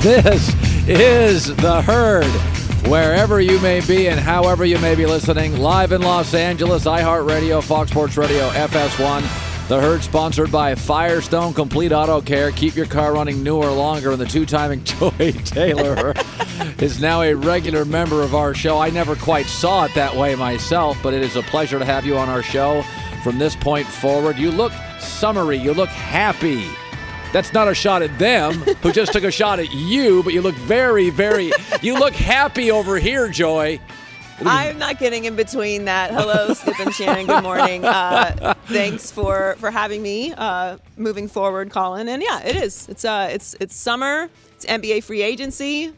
This is The Herd. Wherever you may be and however you may be listening, live in Los Angeles, iHeartRadio, Fox Sports Radio, FS1. The Herd sponsored by Firestone Complete Auto Care. Keep your car running newer, longer, and the two-timing Joy Taylor is now a regular member of our show. I never quite saw it that way myself, but it is a pleasure to have you on our show from this point forward. You look summery. You look happy. That's not a shot at them, who just took a shot at you, but you look very, very, you look happy over here, Joy. I'm not getting in between that. Hello, Skip and Shannon. Good morning. Thanks for having me moving forward, Colin. And yeah, it is. It's summer. It's NBA free agency.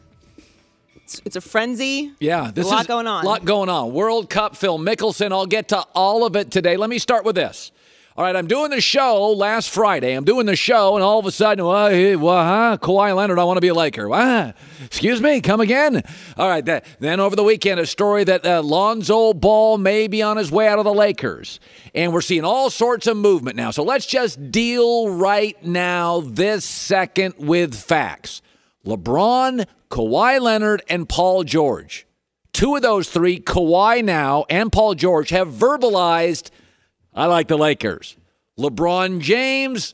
It's a frenzy. Yeah, there's a lot going on. A lot going on. World Cup, Phil Mickelson. I'll get to all of it today. Let me start with this. All right, I'm doing the show last Friday. And all of a sudden, Kawhi Leonard, I want to be a Laker. Excuse me, come again? All right, then over the weekend, a story that Lonzo Ball may be on his way out of the Lakers. And we're seeing all sorts of movement now. So let's just deal right now, this second, with facts. LeBron, Kawhi Leonard, and Paul George. Two of those three, Kawhi now and Paul George, have verbalized, I like the Lakers. LeBron James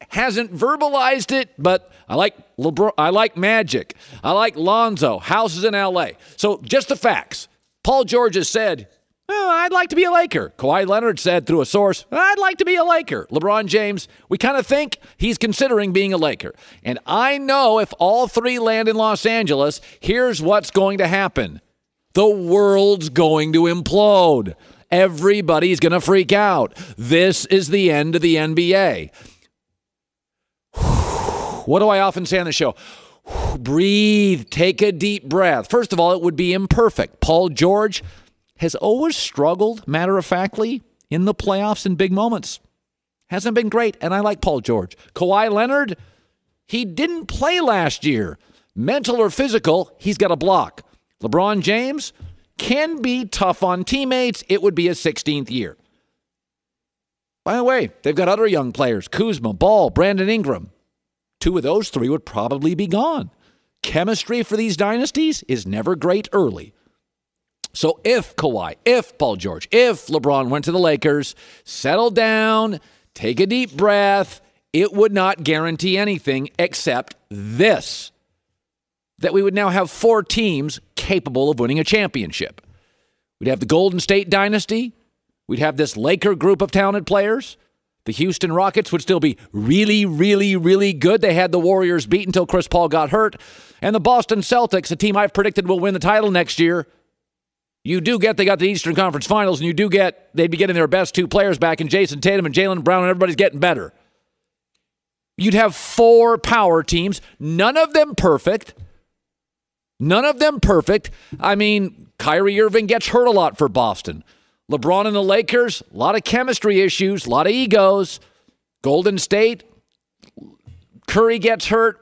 hasn't verbalized it, but I like LeBron. I like Magic. I like Lonzo. Houses in L.A. So just the facts. Paul George has said, I'd like to be a Laker. Kawhi Leonard said through a source, I'd like to be a Laker. LeBron James, we kind of think he's considering being a Laker. And I know if all three land in Los Angeles, here's what's going to happen. The world's going to implode. Everybody's going to freak out. This is the end of the NBA. What do I often say on the show? Breathe. Take a deep breath. First of all, it would be imperfect. Paul George has always struggled, matter-of-factly, in the playoffs in big moments. Hasn't been great, and I like Paul George. Kawhi Leonard, he didn't play last year. Mental or physical, he's got a block. LeBron James can be tough on teammates. It would be his 16th year. By the way, they've got other young players. Kuzma, Ball, Brandon Ingram. Two of those three would probably be gone. Chemistry for these dynasties is never great early. So if Kawhi, if Paul George, if LeBron went to the Lakers, settle down, take a deep breath, it would not guarantee anything except this. That we would now have four teams capable of winning a championship. We'd have the Golden State dynasty. We'd have this Laker group of talented players. The Houston Rockets would still be really, really, really good. They had the Warriors beat until Chris Paul got hurt. And the Boston Celtics, a team I've predicted will win the title next year. They got the Eastern Conference Finals, and they'd be getting their best two players back in Jason Tatum and Jaylen Brown, and everybody's getting better. You'd have four power teams, none of them perfect. I mean, Kyrie Irving gets hurt a lot for Boston. LeBron and the Lakers, a lot of chemistry issues, a lot of egos. Golden State, Curry gets hurt.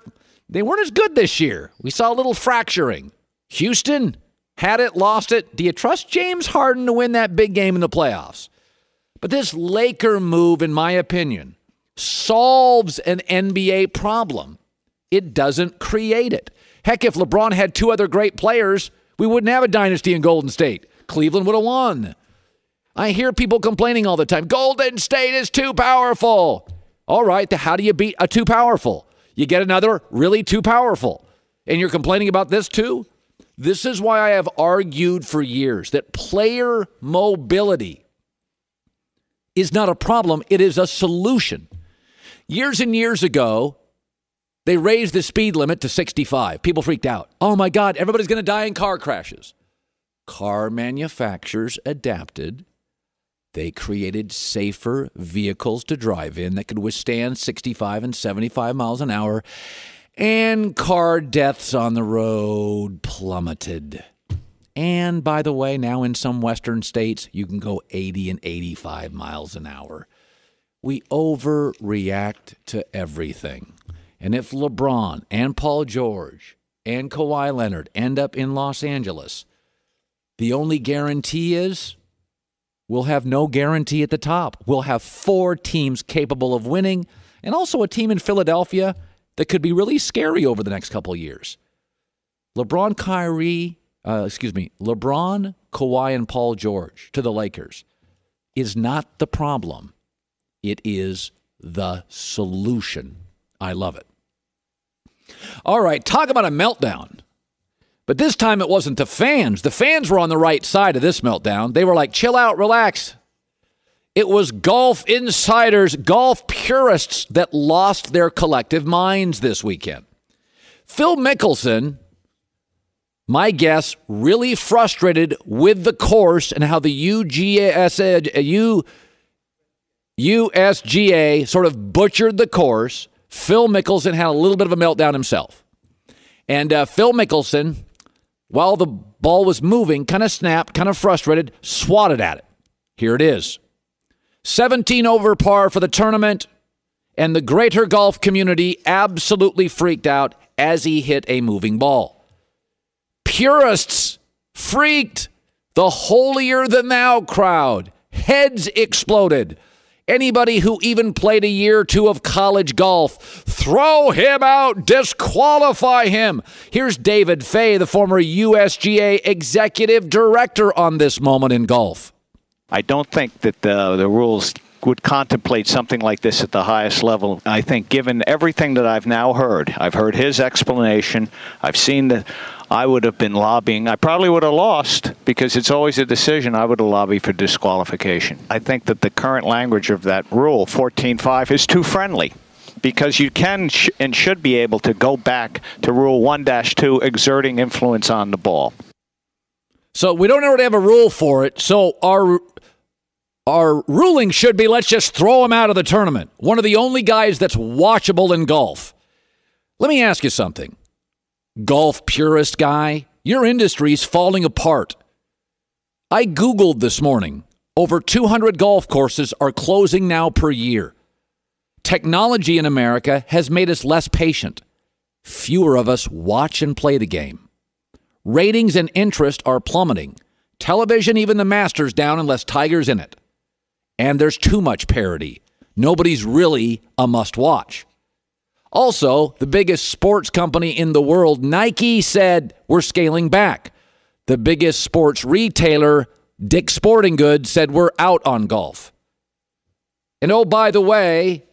They weren't as good this year. We saw a little fracturing. Houston had it, lost it. Do you trust James Harden to win that big game in the playoffs? But this Laker move, in my opinion, solves an NBA problem. It doesn't create it. Heck, if LeBron had two other great players, we wouldn't have a dynasty in Golden State. Cleveland would have won. I hear people complaining all the time. Golden State is too powerful. All right, how do you beat a too powerful? You get another really too powerful. And you're complaining about this too? This is why I have argued for years that player mobility is not a problem. It is a solution. Years and years ago, they raised the speed limit to 65. People freaked out. Oh, my God, everybody's going to die in car crashes. Car manufacturers adapted. They created safer vehicles to drive in that could withstand 65 and 75 miles an hour. And car deaths on the road plummeted. And by the way, now in some western states, you can go 80 and 85 miles an hour. We overreact to everything. And if LeBron and Paul George and Kawhi Leonard end up in Los Angeles, the only guarantee is we'll have no guarantee at the top. We'll have four teams capable of winning, and also a team in Philadelphia that could be really scary over the next couple of years. LeBron, Kawhi, and Paul George to the Lakers is not the problem. It is the solution. I love it. All right, talk about a meltdown. But this time it wasn't the fans. The fans were on the right side of this meltdown. They were like, chill out, relax. It was golf insiders, golf purists that lost their collective minds this weekend. Phil Mickelson, my guess, really frustrated with the course and how the USGA sort of butchered the course. Phil Mickelson had a little bit of a meltdown himself. And Phil Mickelson, while the ball was moving, kind of snapped, kind of frustrated, swatted at it. Here it is. 17 over par for the tournament, and the greater golf community absolutely freaked out as he hit a moving ball. Purists freaked. The holier-than-thou crowd. Heads exploded. Anybody who even played a year or two of college golf, throw him out, disqualify him. Here's David Fay, the former USGA executive director on this moment in golf. I don't think that the rules would contemplate something like this at the highest level. I think given everything that I've now heard, I've heard his explanation, I've seen that I would have been lobbying. I probably would have lost because it's always a decision. I would have lobbied for disqualification. I think that the current language of that rule, 14.5, is too friendly because you can and should be able to go back to Rule 1-2, exerting influence on the ball. So we don't already have a rule for it. So our ruling should be, let's just throw him out of the tournament. One of the only guys that's watchable in golf. Let me ask you something. Golf purist guy, your industry's falling apart. I Googled this morning. Over 200 golf courses are closing now per year. Technology in America has made us less patient. Fewer of us watch and play the game. Ratings and interest are plummeting. Television, even the Masters, down unless Tiger's in it. And there's too much parity. Nobody's really a must-watch. Also, the biggest sports company in the world, Nike, said we're scaling back. The biggest sports retailer, Dick's Sporting Goods, said we're out on golf. And oh, by the way,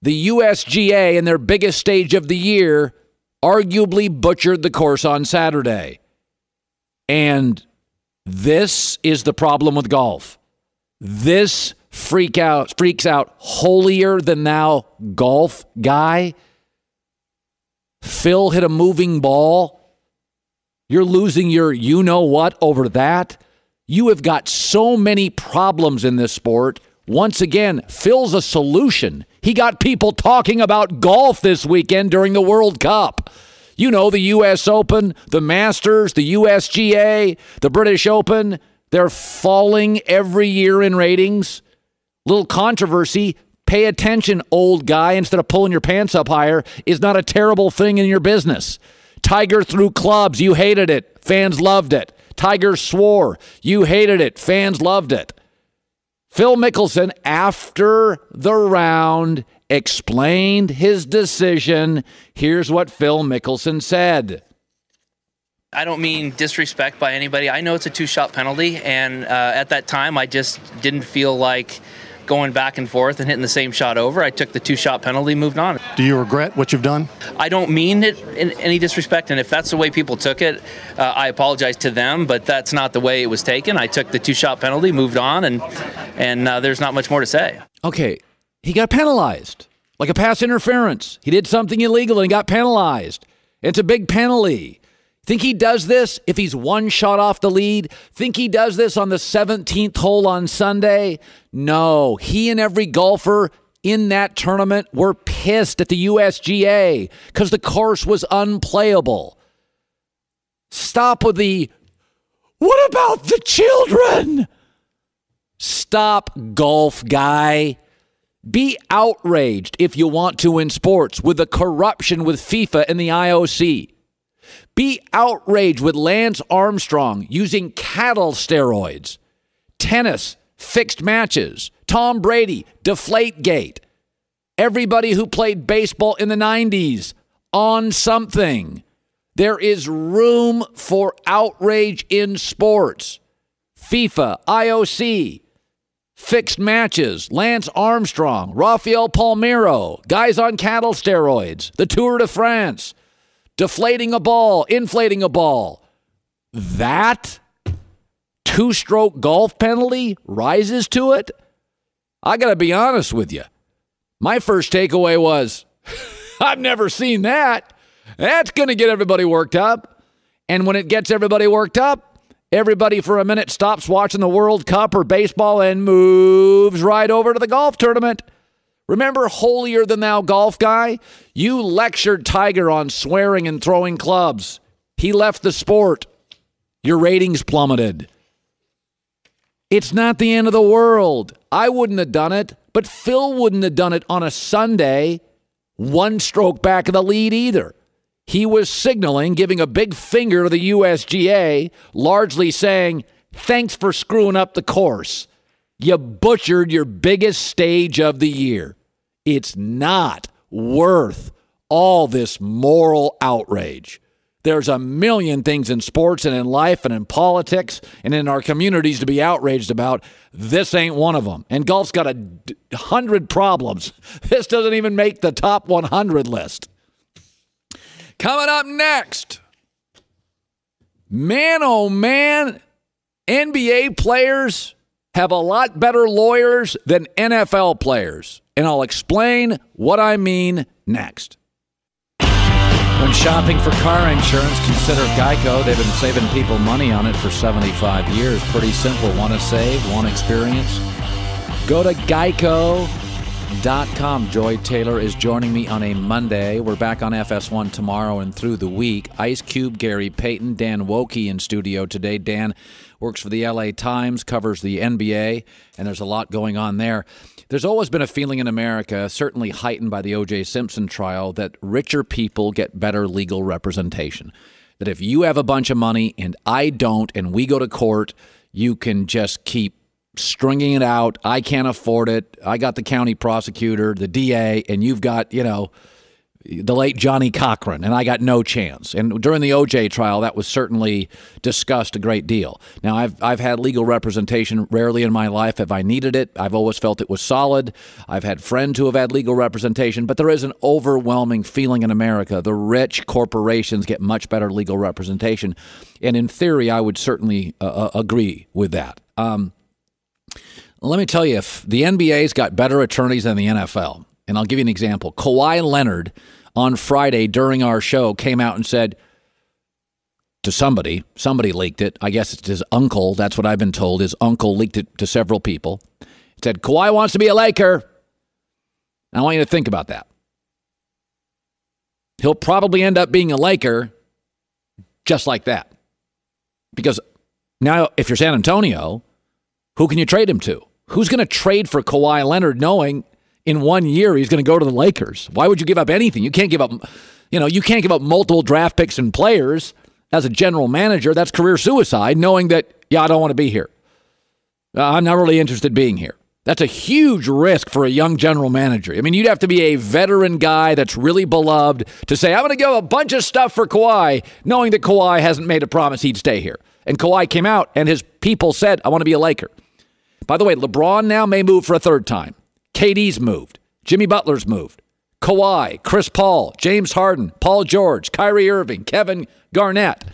the USGA in their biggest stage of the year arguably butchered the course on Saturday. And this is the problem with golf. This freaks out holier-than-thou golf guy. Phil hit a moving ball. You're losing your you-know-what over that. You have got so many problems in this sport. Once again, Phil's a solution. He got people talking about golf this weekend during the World Cup. You know, the U.S. Open, the Masters, the USGA, the British Open. They're falling every year in ratings. Little controversy. Pay attention, old guy, instead of pulling your pants up higher, is not a terrible thing in your business. Tiger threw clubs. You hated it. Fans loved it. Tiger swore. You hated it. Fans loved it. Phil Mickelson, after the round, explained his decision. Here's what Phil Mickelson said. I don't mean disrespect by anybody. I know it's a two-shot penalty, and at that time, I just didn't feel like going back and forth and hitting the same shot over. I took the two-shot penalty, moved on. Do you regret what you've done? I don't mean it in any disrespect, and if that's the way people took it, I apologize to them, but that's not the way it was taken. I took the two-shot penalty, moved on, and there's not much more to say. Okay, he got penalized, like a pass interference. He did something illegal and he got penalized. It's a big penalty. Think he does this if he's one shot off the lead? Think he does this on the 17th hole on Sunday? No. He and every golfer in that tournament were pissed at the USGA because the course was unplayable. Stop with the, what about the children? Stop, golf guy. Be outraged if you want to in sports with the corruption with FIFA and the IOC. Be outraged with Lance Armstrong using cattle steroids. Tennis, fixed matches. Tom Brady, Deflategate. Everybody who played baseball in the 90s, on something. There is room for outrage in sports. FIFA, IOC, fixed matches, Lance Armstrong, Rafael Palmeiro, guys on cattle steroids, the Tour de France, deflating a ball, inflating a ball. That two-stroke golf penalty rises to it? I got to be honest with you. My first takeaway was, I've never seen that. That's going to get everybody worked up. And when it gets everybody worked up, everybody for a minute stops watching the World Cup or baseball and moves right over to the golf tournament. Remember holier-than-thou golf guy? You lectured Tiger on swearing and throwing clubs. He left the sport. Your ratings plummeted. It's not the end of the world. I wouldn't have done it, but Phil wouldn't have done it on a Sunday, one stroke back of the lead either. He was signaling, giving a big finger to the USGA, largely saying, thanks for screwing up the course. You butchered your biggest stage of the year. It's not worth all this moral outrage. There's a million things in sports and in life and in politics and in our communities to be outraged about. This ain't one of them. And golf's got 100 problems. This doesn't even make the top 100 list. Coming up next, man, oh man, NBA players have a lot better lawyers than NFL players. And I'll explain what I mean next. When shopping for car insurance, consider Geico. They've been saving people money on it for 75 years. Pretty simple. Want to save? Want experience? Go to Geico.com. Joy Taylor is joining me on a Monday. We're back on FS1 tomorrow and through the week. Ice Cube, Gary Payton, Dan Woike in studio today. Dan works for the LA Times, covers the NBA, and there's a lot going on there. There's always been a feeling in America, certainly heightened by the O.J. Simpson trial, that richer people get better legal representation. That if you have a bunch of money and I don't, and we go to court, you can just keep stringing it out. I can't afford it. I got the county prosecutor, the DA, and you've got, the late Johnny Cochran, and I got no chance. And during the O.J. trial, that was certainly discussed a great deal. Now, I've had legal representation rarely in my life have I needed it. I've always felt it was solid. I've had friends who have had legal representation, but there is an overwhelming feeling in America. The rich corporations get much better legal representation. And in theory, I would certainly agree with that. Let me tell you, if the NBA's got better attorneys than the NFL, and I'll give you an example. Kawhi Leonard on Friday during our show came out and said to somebody leaked it. I guess it's his uncle. That's what I've been told. His uncle leaked it to several people. He said, Kawhi wants to be a Laker. I want you to think about that. He'll probably end up being a Laker just like that. Because now if you're San Antonio, who can you trade him to? Who's going to trade for Kawhi Leonard knowing in 1 year he's going to go to the Lakers? Why would you give up anything? You can't give up, you can't give up multiple draft picks and players as a general manager. That's career suicide, knowing that, I don't want to be here. I'm not really interested in being here. That's a huge risk for a young general manager. I mean, you'd have to be a veteran guy that's really beloved to say, I'm going to give a bunch of stuff for Kawhi, knowing that Kawhi hasn't made a promise he'd stay here. And Kawhi came out and his people said, I want to be a Laker. By the way, LeBron now may move for a third time. KD's moved. Jimmy Butler's moved. Kawhi, Chris Paul, James Harden, Paul George, Kyrie Irving, Kevin Garnett.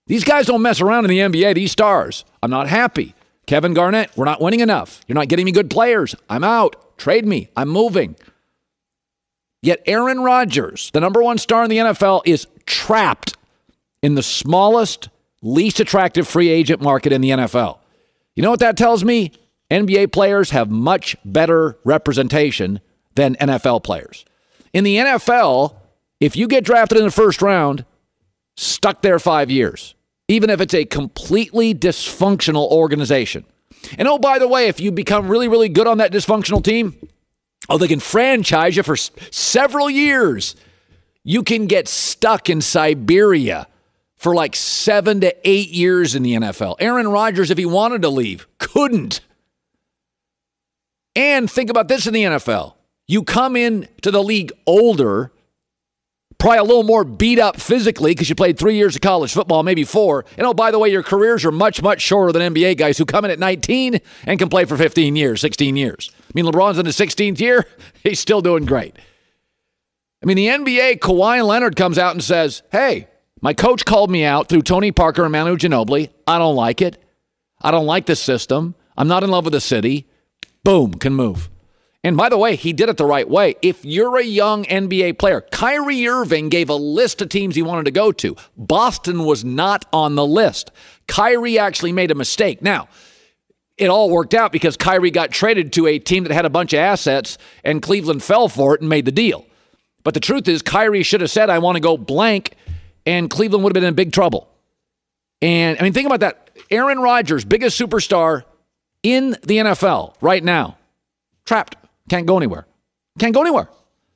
These guys don't mess around in the NBA, these stars. I'm not happy. Kevin Garnett, we're not winning enough. You're not getting me good players. I'm out. Trade me. I'm moving. Yet Aaron Rodgers, the number one star in the NFL, is trapped in the smallest, least attractive free agent market in the NFL. You know what that tells me? NBA players have much better representation than NFL players. In the NFL, if you get drafted in the first round, stuck there 5 years, even if it's a completely dysfunctional organization. And oh, by the way, if you become really, really good on that dysfunctional team, they can franchise you for several years. You can get stuck in Siberia for like 7 to 8 years in the NFL. Aaron Rodgers, if he wanted to leave, couldn't. And think about this in the NFL. You come in to the league older, Probably a little more beat up physically because you played 3 years of college football, maybe 4. And oh, by the way, your careers are much, much shorter than NBA guys who come in at 19 and can play for 15 years, 16 years. I mean, LeBron's in his 16th year. He's still doing great. I mean, the NBA, Kawhi Leonard comes out and says, hey, my coach called me out through Tony Parker and Manu Ginobili. I don't like it. I don't like this system. I'm not in love with the city. Boom, can move. And by the way, he did it the right way. If you're a young NBA player, Kyrie Irving gave a list of teams he wanted to go to. Boston was not on the list. Kyrie actually made a mistake. Now, it all worked out because Kyrie got traded to a team that had a bunch of assets, and Cleveland fell for it and made the deal. But the truth is, Kyrie should have said, I want to go blank, and Cleveland would have been in big trouble. And, I mean, think about that. Aaron Rodgers, biggest superstar in the NFL right now, trapped. Can't go anywhere. Can't go anywhere.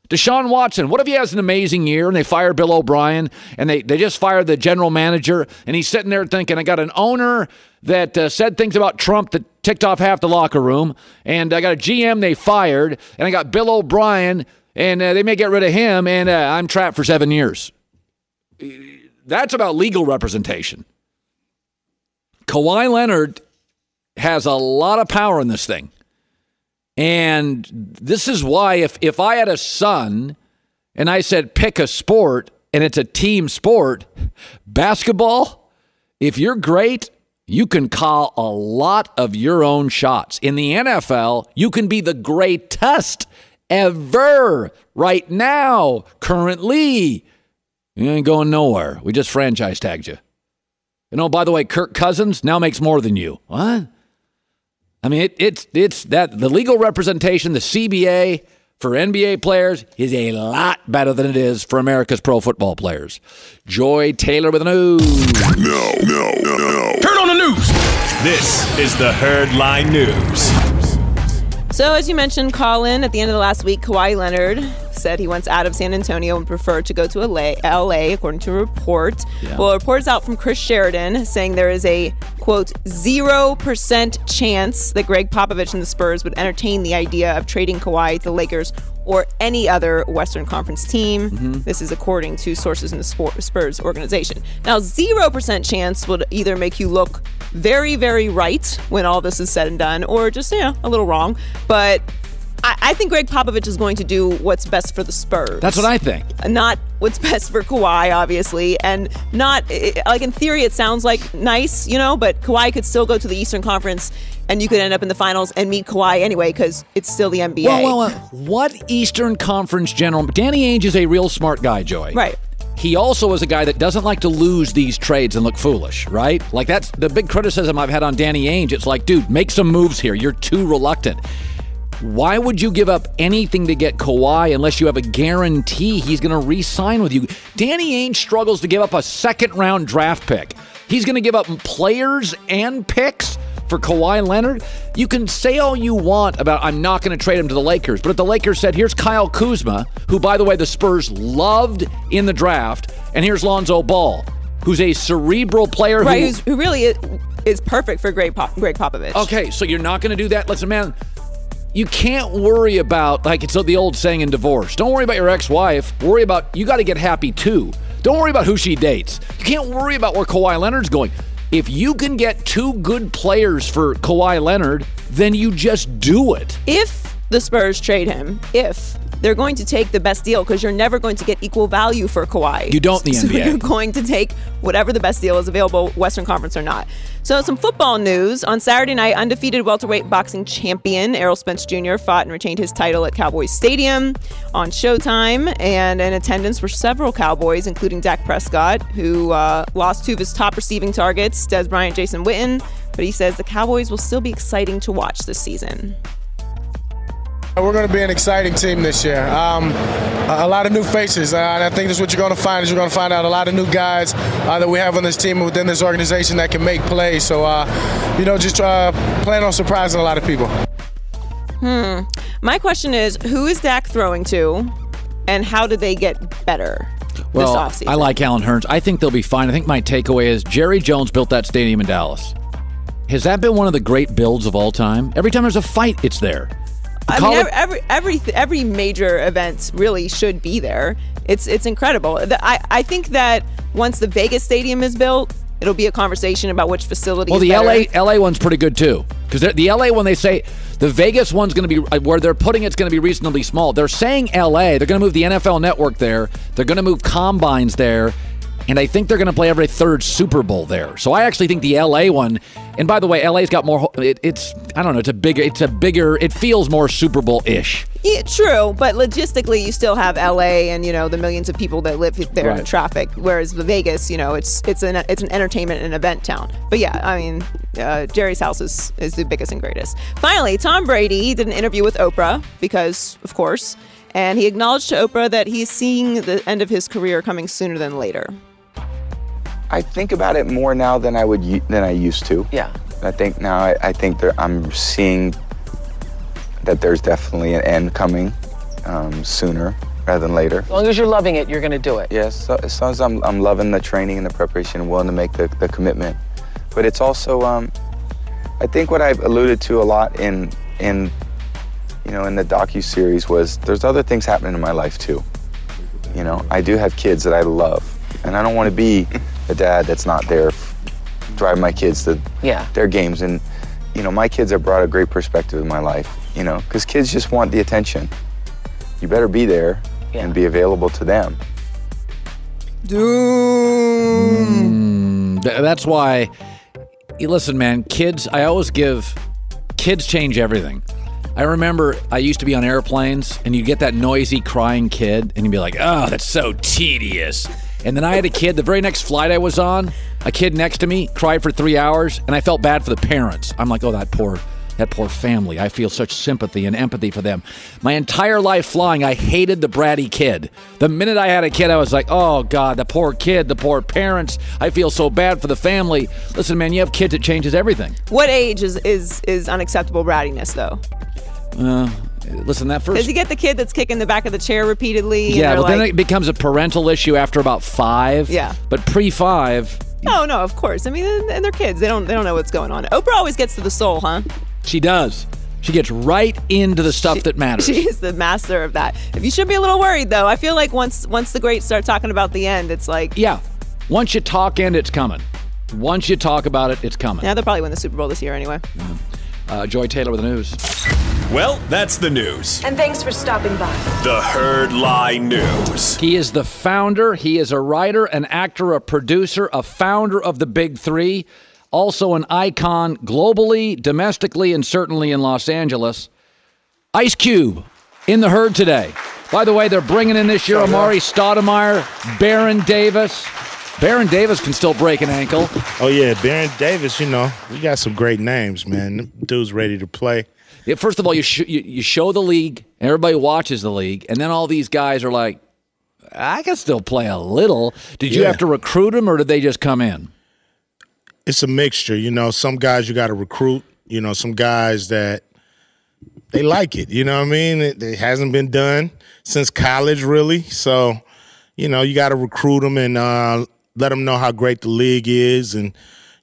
Deshaun Watson, what if he has an amazing year and they fire Bill O'Brien and they just fired the general manager and he's sitting there thinking, I got an owner that said things about Trump that ticked off half the locker room, and I got a GM they fired, and I got Bill O'Brien and they may get rid of him, and I'm trapped for 7 years. That's about legal representation. Kawhi Leonard has a lot of power in this thing. And this is why if I had a son and I said pick a sport and it's a team sport, basketball, if you're great, you can call a lot of your own shots. In the NFL, you can be the greatest ever right now, currently. You ain't going nowhere. We just franchise tagged you. And oh, by the way, Kirk Cousins now makes more than you. What? I mean, it's that the legal representation, the CBA for NBA players is a lot better than it is for America's pro football players. Joy Taylor with the news. No. Turn on the news. This is the Herd Line News. So, as you mentioned, Colin, at the end of the last week, Kawhi Leonard said he wants out of San Antonio and preferred to go to LA, according to a report. Yeah. Well, a report is out from Chris Sheridan saying there is a, quote, 0% chance that Greg Popovich and the Spurs would entertain the idea of trading Kawhi to the Lakers or any other Western Conference team. Mm-hmm. This is according to sources in the Spurs organization. Now, 0% chance would either make you look very, very right when all this is said and done, or just, a little wrong. But I think Greg Popovich is going to do what's best for the Spurs. That's what I think. Not what's best for Kawhi, obviously. And not, like in theory, it sounds like nice, but Kawhi could still go to the Eastern Conference and you could end up in the finals and meet Kawhi anyway because it's still the NBA. Well, what Eastern Conference general? Danny Ainge is a real smart guy, Joy. Right. He also is a guy that doesn't like to lose these trades and look foolish, right? Like that's the big criticism I've had on Danny Ainge. It's like, dude, make some moves here. You're too reluctant. Why would you give up anything to get Kawhi unless you have a guarantee he's going to re-sign with you? Danny Ainge struggles to give up a second-round draft pick. He's going to give up players and picks for Kawhi Leonard? You can say all you want about I'm not going to trade him to the Lakers, but if the Lakers said, here's Kyle Kuzma, who, by the way, the Spurs loved in the draft, and here's Lonzo Ball, who's a cerebral player who really is perfect for Greg Popovich. Okay, so you're not going to do that? Listen, man, you can't worry about, like it's the old saying in divorce, don't worry about your ex-wife, worry about, you got to get happy too. Don't worry about who she dates. You can't worry about where Kawhi Leonard's going. If you can get two good players for Kawhi Leonard, then you just do it. If the Spurs trade him, they're going to take the best deal because you're never going to get equal value for Kawhi. You don't in the NBA. So you're going to take whatever the best deal is available, Western Conference or not. So some football news. On Saturday night, undefeated welterweight boxing champion Errol Spence Jr. fought and retained his title at Cowboys Stadium on Showtime. And in attendance were several Cowboys, including Dak Prescott, who lost two of his top receiving targets, Des Bryant, Jason Witten. But he says the Cowboys will still be exciting to watch this season. We're going to be an exciting team this year. A lot of new faces. And I think that's what you're going to find is you're going to find out a lot of new guys that we have on this team within this organization that can make plays. So, just plan on surprising a lot of people. My question is, who is Dak throwing to and how do they get better this offseason? I like Alan Hearns. I think they'll be fine. I think my takeaway is Jerry Jones built that stadium in Dallas. Has that been one of the great builds of all time? Every time there's a fight, it's there. I mean, every major event really should be there. It's incredible. I think that once the Vegas stadium is built, it'll be a conversation about which facility. Well, is the better. LA one's pretty good too, because the LA one, they say the Vegas one's going to be where they're putting it's going to be reasonably small. They're saying LA. They're going to move the NFL Network there. They're going to move combines there. And I think they're going to play every third Super Bowl there. So I actually think the LA one, and by the way, LA's got more, it's I don't know, it feels more Super Bowl-ish. Yeah, true, but logistically, you still have LA and, the millions of people that live there in the traffic. Whereas the Vegas, it's an entertainment and event town. But yeah, I mean, Jerry's house is the biggest and greatest. Finally, Tom Brady did an interview with Oprah because, of course, and he acknowledged to Oprah that he's seeing the end of his career coming sooner than later. I think about it more now than I used to. Yeah. I think now I'm seeing that there's definitely an end coming sooner rather than later. As long as you're loving it, you're going to do it. Yes, so, as long as I'm loving the training and the preparation and willing to make the commitment. But it's also, I think what I've alluded to a lot in the docuseries was there's other things happening in my life too. I do have kids that I love, and I don't want to be a dad that's not there driving my kids to their games. And, my kids have brought a great perspective in my life, because kids just want the attention. You better be there and be available to them. Doom. That's why, listen, man, kids change everything. I remember I used to be on airplanes, and you get that noisy crying kid, and you'd be like, oh, that's so tedious. And then I had a kid, the very next flight I was on, a kid next to me cried for 3 hours, and I felt bad for the parents. I'm like, oh, that poor family. I feel such sympathy and empathy for them. My entire life flying, I hated the bratty kid. The minute I had a kid, I was like, oh, God, the poor kid, the poor parents. I feel so bad for the family. Listen, man, you have kids, it changes everything. What age is unacceptable brattiness, though? Listen, that first... Because you get the kid that's kicking the back of the chair repeatedly. Yeah, but then it becomes a parental issue after about 5. Yeah. But pre-5... No, of course. I mean, and they're kids. They don't know what's going on. Oprah always gets to the soul, huh? She does. She gets right into the stuff that matters. She is the master of that. If you should be a little worried, though, I feel like once the greats start talking about the end, it's like... Yeah. Once you talk end, it's coming. Once you talk about it, it's coming. Yeah, they'll probably win the Super Bowl this year anyway. Yeah. Joy Taylor with the news. Well, that's the news. And thanks for stopping by. The Herd Lie News. He is the founder. He is a writer, an actor, a producer, a founder of the Big Three. Also an icon globally, domestically, and certainly in Los Angeles. Ice Cube in the Herd today. By the way, they're bringing in this year Amari Stoudemire, Baron Davis. Baron Davis can still break an ankle. Oh, yeah, Baron Davis, we got some great names, man. Dude's ready to play. Yeah, first of all, you show the league, everybody watches the league, and then all these guys are like, I can still play a little. Did you have to recruit them, or did they just come in? It's a mixture. Some guys you got to recruit. Some guys that they like it. You know what I mean? It hasn't been done since college, really. So, you got to recruit them and let them know how great the league is. And,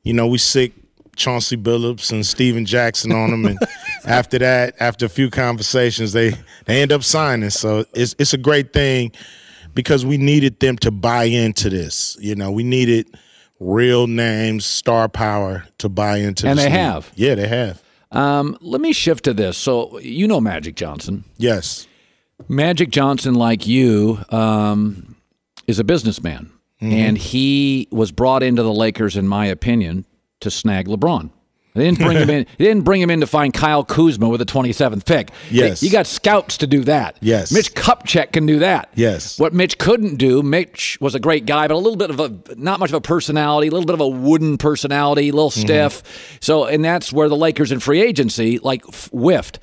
we sick Chauncey Billups and Steven Jackson on them. And after that, after a few conversations, they end up signing. So it's a great thing because we needed them to buy into this. We needed real names, star power to buy into this. And they league. have. Yeah, they have. Let me shift to this. So Magic Johnson. Yes. Magic Johnson, like you, is a businessman. Mm-hmm. And he was brought into the Lakers, in my opinion, to snag LeBron. They didn't bring him in. They didn't bring him in to find Kyle Kuzma with the 27th pick. Yes. You got scouts to do that. Yes. Mitch Kupchak can do that. Yes. What Mitch couldn't do, Mitch was a great guy, but a little bit of not much of a personality, a little bit of a wooden personality, a little stiff. So, and that's where the Lakers in free agency whiffed.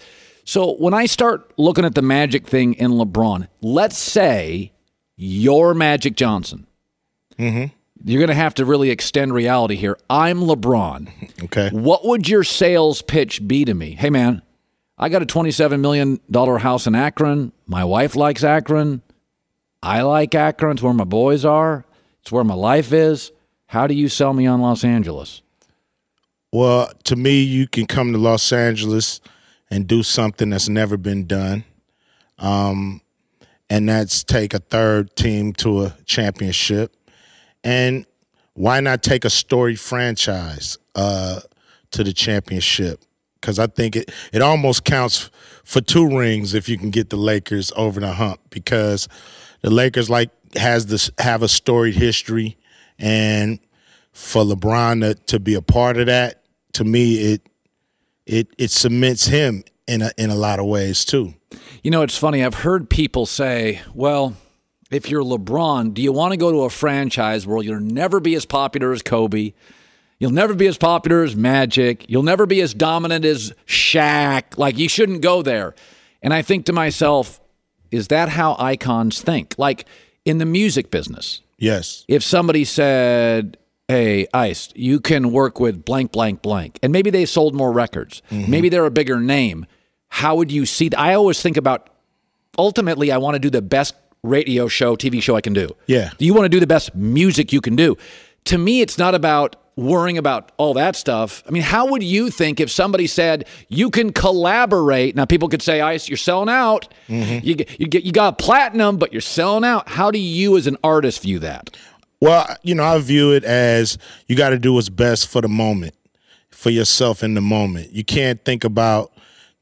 So when I start looking at the Magic thing in LeBron, let's say you're Magic Johnson. Mm-hmm. You're going to have to really extend reality here. I'm LeBron. Okay. What would your sales pitch be to me? Hey, man, I got a $27 million house in Akron. My wife likes Akron. I like Akron. It's where my boys are. It's where my life is. How do you sell me on Los Angeles? Well, to me, you can come to Los Angeles and do something that's never been done. and that's take a third team to a championship. And why not take a storied franchise to the championship? Because I think it almost counts for 2 rings if you can get the Lakers over the hump, because the Lakers have a storied history, and for LeBron to be a part of that, to me, it cements him in a lot of ways too. You know, it's funny. I've heard people say, well, if you're LeBron, do you want to go to a franchise where you'll never be as popular as Kobe? You'll never be as popular as Magic. You'll never be as dominant as Shaq. Like, you shouldn't go there. And I think to myself, is that how icons think? Like, in the music business. Yes. If somebody said, hey, Ice, you can work with blank, blank, blank, and maybe they sold more records. Mm-hmm. Maybe they're a bigger name. How would you see that? I always think about, ultimately, I want to do the best radio show, TV show I can do. Yeah. Do you want to do the best music you can do? To me, it's not about worrying about all that stuff. I mean, how would you think if somebody said you can collaborate? Now, people could say, Ice, you're selling out. Mm-hmm. You got platinum, but you're selling out. How do you as an artist view that? Well, I view it as you got to do what's best for the moment, for yourself in the moment. You can't think about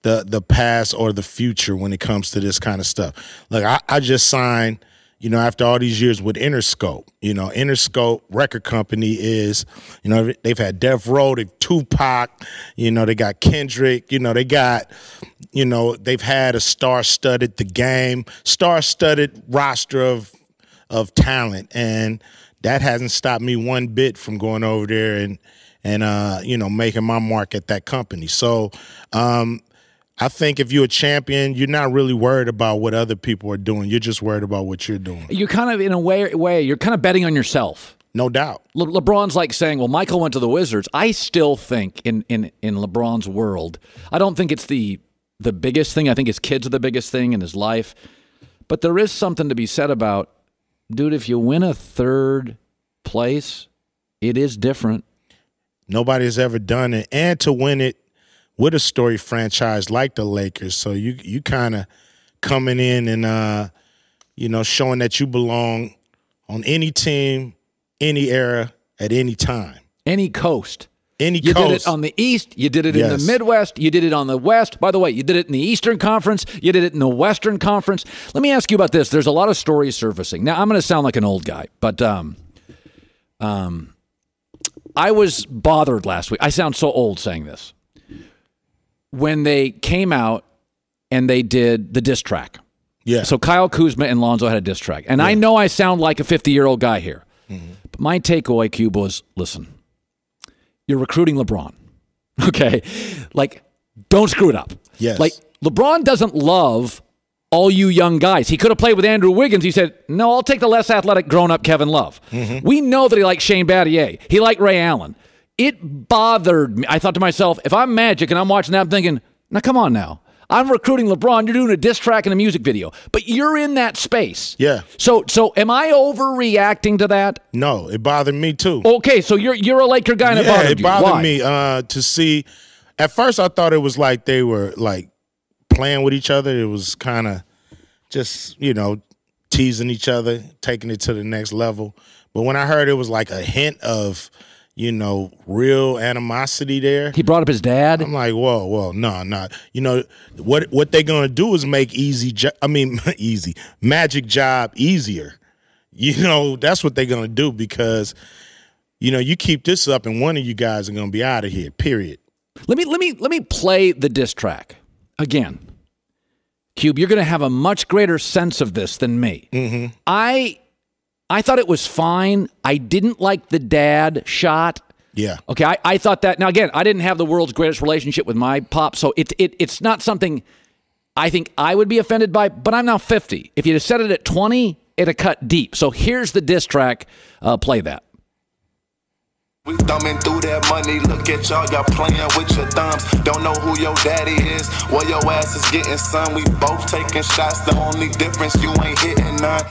the past or the future when it comes to this kind of stuff. Like, I just signed, after all these years with Interscope. Interscope record company is, they've had Death Row, they've Tupac, they got Kendrick, they got, they've had a star-studded star-studded roster of talent, and that hasn't stopped me one bit from going over there and making my mark at that company. So, I think if you're a champion, you're not really worried about what other people are doing. You're just worried about what you're doing. You're kind of, in a way, you're kind of betting on yourself. No doubt. LeBron's like saying, well, Michael went to the Wizards. I still think in LeBron's world, I don't think it's the biggest thing. I think his kids are the biggest thing in his life. But there is something to be said about, dude, if you win a third place, it is different. Nobody's ever done it. And to win it with a story franchise like the Lakers. So you kind of coming in and, showing that you belong on any team, any era, at any time. Any coast. You did it on the East. You did it in the Midwest. You did it on the West. By the way, you did it in the Eastern Conference. You did it in the Western Conference. Let me ask you about this. There's a lot of stories surfacing. Now, I'm going to sound like an old guy, but I was bothered last week. I sound so old saying this. When they came out and they did the diss track. Yeah. So Kyle Kuzma and Lonzo had a diss track. And I know I sound like a 50-year-old guy here. Mm-hmm. But my takeaway, Cube, was, listen, you're recruiting LeBron. Okay? Like, don't screw it up. Yes. Like, LeBron doesn't love all you young guys. He could have played with Andrew Wiggins. He said, no, I'll take the less athletic grown-up Kevin Love. Mm-hmm. We know that he likes Shane Battier. He liked Ray Allen. It bothered me. I thought to myself, if I'm Magic and I'm watching that, I'm thinking, now come on now. I'm recruiting LeBron. You're doing a diss track and a music video. But you're in that space. Yeah. So am I overreacting to that? No, it bothered me too. Okay, so you're a Laker guy and it bothered you. Yeah, it bothered me to see. At first I thought it was like they were like playing with each other. It was kind of just, teasing each other, taking it to the next level. But when I heard it was like a hint of real animosity there. He brought up his dad. I'm like, whoa, no. What they're gonna do is make Magic job easier. That's what they're gonna do because, you keep this up and one of you guys are gonna be out of here. Period. Let me play the diss track again. Cube, you're gonna have a much greater sense of this than me. Mm-hmm. I thought it was fine. I didn't like the dad shot. Yeah. Okay, I thought that. Now, again, I didn't have the world's greatest relationship with my pop, so it's not something I think I would be offended by, but I'm now 50. If you'd have said it at 20, it'd have cut deep. So here's the diss track. Play that. We thumbing through that money, look at y'all playing with your thumbs. Don't know who your daddy is, well, your ass is getting some. We both taking shots, the only difference, you ain't hitting none.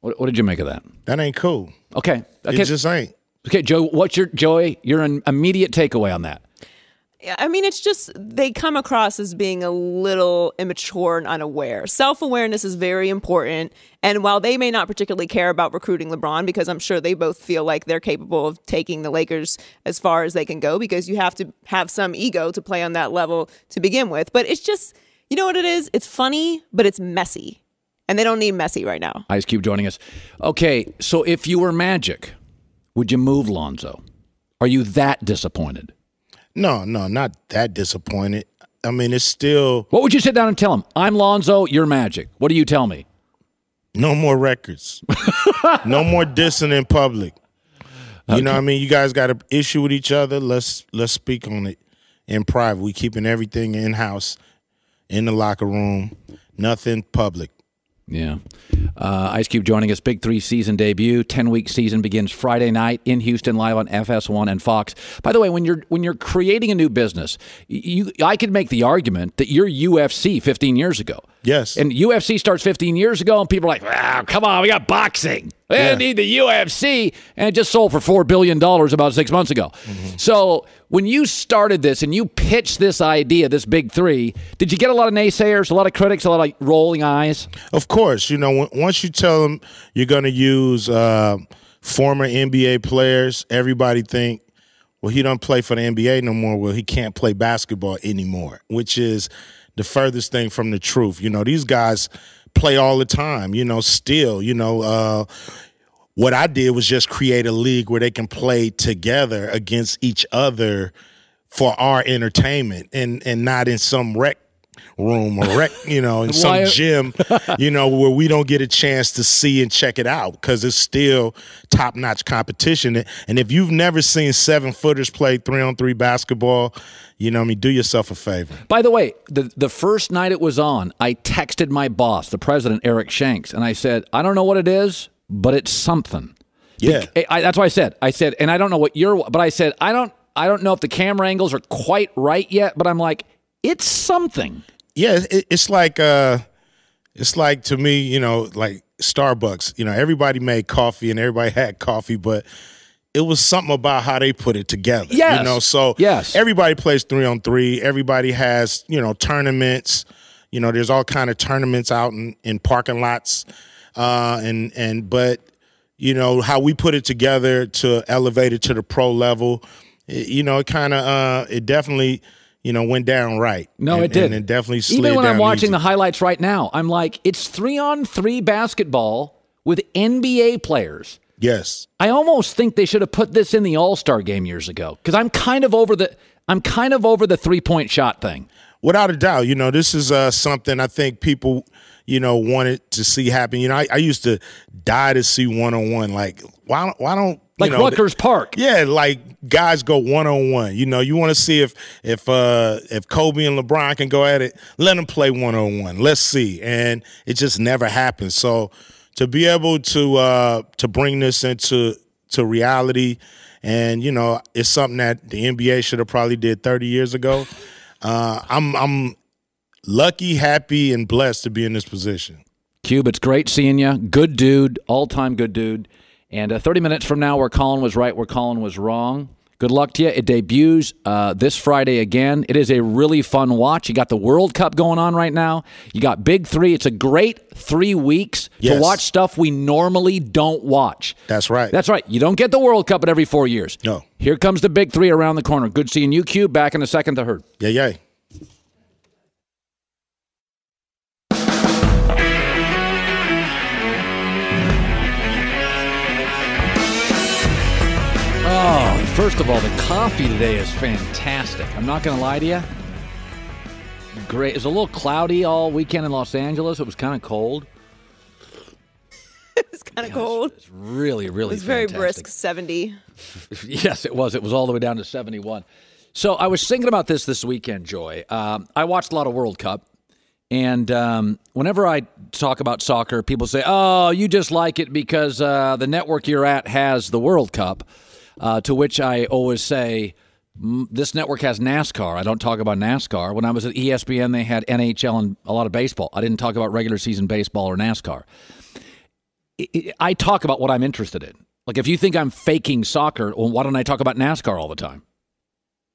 What did you make of that? That ain't cool. Okay. It just ain't. Okay, Joe, what's your immediate takeaway on that? Yeah, I mean, it's just they come across as being a little immature and unaware. Self-awareness is very important. And while they may not particularly care about recruiting LeBron, because I'm sure they both feel like they're capable of taking the Lakers as far as they can go, because you have to have some ego to play on that level to begin with. But it's just, you know what it is? It's funny, but it's messy. And they don't need messy right now. Ice Cube joining us. Okay, so if you were Magic, would you move Lonzo? Are you that disappointed? No, not that disappointed. I mean, it's still... What would you sit down and tell him? I'm Lonzo, you're Magic. What do you tell me? No more records. No more dissing in public. You know what I mean? You guys got an issue with each other. Let's speak on it in private. We keeping everything in-house, in the locker room, nothing public. Yeah. Ice Cube joining us. Big 3 season debut. 10-week season begins Friday night in Houston, live on FS1 and Fox. By the way, when you're creating a new business, I could make the argument that you're UFC 15 years ago. Yes. And UFC starts 15 years ago, and people are like, come on, we got boxing. We don't need the UFC. And it just sold for $4 billion about 6 months ago. Mm-hmm. So when you started this and you pitched this idea, this big 3, did you get a lot of naysayers, a lot of critics, a lot of rolling eyes? Of course. You know, once you tell them you're going to use former NBA players, everybody think, well, he don't play for the NBA no more. Well, he can't play basketball anymore, which is the furthest thing from the truth. You know, these guys play all the time, still, what I did was just create a league where they can play together against each other for our entertainment and not in some rec room or in some gym, where we don't get a chance to see and check it out because it's still top-notch competition. And if you've never seen 7-footers play 3-on-3 basketball, do yourself a favor. By the way, the first night it was on, I texted my boss, the president, Eric Shanks, and I said, I don't know what it is, but it's something. Yeah. That's what I said. I said, and I don't know what but I said, I don't know if the camera angles are quite right yet, but I'm like, it's something. Yeah, it's like to me, like Starbucks. Everybody made coffee and everybody had coffee, but it was something about how they put it together. Yes. Yes. Everybody plays 3-on-3. Everybody has, tournaments. There's all kind of tournaments out in parking lots. But how we put it together to elevate it to the pro level, it definitely, went down right. No, it did. And it definitely slid Even when down I'm watching easy. the highlights right now, I'm like, it's 3-on-3 basketball with NBA players. Yes. I almost think they should have put this in the All-Star game years ago because I'm kind of over the 3-point shot thing. Without a doubt, this is something I think people, wanted to see happen. I used to die to see one-on-one. Like, why don't Rutgers Park? Yeah, like guys go one-on-one. You want to see if Kobe and LeBron can go at it. Let them play one-on-one. Let's see. And it just never happens. So to be able to bring this into reality, and it's something that the NBA should have probably did 30 years ago. I'm lucky, happy, and blessed to be in this position. Cube, it's great seeing you. Good dude, all-time good dude. And 30 minutes from now, where Colin was right, where Colin was wrong. Good luck to you. It debuts this Friday again. It is a really fun watch. You got the World Cup going on right now. You got Big 3. It's a great 3 weeks to watch stuff we normally don't watch. That's right. That's right. You don't get the World Cup at every 4 years. No. Here comes the Big 3 around the corner. Good seeing you, Cube. Back in a second to Herd. Yeah. Oh, first of all, the coffee today is fantastic. I'm not going to lie to you. Great. It was a little cloudy all weekend in Los Angeles. It was kind of cold. It was kind of cold. It's really, really It was very fantastic. brisk, 70. Yes, it was. It was all the way down to 71. So I was thinking about this weekend, Joy. I watched a lot of World Cup. And whenever I talk about soccer, people say, oh, you just like it because the network you're at has the World Cup. To which I always say, this network has NASCAR. I don't talk about NASCAR. When I was at ESPN, they had NHL and a lot of baseball. I didn't talk about regular season baseball or NASCAR. I talk about what I'm interested in. Like, if you think I'm faking soccer, well, why don't I talk about NASCAR all the time?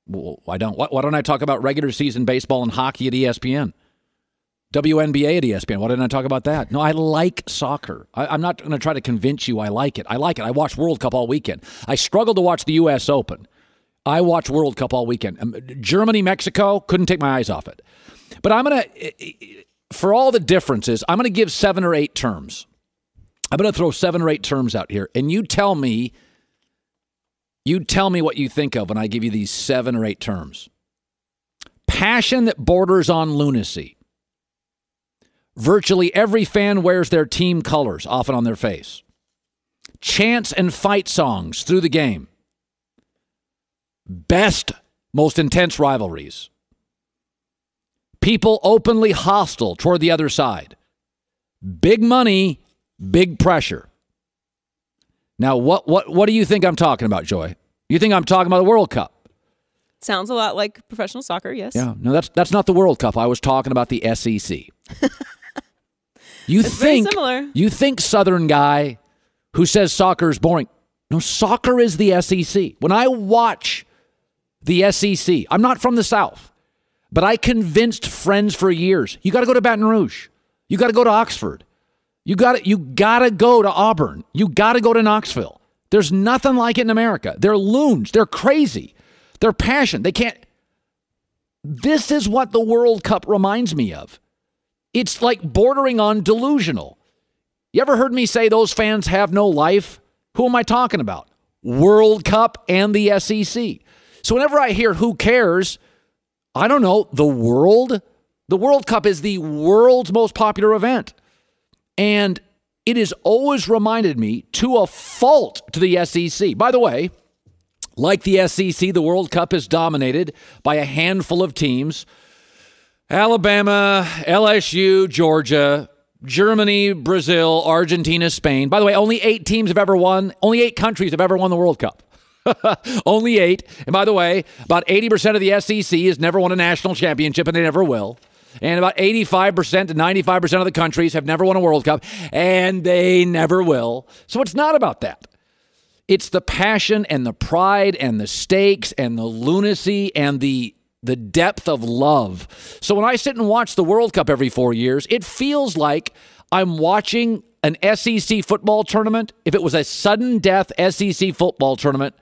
Well, why don't I talk about regular season baseball and hockey at ESPN? WNBA at ESPN. Why didn't I talk about that? No, I like soccer. I'm not going to try to convince you I like it. I like it. I watched World Cup all weekend. I struggled to watch the U.S. Open. I watched World Cup all weekend. Germany, Mexico, couldn't take my eyes off it. But I'm going to, for all the differences, I'm going to give 7 or 8 terms. I'm going to throw 7 or 8 terms out here, and you tell me what you think of when I give you these 7 or 8 terms. Passion that borders on lunacy. Virtually every fan wears their team colors, often on their face. Chants and fight songs through the game. Best, most intense rivalries. People openly hostile toward the other side. Big money, big pressure. Now, what do you think I'm talking about, Joy? You think I'm talking about the World Cup? Sounds a lot like professional soccer, yes. Yeah, no, that's not the World Cup. I was talking about the S.A.S. It's very similar. You think Southern guy who says soccer is boring. No, soccer is the S.A.S. When I watch the S.A.S, I'm not from the South, but I convinced friends for years, you got to go to Baton Rouge. You got to go to Oxford. You got to go to Auburn. You got to go to Knoxville. There's nothing like it in America. They're loons. They're crazy. They're passionate. They can't. This is what the World Cup reminds me of. It's like bordering on delusional. You ever heard me say those fans have no life? Who am I talking about? World Cup and the S.A.S. So whenever I hear who cares, I don't know, the World Cup is the world's most popular event. And it has always reminded me, to a fault, to the S.A.S. By the way, like the S.A.S, the World Cup is dominated by a handful of teams. Alabama, LSU, Georgia, Germany, Brazil, Argentina, Spain. By the way, only 8 teams have ever won. Only 8 countries have ever won the World Cup. Only 8. And by the way, about 80% of the S.A.S has never won a national championship, and they never will. And about 85% to 95% of the countries have never won a World Cup, and they never will. So it's not about that. It's the passion and the pride and the stakes and the lunacy and the depth of love. So when I sit and watch the World Cup every 4 years, it feels like I'm watching an S.A.S football tournament. If it was a sudden death S.A.S football tournament,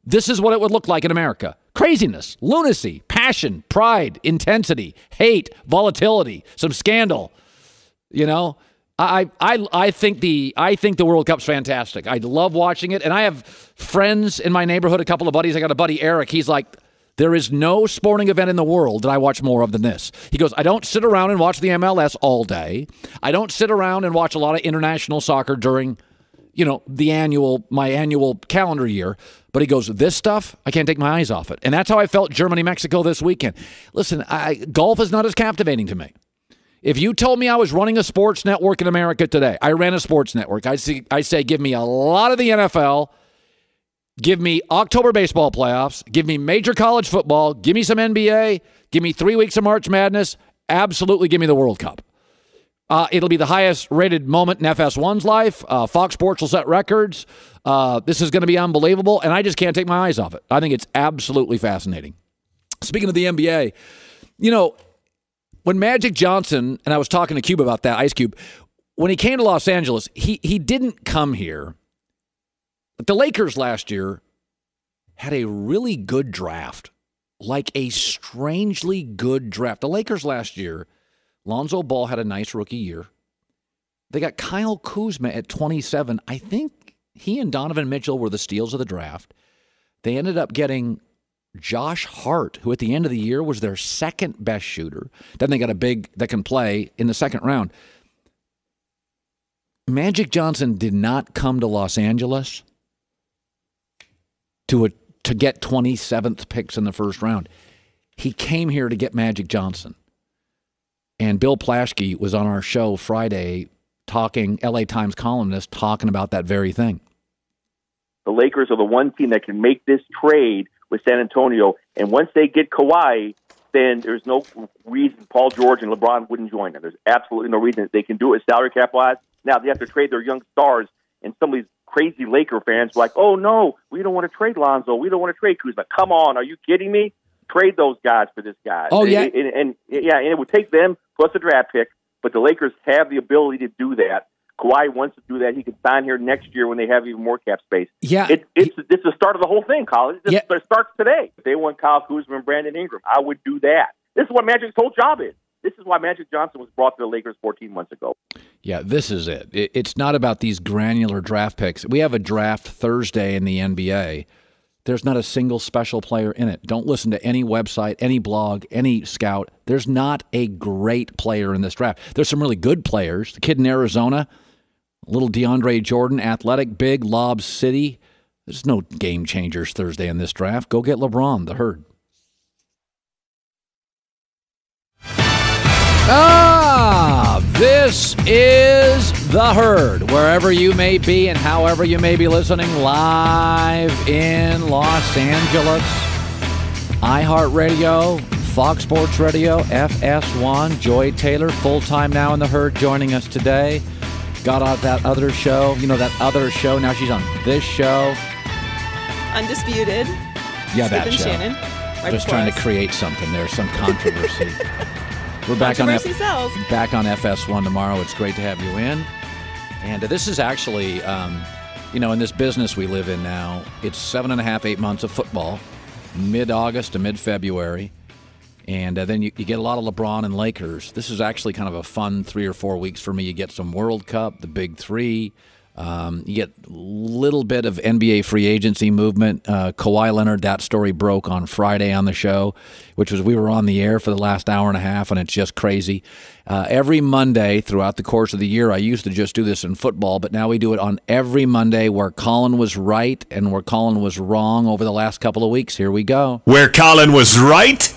this is what it would look like in America. Craziness, lunacy, passion, pride, intensity, hate, volatility, some scandal. You know, I think the World Cup's fantastic. I love watching it, and I have friends in my neighborhood, a couple of buddies. I got a buddy, Eric. He's like, there is no sporting event in the world that I watch more of than this. He goes, I don't sit around and watch the MLS all day. I don't sit around and watch a lot of international soccer during, my annual calendar year. But he goes, this stuff, I can't take my eyes off it. And that's how I felt Germany, Mexico this weekend. Listen, golf is not as captivating to me. If you told me I was running a sports network in America today, I ran a sports network. I say, give me a lot of the NFL. Give me October baseball playoffs. Give me major college football. Give me some NBA. Give me 3 weeks of March Madness. Absolutely give me the World Cup. It'll be the highest rated moment in FS1's life. Fox Sports will set records. This is going to be unbelievable, and I just can't take my eyes off it. I think it's absolutely fascinating. Speaking of the NBA, when Magic Johnson, and I was talking to Cube about that, Ice Cube, when he came to Los Angeles, he didn't come here. But the Lakers last year had a really good draft, like a strangely good draft. The Lakers last year, Lonzo Ball had a nice rookie year. They got Kyle Kuzma at 27. I think he and Donovan Mitchell were the steals of the draft. They ended up getting Josh Hart, who at the end of the year was their second best shooter. Then they got a big that can play in the second round. Magic Johnson did not come to Los Angeles to get 27th picks in the first round. He came here to get Magic Johnson. And Bill Plaschke was on our show Friday talking, LA Times columnist, talking about that very thing. The Lakers are the one team that can make this trade with San Antonio. And once they get Kawhi, then there's no reason Paul George and LeBron wouldn't join them. There's absolutely no reason they can do it salary cap-wise. Now, they have to trade their young stars, and some of these crazy Laker fans are like, oh, no, we don't want to trade Lonzo. We don't want to trade Kuzma. Come on, are you kidding me? trade those guys for this guy. Oh, yeah. And it would take them plus a draft pick, but the Lakers have the ability to do that. Kawhi wants to do that. He can sign here next year when they have even more cap space. Yeah. It's the start of the whole thing, Colin. It starts today. If they want Kyle Kuzma and Brandon Ingram, I would do that. This is what Magic's whole job is. This is why Magic Johnson was brought to the Lakers 14 months ago. Yeah, this is it. It's not about these granular draft picks. We have a draft Thursday in the NBA. There's not a single special player in it. Don't listen to any website, any blog, any scout. There's not a great player in this draft. There's some really good players. The kid in Arizona, little DeAndre Jordan, athletic, big, Lob City. There's no game changers Thursday in this draft. Go get LeBron, the herd. This is The Herd, wherever you may be and however you may be listening, live in Los Angeles. iHeartRadio, Fox Sports Radio, FS1, Joy Taylor, full-time now in The Herd, joining us today. Got on that other show, that other show, now she's on this show. Undisputed. Yeah, that Skip show. And Shannon. Just trying to create something there, some controversy. We're back on FS1 tomorrow. It's great to have you in. And this is actually, in this business we live in now, it's 7.5, 8 months of football, mid-August to mid-February. And then you get a lot of LeBron and Lakers. This is actually kind of a fun 3 or 4 weeks for me. You get some World Cup, the Big Three. You get a little bit of NBA free agency movement. Kawhi Leonard, that story broke on Friday on the show, which was we were on the air for the last hour and a half, and it's just crazy. Every Monday throughout the course of the year, I used to just do this in football, but now we do it on every Monday where Colin was right and where Colin was wrong over the last couple of weeks. Here we go. Where Colin was right?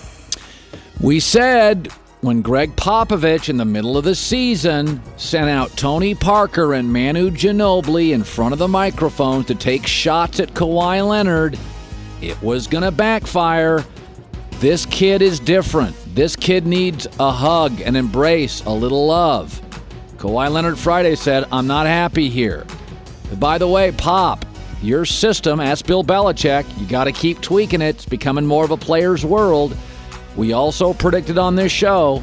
We said when Greg Popovich in the middle of the season sent out Tony Parker and Manu Ginobili in front of the microphone to take shots at Kawhi Leonard, it was going to backfire. This kid is different. This kid needs a hug, an embrace, a little love. Kawhi Leonard Friday said, I'm not happy here. By the way, Pop, your system, ask Bill Belichick, you got to keep tweaking it. It's becoming more of a player's world. We also predicted on this show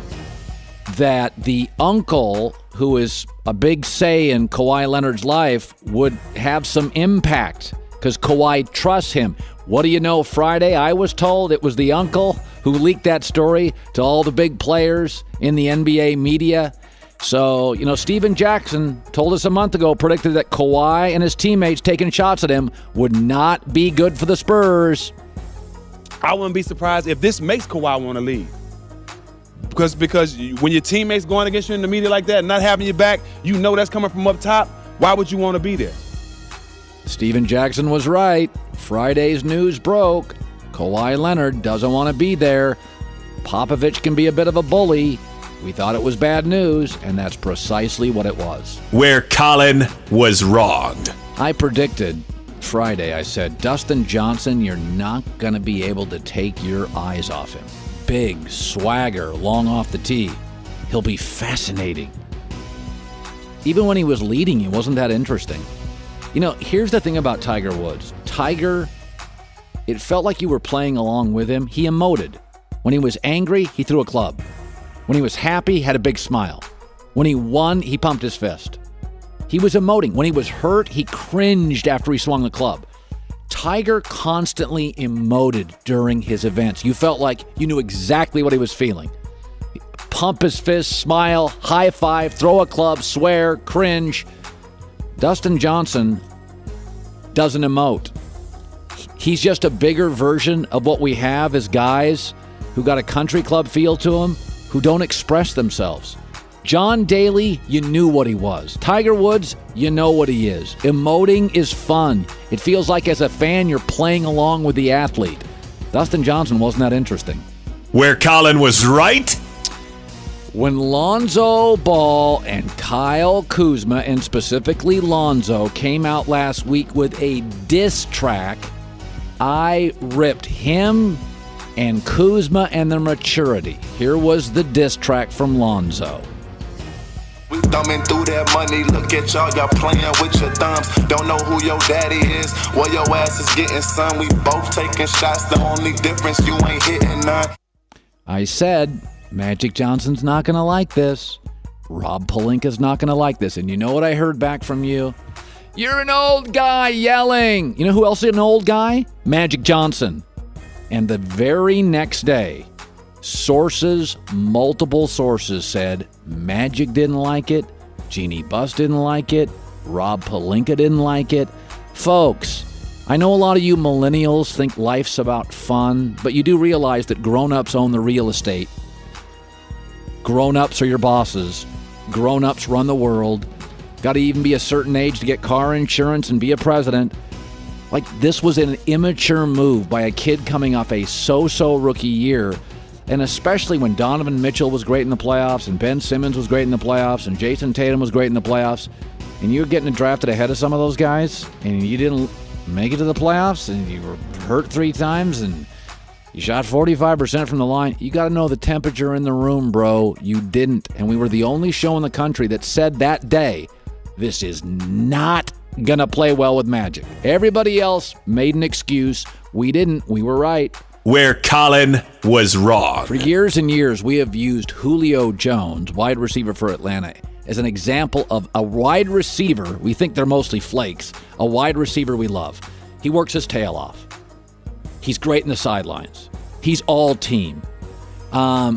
that the uncle, who is a big say in Kawhi Leonard's life, would have some impact because Kawhi trusts him. What do you know? Friday, I was told it was the uncle who leaked that story to all the big players in the NBA media. So, Steven Jackson told us a month ago, predicted that Kawhi and his teammates taking shots at him would not be good for the Spurs. I wouldn't be surprised if this makes Kawhi want to leave. Because when your teammates going against you in the media like that and not having your back, that's coming from up top. Why would you want to be there? Steven Jackson was right. Friday's news broke. Kawhi Leonard doesn't want to be there. Popovich can be a bit of a bully. We thought it was bad news, and that's precisely what it was. Where Colin was wronged. I predicted Friday, I said, Dustin Johnson, you're not going to be able to take your eyes off him. Big, swagger, long off the tee. He'll be fascinating. Even when he was leading, he wasn't that interesting. Here's the thing about Tiger Woods. Tiger, it felt like you were playing along with him. He emoted. When he was angry, he threw a club. When he was happy, he had a big smile. When he won, he pumped his fist. He was emoting. When he was hurt, he cringed after he swung the club. Tiger constantly emoted during his events. You felt like you knew exactly what he was feeling. Pump his fist, smile, high five, throw a club, swear, cringe. Dustin Johnson doesn't emote. He's just a bigger version of what we have as guys who got a country club feel to them, who don't express themselves. John Daly, you knew what he was. Tiger Woods, you know what he is. Emoting is fun. It feels like as a fan you're playing along with the athlete. Dustin Johnson wasn't that interesting. Where Colin was right? When Lonzo Ball and Kyle Kuzma, and specifically Lonzo, came out last week with a diss track, I ripped him and Kuzma and their maturity. Here was the diss track from Lonzo. We thumbing through that money. Look at y'all playing with your thumbs. Don't know who your daddy is. Well, your ass is getting some. We both taking shots. The only difference, you ain't hitting none. I said Magic Johnson's not going to like this. Rob Pelinka's not going to like this. And you know what I heard back from you? You're an old guy yelling. You know who else is an old guy? Magic Johnson. And the very next day, multiple sources said Magic didn't like it, Jeannie Buss didn't like it, Rob Pelinka didn't like it. Folks, I know a lot of you millennials think life's about fun, but you do realize that grown-ups own the real estate. Grown-ups are your bosses. Grown-ups run the world. Got to even be a certain age to get car insurance and be a president. Like, this was an immature move by a kid coming off a so-so rookie year, and especially when Donovan Mitchell was great in the playoffs, and Ben Simmons was great in the playoffs, and Jason Tatum was great in the playoffs, and you're getting drafted ahead of some of those guys, and you didn't make it to the playoffs, and you were hurt 3 times, and you shot 45% from the line. You got to know the temperature in the room, bro. You didn't, and we were the only show in the country that said that day, this is not going to play well with Magic. Everybody else made an excuse. We didn't. We were right. Where Colin was wrong. For years and years, we have used Julio Jones, wide receiver for Atlanta, as an example of a wide receiver. We think they're mostly flakes. A wide receiver we love. He works his tail off. He's great in the sidelines. He's all team.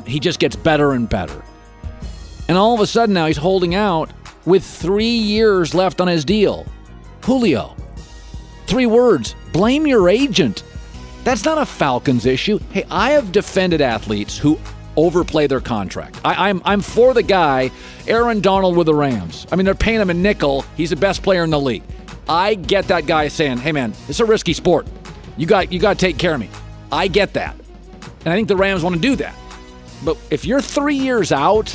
He just gets better and better. And all of a sudden now he's holding out with 3 years left on his deal. Julio. 3 words. Blame your agent. That's not a Falcons issue. Hey, I have defended athletes who overplay their contract. I'm for the guy, Aaron Donald with the Rams. I mean, they're paying him a nickel. He's the best player in the league. I get that guy saying, hey, man, it's a risky sport. You got to take care of me. I get that. And I think the Rams want to do that. But if you're 3 years out,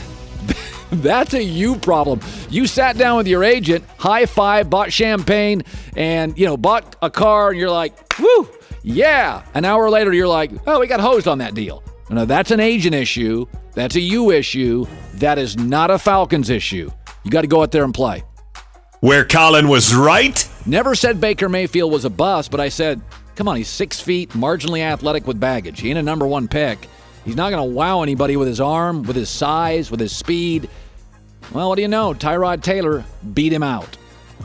that's a you problem. You sat down with your agent, high five, bought champagne, and, bought a car, and you're like, woo, yeah. An hour later, you're like, oh, we got hosed on that deal. No, that's an agent issue. That's a you issue. That is not a Falcons issue. You got to go out there and play. Where Colin was right. Never said Baker Mayfield was a bust, but I said, come on, he's 6 feet, marginally athletic with baggage. He ain't a number 1 pick. He's not going to wow anybody with his arm, with his size, with his speed. Well, what do you know? Tyrod Taylor beat him out.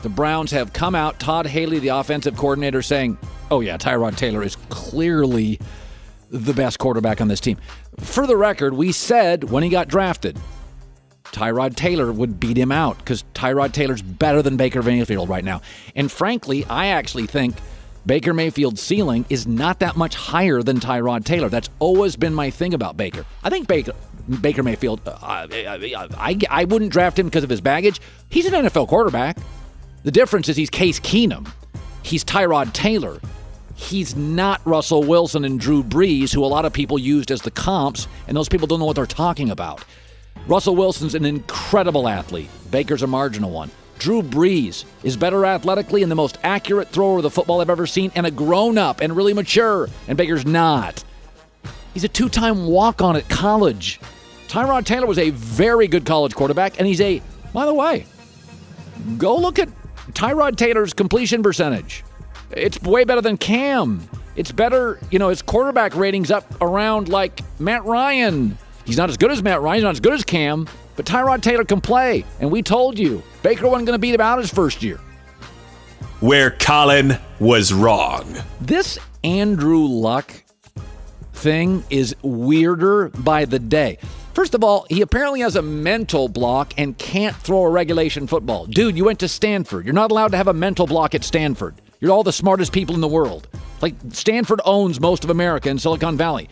The Browns have come out, Todd Haley, the offensive coordinator, saying, oh yeah, Tyrod Taylor is clearly the best quarterback on this team. For the record, we said when he got drafted, Tyrod Taylor would beat him out because Tyrod Taylor's better than Baker Mayfield right now. And frankly, I actually think Baker Mayfield's ceiling is not that much higher than Tyrod Taylor. That's always been my thing about Baker. I think Baker Mayfield, I wouldn't draft him because of his baggage. He's an NFL quarterback. The difference is he's Case Keenum. He's Tyrod Taylor. He's not Russell Wilson and Drew Brees, who a lot of people used as the comps, and those people don't know what they're talking about. Russell Wilson's an incredible athlete. Baker's a marginal one. Drew Brees is better athletically and the most accurate thrower of the football I've ever seen, and a grown-up and really mature, and Baker's not. He's a 2-time walk-on at college. Tyrod Taylor was a very good college quarterback, and by the way, go look at Tyrod Taylor's completion percentage. It's way better than Cam. It's better, his quarterback rating's up around like Matt Ryan. He's not as good as Matt Ryan, he's not as good as Cam, but Tyrod Taylor can play, and we told you, Baker wasn't going to beat him out his first year. Where Colin was wrong. This Andrew Luck thing is weirder by the day. First of all, he apparently has a mental block and can't throw a regulation football. Dude, you went to Stanford. You're not allowed to have a mental block at Stanford. You're all the smartest people in the world. Like, Stanford owns most of America and Silicon Valley.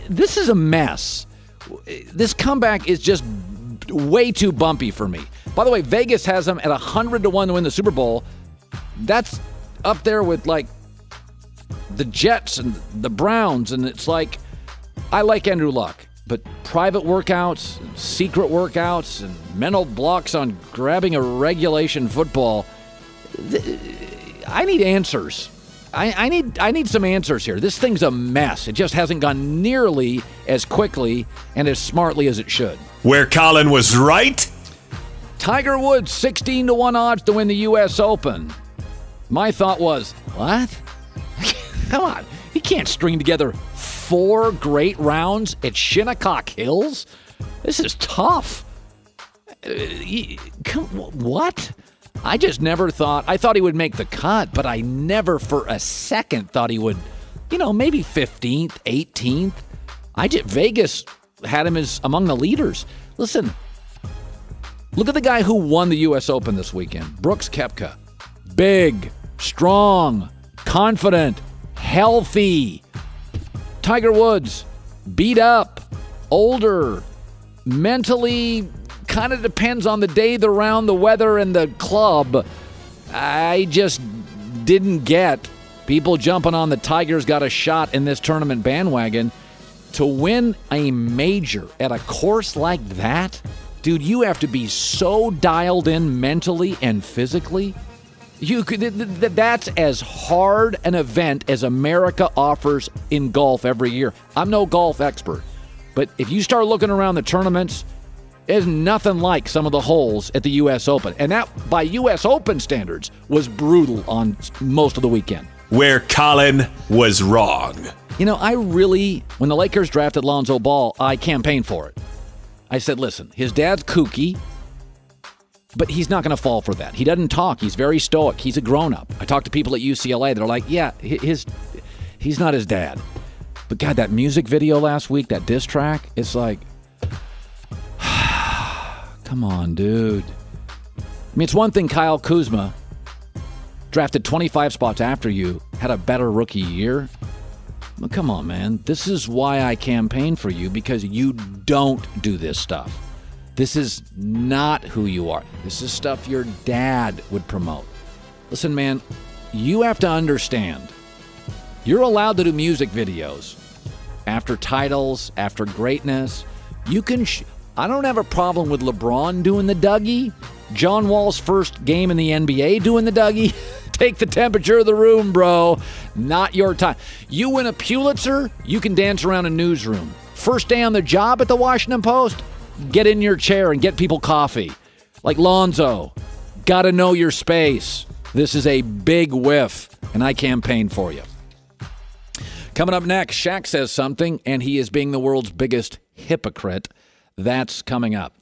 This is a mess. This comeback is just way too bumpy for me. By the way, Vegas has him at 100 to 1 to win the Super Bowl. That's up there with, like, the Jets and the Browns, and it's like, I like Andrew Luck, but private workouts, secret workouts, and mental blocks on grabbing a regulation football, I need answers. I need some answers here. This thing's a mess. It just hasn't gone nearly as quickly and as smartly as it should. Where Colin was right. Tiger Woods, 16-1 odds to win the U.S. Open. My thought was, what? Come on. He can't string together 4 great rounds at Shinnecock Hills? This is tough. What? I just never thought. I thought he would make the cut, but I never for a second thought he would, maybe 15th, 18th. Vegas had him as among the leaders. Listen, look at the guy who won the U.S. Open this weekend. Brooks Koepka. Big, strong, confident, healthy. Tiger Woods, beat up, older, mentally, kind of depends on the day, the round, the weather, and the club. I just didn't get people jumping on the Tiger's got a shot in this tournament bandwagon. To win a major at a course like that, dude, you have to be so dialed in mentally and physically. That's as hard an event as America offers in golf every year. I'm no golf expert, but if you start looking around the tournaments, there's nothing like some of the holes at the U.S. Open. And that, by U.S. Open standards, was brutal on most of the weekend. Where Colin was wrong. When the Lakers drafted Lonzo Ball, I campaigned for it. I said, listen, his dad's kooky, but he's not going to fall for that. He doesn't talk. He's very stoic. He's a grown-up. I talked to people at UCLA that are like, yeah, he's not his dad. But, God, that music video last week, that diss track, it's like, come on, dude. It's one thing Kyle Kuzma, drafted 25 spots after you, had a better rookie year. Well, come on, man. This is why I campaign for you, because you don't do this stuff. This is not who you are. This is stuff your dad would promote. Listen, man, you have to understand. You're allowed to do music videos after titles, after greatness. You can... I don't have a problem with LeBron doing the Dougie. John Wall's first game in the NBA doing the Dougie. Take the temperature of the room, bro. Not your time. You win a Pulitzer, you can dance around a newsroom. First day on the job at the Washington Post, get in your chair and get people coffee. Like Lonzo, got to know your space. This is a big whiff, and I campaign for you. Coming up next, Shaq says something, and he is being the world's biggest hypocrite. That's coming up.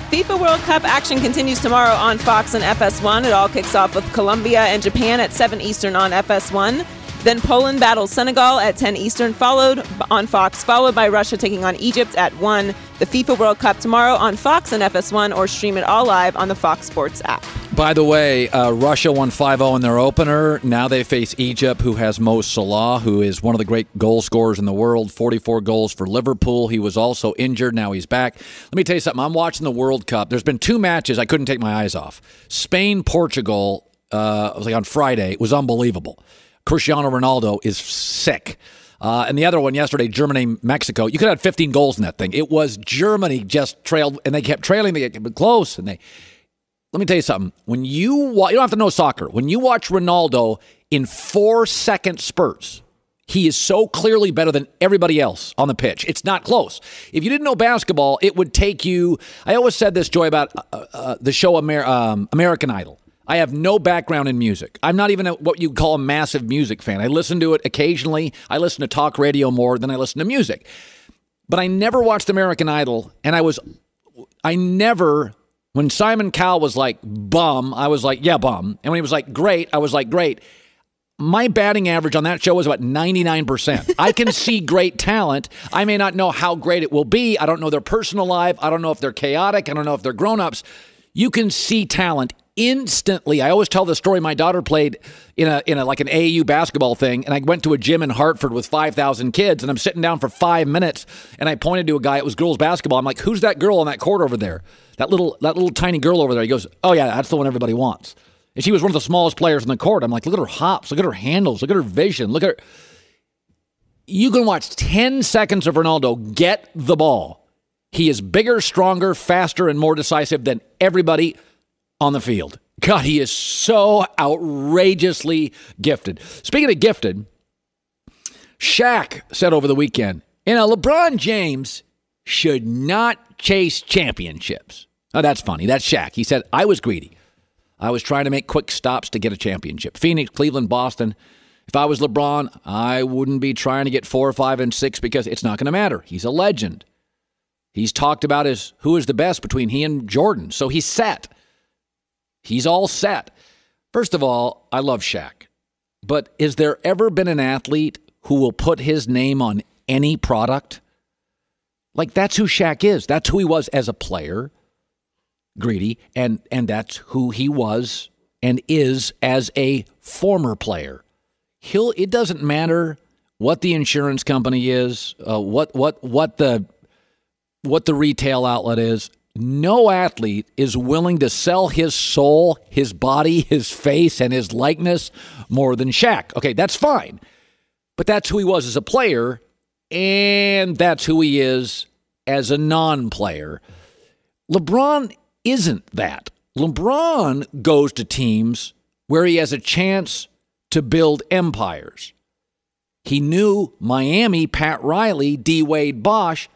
FIFA World Cup action continues tomorrow on Fox and FS1. It all kicks off with Colombia and Japan at 7 Eastern on FS1. Then Poland battles Senegal at 10 Eastern, followed on Fox, followed by Russia taking on Egypt at 1. The FIFA World Cup tomorrow on Fox and FS1, or stream it all live on the Fox Sports app. By the way, Russia won 5-0 in their opener. Now they face Egypt, who has Mo Salah, who is one of the great goal scorers in the world, 44 goals for Liverpool. He was also injured. Now he's back. Let me tell you something. I'm watching the World Cup. There's been 2 matches I couldn't take my eyes off. Spain-Portugal, it was like on Friday. It was unbelievable. Cristiano Ronaldo is sick. And the other one yesterday, Germany-Mexico, you could have had 15 goals in that thing. It was Germany just trailed, and they kept trailing. They kept close. And let me tell you something. When you don't have to know soccer. When you watch Ronaldo in 4-second spurts, he is so clearly better than everybody else on the pitch. It's not close. If you didn't know basketball, it would take you. I always said this, Joy, about the show American Idol. I have no background in music. I'm not even what you call a massive music fan. I listen to it occasionally. I listen to talk radio more than I listen to music. But I never watched American Idol, and when Simon Cowell was like, bum, I was like, yeah, bum. And when he was like, great, I was like, great. My batting average on that show was about 99%. I can see great talent. I may not know how great it will be. I don't know their personal life. I don't know if they're chaotic. I don't know if they're grown-ups. You can see talent instantly. I always tell the story. My daughter played in a like an AAU basketball thing, and I went to a gym in Hartford with 5,000 kids, and I'm sitting down for 5 minutes, and I pointed to a guy. It was girls basketball. I'm like, who's that girl on that court over there? That little tiny girl over there. He goes, oh yeah, that's the one everybody wants. And she was one of the smallest players on the court. I'm like, look at her hops, look at her handles, look at her vision, look at her. You can watch 10 seconds of Ronaldo get the ball. He is bigger, stronger, faster, and more decisive than everybody on the field. God, he is so outrageously gifted. Speaking of gifted, Shaq said over the weekend, LeBron James should not chase championships. Oh, that's funny. That's Shaq. He said, I was greedy. I was trying to make quick stops to get a championship. Phoenix, Cleveland, Boston. If I was LeBron, I wouldn't be trying to get 4, 5, and 6 because it's not going to matter. He's a legend. He's talked about who is the best between he and Jordan. So he's set. He's all set. First of all, I love Shaq. But has there ever been an athlete who will put his name on any product? Like, that's who Shaq is. That's who he was as a player, greedy, and that's who he was and is as a former player. It doesn't matter what the insurance company is, what the retail outlet is. No athlete is willing to sell his soul, his body, his face, and his likeness more than Shaq. Okay, that's fine. But that's who he was as a player, and that's who he is as a non-player. LeBron isn't that. LeBron goes to teams where he has a chance to build empires. He knew Miami, Pat Riley, D. Wade, Bosh,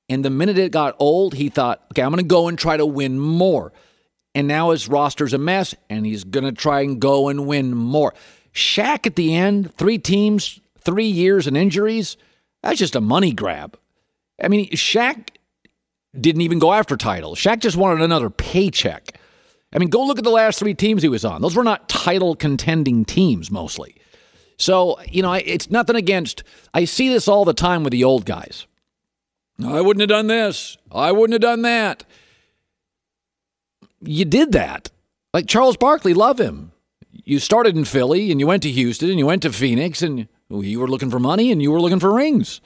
and the minute it got old, he thought, okay, I'm going to go and try to win more. And now his roster's a mess, and he's going to try and go and win more. Shaq at the end, 3 teams, 3 years and injuries, that's just a money grab. I mean, Shaq didn't even go after titles. Shaq just wanted another paycheck. I mean, go look at the last 3 teams he was on. Those were not title contending teams mostly. So, it's nothing against, I see this all the time with the old guys. I wouldn't have done this. I wouldn't have done that. You did that. Like Charles Barkley, love him. You started in Philly, and you went to Houston, and you went to Phoenix, and you were looking for money, and you were looking for rings.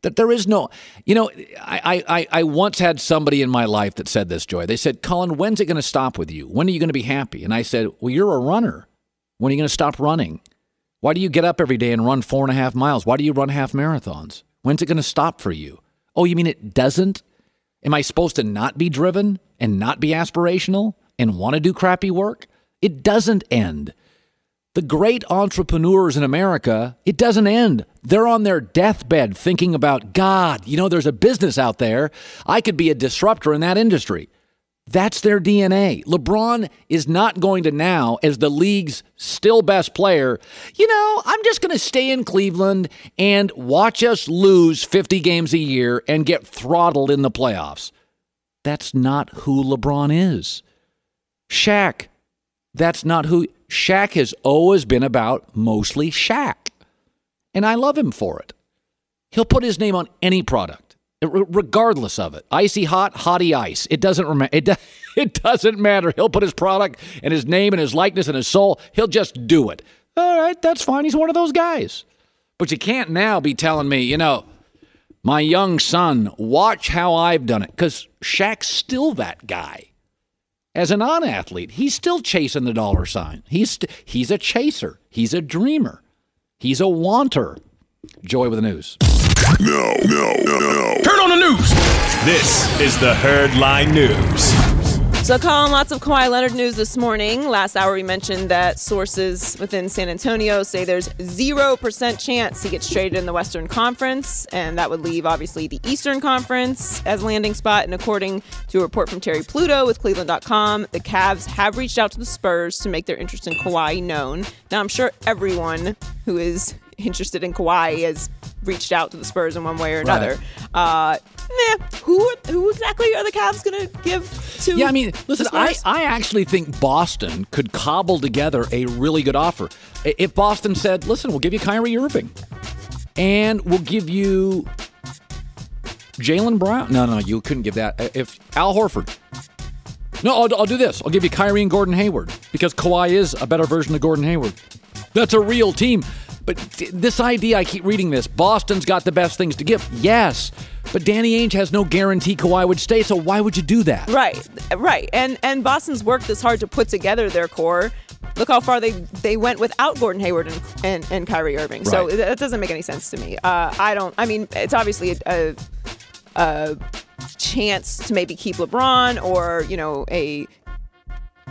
That there is no, I once had somebody in my life that said this, Joy. They said, Colin, when's it going to stop with you? When are you going to be happy? And I said, well, you're a runner. When are you going to stop running? Why do you get up every day and run 4.5 miles? Why do you run half marathons? When's it going to stop for you? Oh, you mean it doesn't? Am I supposed to not be driven and not be aspirational and want to do crappy work? It doesn't end. The great entrepreneurs in America, it doesn't end. They're on their deathbed thinking about, God, there's a business out there. I could be a disruptor in that industry. That's their DNA. LeBron is not going to now, as the league's still best player, I'm just going to stay in Cleveland and watch us lose 50 games a year and get throttled in the playoffs. That's not who LeBron is. Shaq, that's not who. Shaq has always been about mostly Shaq. And I love him for it. He'll put his name on any product. Regardless of it. Icy hot, hottie ice. It doesn't matter. He'll put his product and his name and his likeness and his soul. He'll just do it. All right, that's fine. He's one of those guys. But you can't now be telling me, my young son, watch how I've done it. Because Shaq's still that guy. As a non-athlete, he's still chasing the dollar sign. He's a chaser. He's a dreamer. He's a wanter. Joy with the news. No. Turn on the news. This is the Herdline News. So, Colin, lots of Kawhi Leonard news this morning. Last hour, we mentioned that sources within San Antonio say there's 0% chance he gets traded in the Western Conference, and that would leave, obviously, the Eastern Conference as landing spot. And according to a report from Terry Pluto with Cleveland.com, the Cavs have reached out to the Spurs to make their interest in Kawhi known. Now, I'm sure everyone who is interested in Kawhi has reached out to the Spurs in one way or another. Right. Who exactly are the Cavs going to give to? Yeah, I mean, listen, I actually think Boston could cobble together a really good offer. If Boston said, listen, we'll give you Kyrie Irving, and we'll give you Jaylen Brown. No, you couldn't give that. If Al Horford. No, I'll do this. I'll give you Kyrie and Gordon Hayward, because Kawhi is a better version of Gordon Hayward. That's a real team. But this idea, I keep reading this, Boston's got the best things to give. Yes, but Danny Ainge has no guarantee Kawhi would stay, so why would you do that? Right. And Boston's worked this hard to put together their core. Look how far they went without Gordon Hayward and Kyrie Irving. Right. So that doesn't make any sense to me. It's obviously a chance to maybe keep LeBron or, a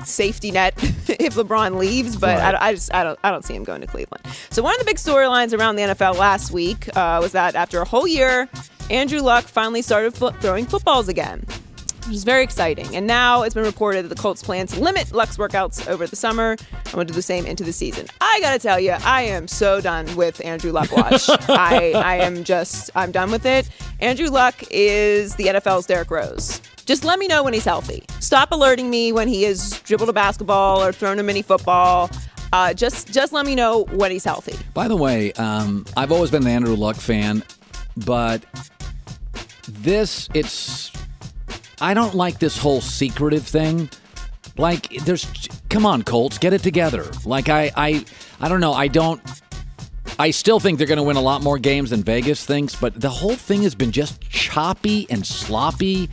safety net if LeBron leaves, but right. I don't see him going to Cleveland. So one of the big storylines around the NFL last week was that after a whole year, Andrew Luck finally started throwing footballs again, which is very exciting. And now it's been reported that the Colts plan to limit Luck's workouts over the summer and will do the same into the season. I got to tell you, I am so done with Andrew Luck watch. I'm done with it. Andrew Luck is the NFL's Derrick Rose. Just let me know when he's healthy. Stop alerting me when he has dribbled a basketball or thrown a mini football. Just let me know when he's healthy. By the way, I've always been an Andrew Luck fan, but I don't like this whole secretive thing. Like, come on, Colts, get it together. Like, I don't know. I still think they're going to win a lot more games than Vegas thinks, but the whole thing has been just choppy and sloppy,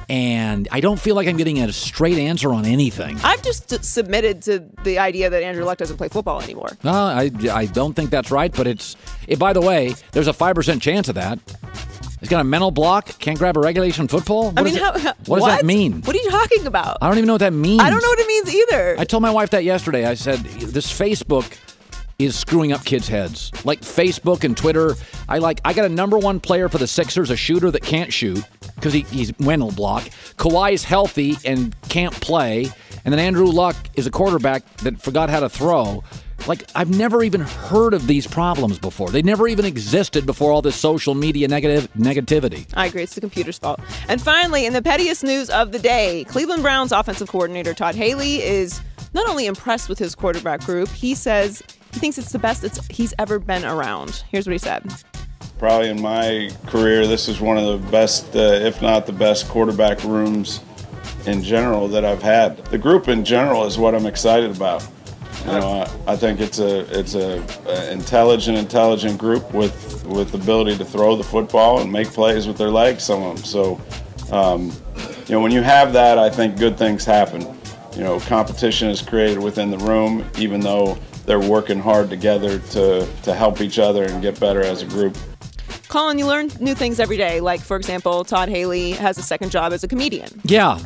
and I don't feel like I'm getting a straight answer on anything. I've just submitted to the idea that Andrew Luck doesn't play football anymore. No, I don't think that's right, but by the way, there's a 5% chance of that. He's got a mental block, can't grab a regulation football? What does that mean? What are you talking about? I don't even know what that means. I don't know what it means either. I told my wife that yesterday. I said, this Facebook is screwing up kids' heads. Like Facebook and Twitter. I got a number one player for the Sixers, a shooter that can't shoot because he's mental block. Kawhi is healthy and can't play. And then Andrew Luck is a quarterback that forgot how to throw. Like, I've never even heard of these problems before. They never even existed before all this social media negativity. I agree. It's the computer's fault. And finally, in the pettiest news of the day, Cleveland Browns offensive coordinator Todd Haley is not only impressed with his quarterback group, he says he thinks it's the best he's ever been around. Here's what he said. Probably in my career, this is one of the best, if not the best, quarterback rooms in general that I've had. The group in general is what I'm excited about. You know, I think it's a intelligent group with ability to throw the football and make plays with their legs, some of them. So, you know, when you have that, I think good things happen. You know, competition is created within the room, even though they're working hard together to help each other and get better as a group. Colin, you learn new things every day. Like, for example, Todd Haley has a second job as a comedian. Yeah.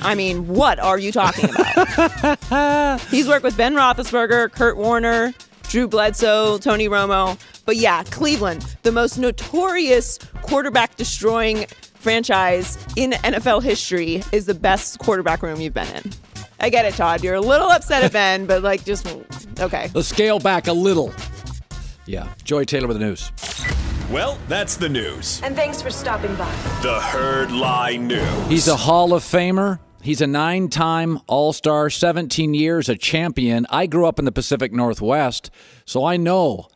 I mean, what are you talking about? He's worked with Ben Roethlisberger, Kurt Warner, Drew Bledsoe, Tony Romo. But yeah, Cleveland, the most notorious quarterback-destroying franchise in NFL history, is the best quarterback room you've been in. I get it, Todd. You're a little upset at Ben, but just okay. Let's scale back a little. Yeah. Joy Taylor with the news. Well, that's the news. And thanks for stopping by. The Herd Lie News. He's a Hall of Famer. He's a 9-time All-Star, 17 years, a champion. I grew up in the Pacific Northwest, so I know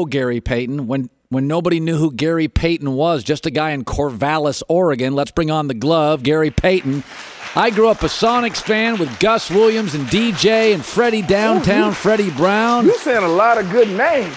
Gary Payton. When nobody knew who Gary Payton was, just a guy in Corvallis, Oregon. Let's bring on the glove, Gary Payton. I grew up a Sonics fan with Gus Williams and DJ and Freddie Downtown, Freddie Brown. You're saying a lot of good names.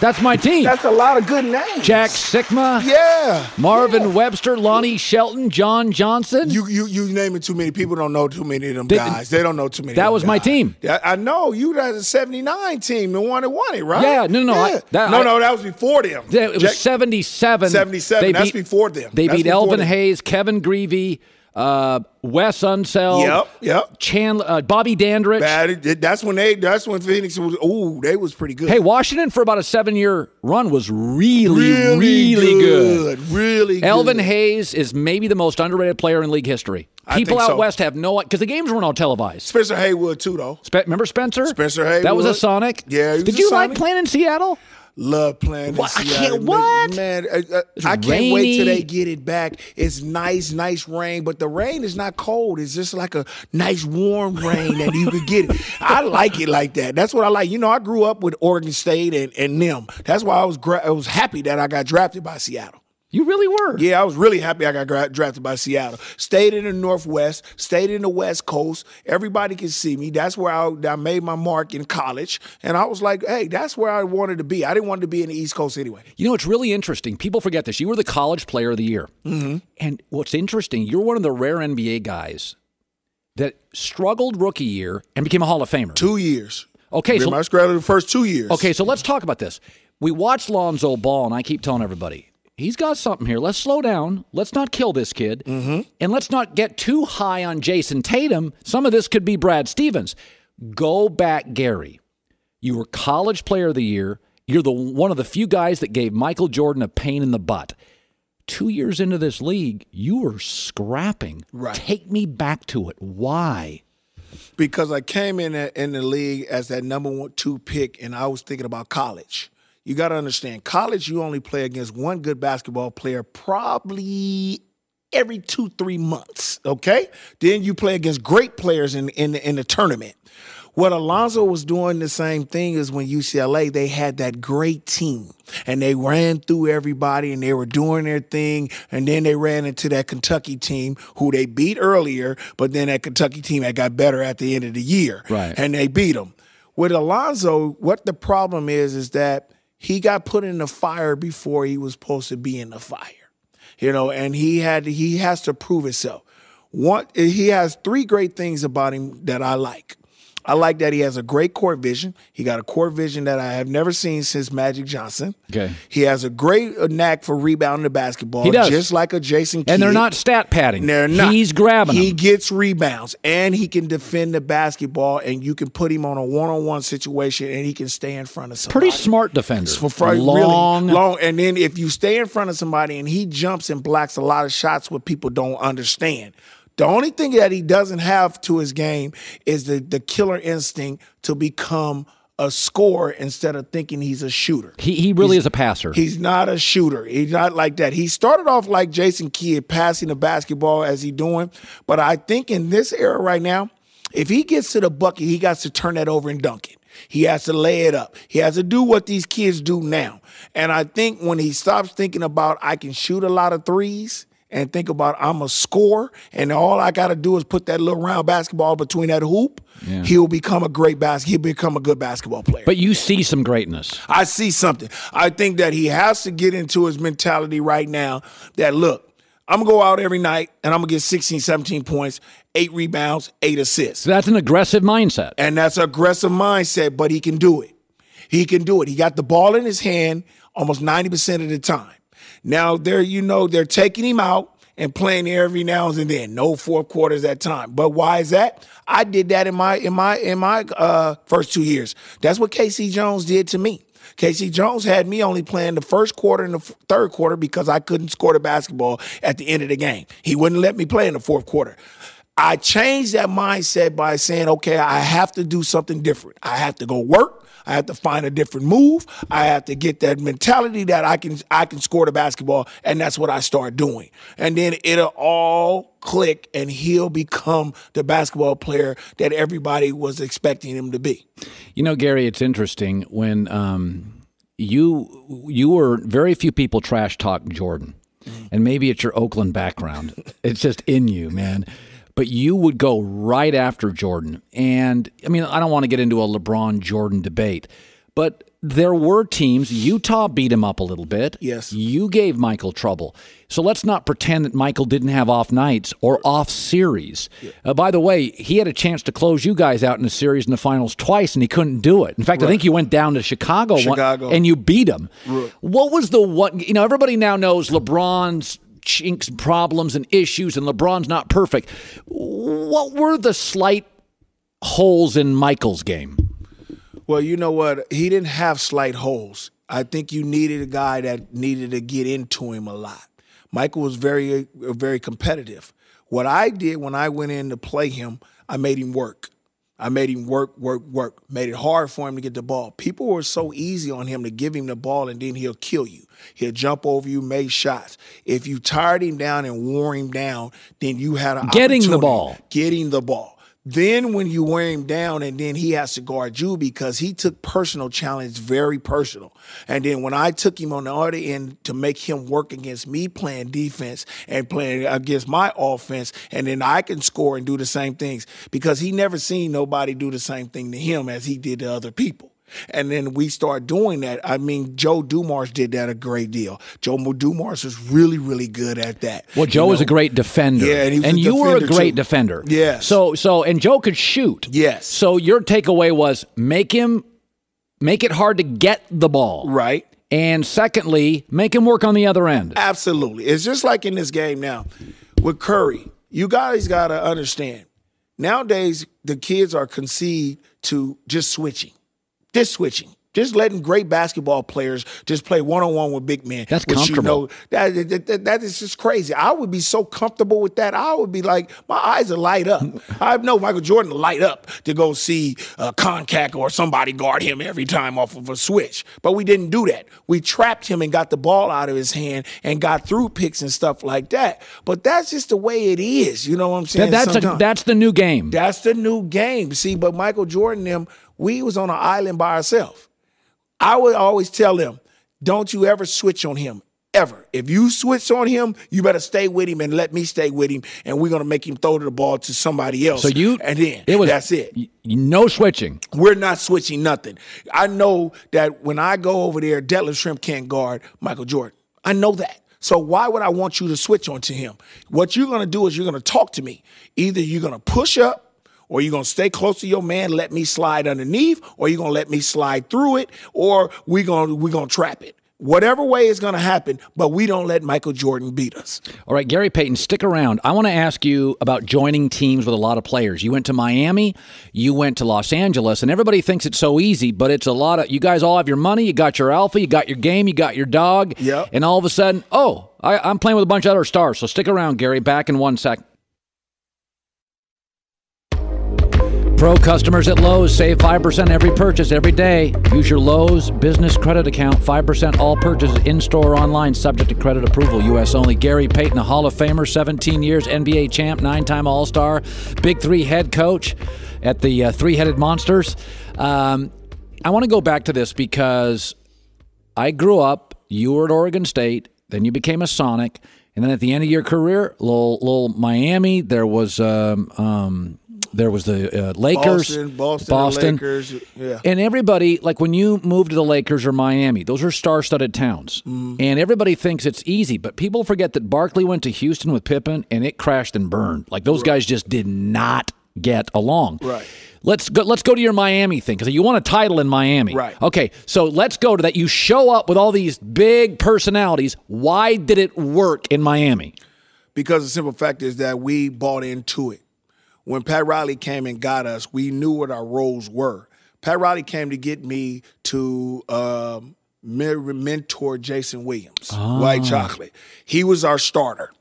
That's my team. That's a lot of good names. Jack Sikma. Yeah. Marvin Webster, Lonnie Shelton, John Johnson. You naming too many people. Don't know too many of them guys. They don't know too many. That was my team. I know you. That's a '79 team, the one that won it, right? Yeah. No. Yeah. That was before them. It was '77. '77. That's before them. They beat Elvin Hayes, Kevin Greavy, Wes Unseld. Yep. Chandler, Bobby Dandridge. That's when Phoenix was. Ooh, they was pretty good. Hey, Washington for about a 7-year run was really good. Really good. Elvin Hayes is maybe the most underrated player in league history. People out west have no, because the games weren't all televised. Spencer Haywood too, though. Remember Spencer? Spencer Haywood. That was a Sonic. Yeah. Did you like playing in Seattle? Love playing in Seattle. Man, I can't rainy. wait till they get it back. It's nice rain, but the rain is not cold. It's just like a nice warm rain that you could get it. I like it like that. That's what I like. You know, I grew up with Oregon State and them. That's why I was happy that I got drafted by Seattle. You really were? Yeah, I was really happy I got drafted by Seattle. Stayed in the Northwest, stayed in the West Coast. Everybody can see me. That's where I made my mark in college. And I was like, hey, that's where I wanted to be. I didn't want to be in the East Coast anyway. You know, it's really interesting. People forget this. You were the College Player of the Year. Mm-hmm. And what's interesting, you're one of the rare NBA guys that struggled rookie year and became a Hall of Famer. 2 years. Okay, so I struggled the first 2 years. Okay, so let's talk about this. We watched Lonzo Ball, and I keep telling everybody, he's got something here. Let's slow down. Let's not kill this kid. Mm-hmm. And let's not get too high on Jason Tatum. Some of this could be Brad Stevens. Go back, Gary. You were College Player of the Year. You're one of the few guys that gave Michael Jordan a pain in the butt. 2 years into this league, you were scrapping. Right. Take me back to it. Why? Because I came in the league as that number 2 pick, and I was thinking about college. You got to understand, college, you only play against one good basketball player probably every 2-3 months, okay? Then you play against great players in the tournament. What Alonzo was doing the same thing is when UCLA, they had that great team, and they ran through everybody, and they were doing their thing, and then they ran into that Kentucky team who they beat earlier, but then that Kentucky team that got better at the end of the year, right? And they beat them. With Alonzo, what the problem is that he got put in the fire before he was supposed to be in the fire, and he has to prove himself. He has 3 great things about him that I like. I like that he has a great court vision. He got a court vision that I have never seen since Magic Johnson. Okay. He has a great knack for rebounding the basketball. He does. Just like a Jason Kidd. And they're not stat padding. They're not. He's grabbing He them. gets rebounds, and he can defend the basketball, and you can put him on a one-on-one situation, and he can stay in front of somebody. Pretty smart defender. Long. And then if you stay in front of somebody and he jumps and blocks a lot of shots what people don't understand. The only thing that he doesn't have to his game is the killer instinct to become a scorer instead of thinking he's a shooter. He really is a passer. He's not a shooter. He's not like that. He started off like Jason Kidd, passing the basketball as he's doing. But I think in this era right now, if he gets to the bucket, he got to turn that over and dunk it. He has to lay it up. He has to do what these kids do now. And I think when he stops thinking about I can shoot a lot of threes, and think about I'm a scorer, and all I got to do is put that little round basketball between that hoop, he'll become a he'll become a good basketball player. But you see some greatness. I see something. I think that he has to get into his mentality right now that, look, I'm going to go out every night, and I'm going to get 16, 17 points, 8 rebounds, 8 assists. So that's an aggressive mindset. And that's an aggressive mindset, but he can do it. He can do it. He got the ball in his hand almost 90% of the time. Now, they're taking him out and playing every now and then. No 4 quarters at time. But why is that? I did that in my first 2 years. That's what K.C. Jones did to me. K.C. Jones had me only playing the first quarter and the third quarter because I couldn't score the basketball at the end of the game. He wouldn't let me play in the fourth quarter. I changed that mindset by saying, okay, I have to do something different. I have to go work. I have to find a different move. I have to get that mentality that I can score the basketball, and that's what I start doing. And then it'll all click, and he'll become the basketball player that everybody was expecting him to be. You know, Gary, it's interesting when you were very few people trash talk Jordan, and maybe it's your Oakland background. It's just in you, man. But you would go right after Jordan. And, I mean, I don't want to get into a LeBron-Jordan debate, but there were teams. Utah beat him up a little bit. Yes. You gave Michael trouble. So let's not pretend that Michael didn't have off nights or off series. Yeah. By the way, he had a chance to close you guys out in a series in the finals twice, and he couldn't do it. In fact, I think you went down to Chicago. And you beat him. Right. What was the one? You know, everybody now knows LeBron's chinks, problems, and issues, and LeBron's not perfect. What were the slight holes in Michael's game? Well, you know what? He didn't have slight holes. I think you needed a guy that needed to get into him a lot. Michael was very, very competitive. What I did when I went in to play him, I made him work. I made him work. Made it hard for him to get the ball. People were so easy on him to give him the ball, and then he'll kill you. He'll jump over you, make shots. If you tired him down and wore him down, then you had an Getting the ball. Then when you wear him down and then he has to guard you because he took personal challenge very personal. And then when I took him on the other end to make him work against me playing defense and playing against my offense, and then I can score and do the same things because he never seen nobody do the same thing to him as he did to other people. And then we start doing that. I mean, Joe Dumars did that a great deal. Joe Dumars was really, really good at that. Well, Joe was a great defender. Yeah, and you were a great defender. Yes. So, and Joe could shoot. Yes. So your takeaway was make it hard to get the ball. Right. And secondly, make him work on the other end. Absolutely. It's just like in this game now with Curry. You guys got to understand. Nowadays, the kids are conceived to just switching. This switching. Just letting great basketball players just play one-on-one with big men. That's comfortable. That is just crazy. I would be so comfortable with that. I would be like, my eyes would light up. I know Michael Jordan light up to go see Concac or somebody guard him every time off of a switch. But we didn't do that. We trapped him and got the ball out of his hand and got through picks and stuff like that. But that's just the way it is. You know what I'm saying? That's the new game. That's the new game. See, but Michael Jordan and them, we was on an island by ourselves. I would always tell them, don't you ever switch on him, ever. If you switch on him, you better stay with him and let me stay with him, and we're going to make him throw the ball to somebody else. That's it. No switching. We're not switching nothing. I know that when I go over there, Detlef Schrempf can't guard Michael Jordan. I know that. So why would I want you to switch on to him? What you're going to do is you're going to talk to me. Either you're going to push up, or you're going to stay close to your man, let me slide underneath, or you're going to let me slide through it, or we're going to trap it. Whatever way is going to happen, but we don't let Michael Jordan beat us. All right, Gary Payton, stick around. I want to ask you about joining teams with a lot of players. You went to Miami, you went to Los Angeles, and everybody thinks it's so easy, but it's a lot of, you guys all have your money, you got your alpha, you got your game, you got your dog, and all of a sudden, I'm playing with a bunch of other stars. So stick around, Gary. Back in 1 sec. Pro customers at Lowe's save 5% every purchase every day. Use your Lowe's business credit account. 5% all purchases in-store or online, subject to credit approval. U.S. only. Gary Payton, a Hall of Famer, 17 years, NBA champ, 9-time All-Star, Big Three head coach at the Three-Headed Monsters. I want to go back to this because I grew up, you were at Oregon State, then you became a Sonic, and then at the end of your career, little Miami, there was the Lakers, Boston, Lakers, yeah. And everybody, like when you move to the Lakers or Miami, those are star-studded towns, and everybody thinks it's easy. But people forget that Barkley went to Houston with Pippen, and it crashed and burned. Like those guys just did not get along. Right. Let's go to your Miami thing because you won a title in Miami. Right. Okay, so let's go to that. You show up with all these big personalities. Why did it work in Miami? Because the simple fact is that we bought into it. When Pat Riley came and got us, we knew what our roles were. Pat Riley came to get me to mentor Jason Williams, White Chocolate. He was our starter.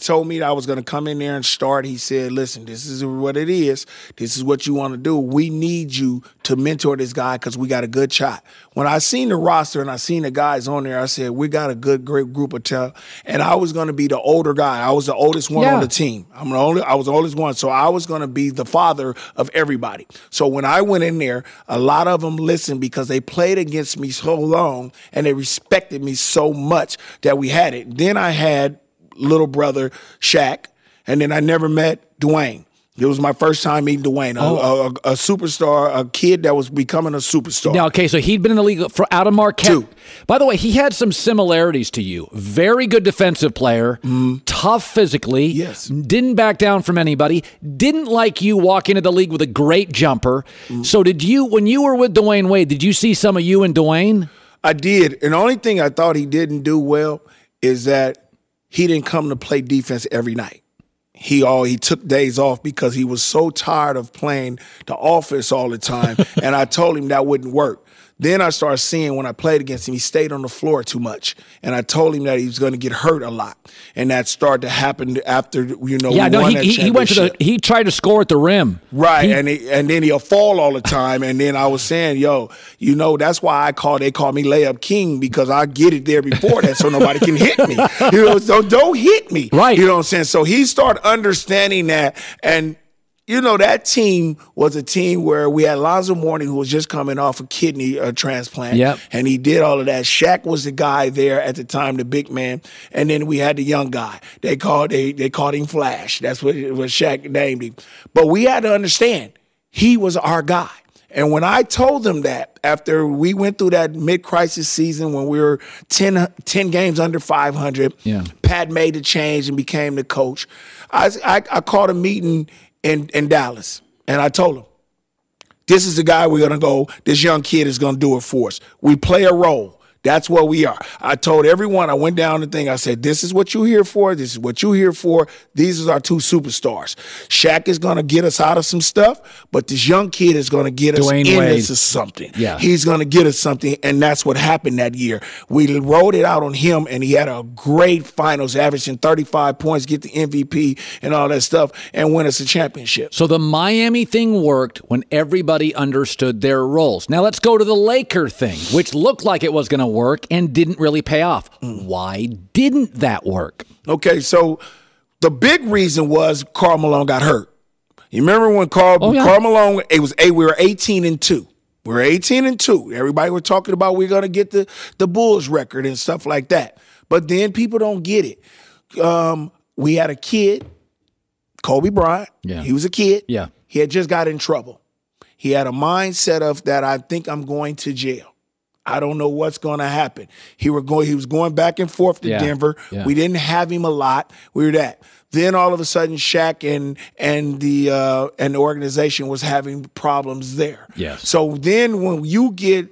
Told me that I was going to come in there and start. He said, listen, this is what it is. This is what you want to do. We need you to mentor this guy because we got a good shot. When I seen the roster and I seen the guys on there, I said, we got a great group of talent. And I was going to be the older guy. I was the oldest one on the team. I was the oldest one. So I was going to be the father of everybody. So when I went in there, a lot of them listened because they played against me so long and they respected me so much that we had it. Then I had little brother Shaq, and then I never met Dwayne. It was my first time meeting Dwayne, a superstar, a kid that was becoming a superstar. Now, okay, so he'd been in the league out of Marquette. 2. By the way, he had some similarities to you. Very good defensive player, tough physically, yes, didn't back down from anybody, didn't like you walk into the league with a great jumper. So did you, when you were with Dwayne Wade, did you see some of you in Dwayne? I did, and the only thing I thought he didn't do well is that he didn't come to play defense every night. He took days off because he was so tired of playing the offense all the time, and I told him that wouldn't work. Then I started seeing when I played against him, he stayed on the floor too much. And I told him that he was going to get hurt a lot. And that started to happen after, we won that championship. He tried to score at the rim. Right, and then he'll fall all the time. And then I was saying, that's why they call me Layup King, because I get it there before that so nobody can hit me. So don't hit me. Right. You know what I'm saying? So he started understanding that, and that team was a team where we had Lonzo Mourning, who was just coming off a kidney transplant. Yep. And he did all of that. Shaq was the guy there at the time, the big man. And then we had the young guy. They called him Flash. That's what Shaq named him. But we had to understand, he was our guy. And when I told them that, after we went through that mid-crisis season when we were 10 games under 500, Pat made the change and became the coach. I called a meeting in Dallas, and I told him, this is the guy we're going to go, this young kid is going to do it for us. We play a role. That's what we are. I told everyone, I went down the thing, I said, this is what you're here for. This is what you're here for. These are our two superstars. Shaq is going to get us out of some stuff, but this young kid is going to get us into something. Yeah. He's going to get us something, and that's what happened that year. We rolled it out on him, and he had a great finals, averaging 35 points, get the MVP and all that stuff, and win us a championship. So the Miami thing worked when everybody understood their roles. Now let's go to the Laker thing, which looked like it was going to work and didn't really pay off. Why didn't that work? Okay, so the big reason was Karl Malone got hurt. You remember when Karl Malone, we were 18-2. We were 18-2. Everybody was talking about we're going to get the Bulls record and stuff like that. But then people don't get it. We had a kid, Kobe Bryant. Yeah. He was a kid. Yeah. He had just got in trouble. He had a mindset of that I think I'm going to jail. I don't know what's going to happen. He was going back and forth to Denver. Yeah. We didn't have him a lot. We were that. Then all of a sudden, Shaq and the organization was having problems there. Yes. So then when you get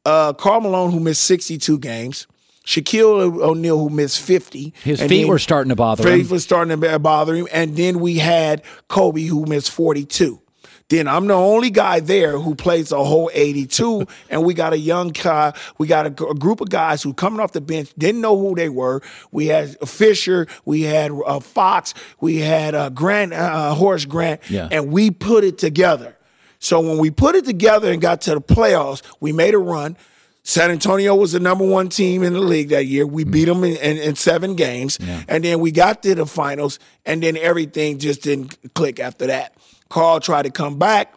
Karl Malone, who missed 62 games, Shaquille O'Neal, who missed 50. His feet were starting to bother him. Feet were starting to bother him. And then we had Kobe, who missed 42. Then I'm the only guy there who plays a whole 82, and we got a young guy. We got a group of guys who coming off the bench, didn't know who they were. We had Fisher, we had Fox, we had Horace Grant, and we put it together. So when we put it together and got to the playoffs, we made a run. San Antonio was the #1 team in the league that year. We beat them in 7 games, and then we got to the finals, and then everything just didn't click after that. Karl tried to come back,